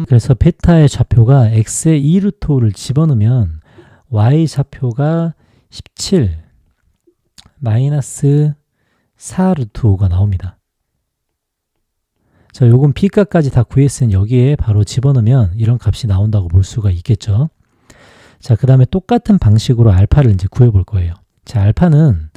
A: 그래서 베타의 좌표가 x에 2 루트 5를 집어넣으면 y 좌표가 17 마이너스 4 루트 5가 나옵니다. 자, 요건 b값까지 다 구했으니 여기에 바로 집어넣으면 이런 값이 나온다고 볼 수가 있겠죠. 자, 그 다음에 똑같은 방식으로 알파를 이제 구해볼 거예요. 자, 알파는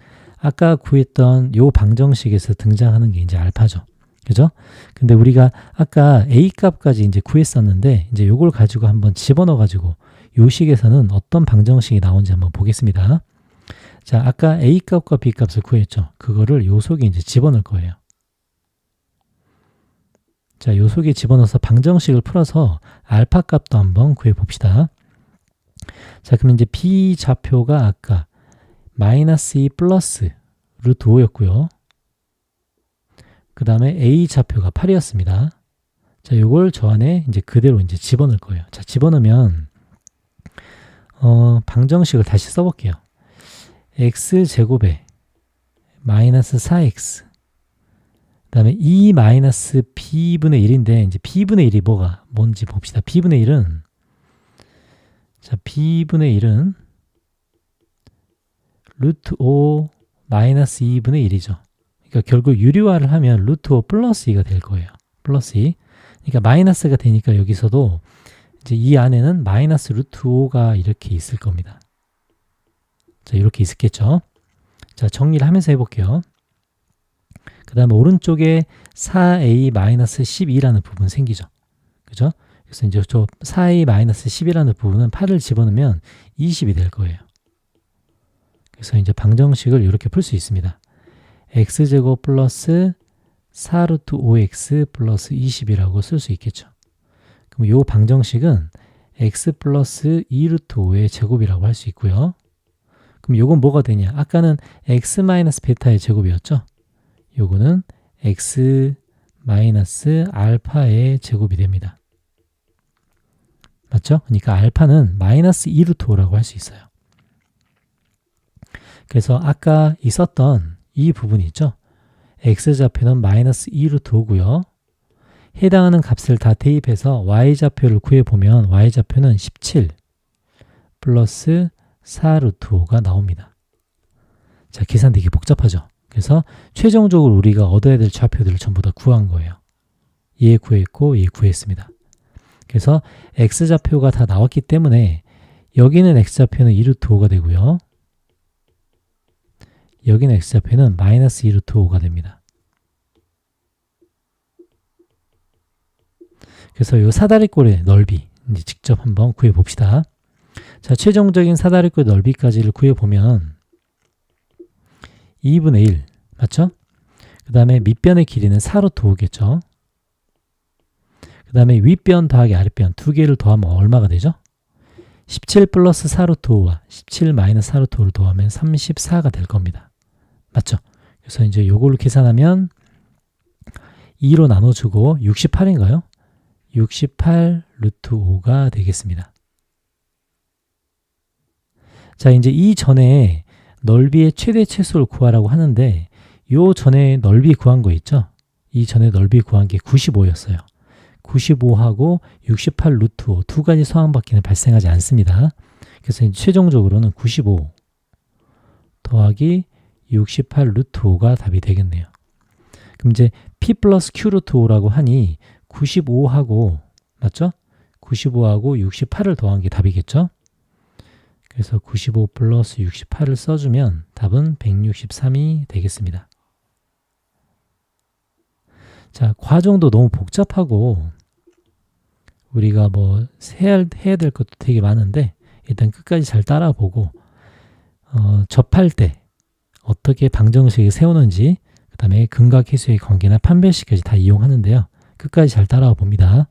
A: 아까 구했던 요 방정식에서 등장하는 게 이제 알파죠. 그죠? 근데 우리가 아까 A 값까지 이제 구했었는데 이제 요걸 가지고 한번 집어넣어 가지고 요 식에서는 어떤 방정식이 나오는지 한번 보겠습니다. 자, 아까 A 값과 B 값을 구했죠. 그거를 요 속에 이제 집어넣을 거예요. 자, 요 속에 집어넣어서 방정식을 풀어서 알파 값도 한번 구해 봅시다. 자, 그럼 이제 B 좌표가 아까 마이너스 2 플러스 루트 5였고요. 그 다음에 A 좌표가 8이었습니다. 자, 요걸 저 안에 이제 그대로 이제 집어넣을 거예요. 자, 집어넣으면, 방정식을 다시 써볼게요. x제곱에 마이너스 4x. 그 다음에 2 마이너스 b분의 1인데, 이제 b분의 1이 뭔지 봅시다. b분의 1은, 자, b분의 1은 루트 5 마이너스 2분의 1이죠. 그러니까 결국 유리화를 하면 루트 5 플러스 2가 될 거예요. 플러스 2. 그러니까 마이너스가 되니까 여기서도 이제 이 안에는 마이너스 루트 5가 이렇게 있을 겁니다. 자, 이렇게 있었겠죠. 자, 정리를 하면서 해볼게요. 그 다음에 오른쪽에 4a 마이너스 12라는 부분 생기죠. 그죠? 그래서 이제 저 4a 마이너스 10이라는 부분은 8을 집어넣으면 20이 될 거예요. 그래서 이제 방정식을 이렇게 풀 수 있습니다. x제곱 플러스 4루트 5x 플러스 20이라고 쓸 수 있겠죠. 그럼 이 방정식은 x 플러스 2루트 5의 제곱이라고 할 수 있고요. 그럼 요건 뭐가 되냐? 아까는 x 마이너스 베타의 제곱이었죠. 요거는 x 마이너스 알파의 제곱이 됩니다. 맞죠? 그러니까 알파는 마이너스 2루트 5라고 할 수 있어요. 그래서 아까 있었던 이 부분이 있죠. x좌표는 마이너스 2루트 5고요. 해당하는 값을 다 대입해서 y좌표를 구해보면 y좌표는 17 플러스 4루트 5가 나옵니다. 자, 계산 되게 복잡하죠. 그래서 최종적으로 우리가 얻어야 될 좌표들을 전부 다 구한 거예요. 얘 구했고 얘 구했습니다. 그래서 x좌표가 다 나왔기 때문에 여기는 x좌표는 2루트 5가 되고요. 여기는 x좌표는 마이너스 2루트 5가 됩니다. 그래서 이 사다리꼴의 넓이 이제 직접 한번 구해봅시다. 자, 최종적인 사다리꼴 넓이까지를 구해보면 2분의 1 맞죠? 그 다음에 밑변의 길이는 4루트 5겠죠. 그 다음에 윗변 더하기 아랫변 두 개를 더하면 얼마가 되죠? 17 플러스 4루트 5와 17 마이너스 4루트 5를 더하면 34가 될 겁니다. 맞죠? 그래서 이제 요걸로 계산하면 2로 나눠주고 68인가요? 68 루트 5가 되겠습니다. 자, 이제 이 전에 넓이의 최대 최소를 구하라고 하는데 요 전에 넓이 구한 거 있죠? 이 전에 넓이 구한 게 95였어요. 95하고 68 루트 5 두 가지 상황밖에는 발생하지 않습니다. 그래서 이제 최종적으로는 95 더하기 68 루트 5가 답이 되겠네요. 그럼 이제 P 플러스 Q 루트 5라고 하니 95하고 맞죠? 95하고 68을 더한 게 답이겠죠? 그래서 95 플러스 68을 써주면 답은 163이 되겠습니다. 자, 과정도 너무 복잡하고 우리가 뭐 해야 될 것도 되게 많은데 일단 끝까지 잘 따라보고 접할 때 어떻게 방정식을 세우는지 그 다음에 근각해수의 관계나 판별식까지 다 이용하는데요. 끝까지 잘 따라와 봅니다.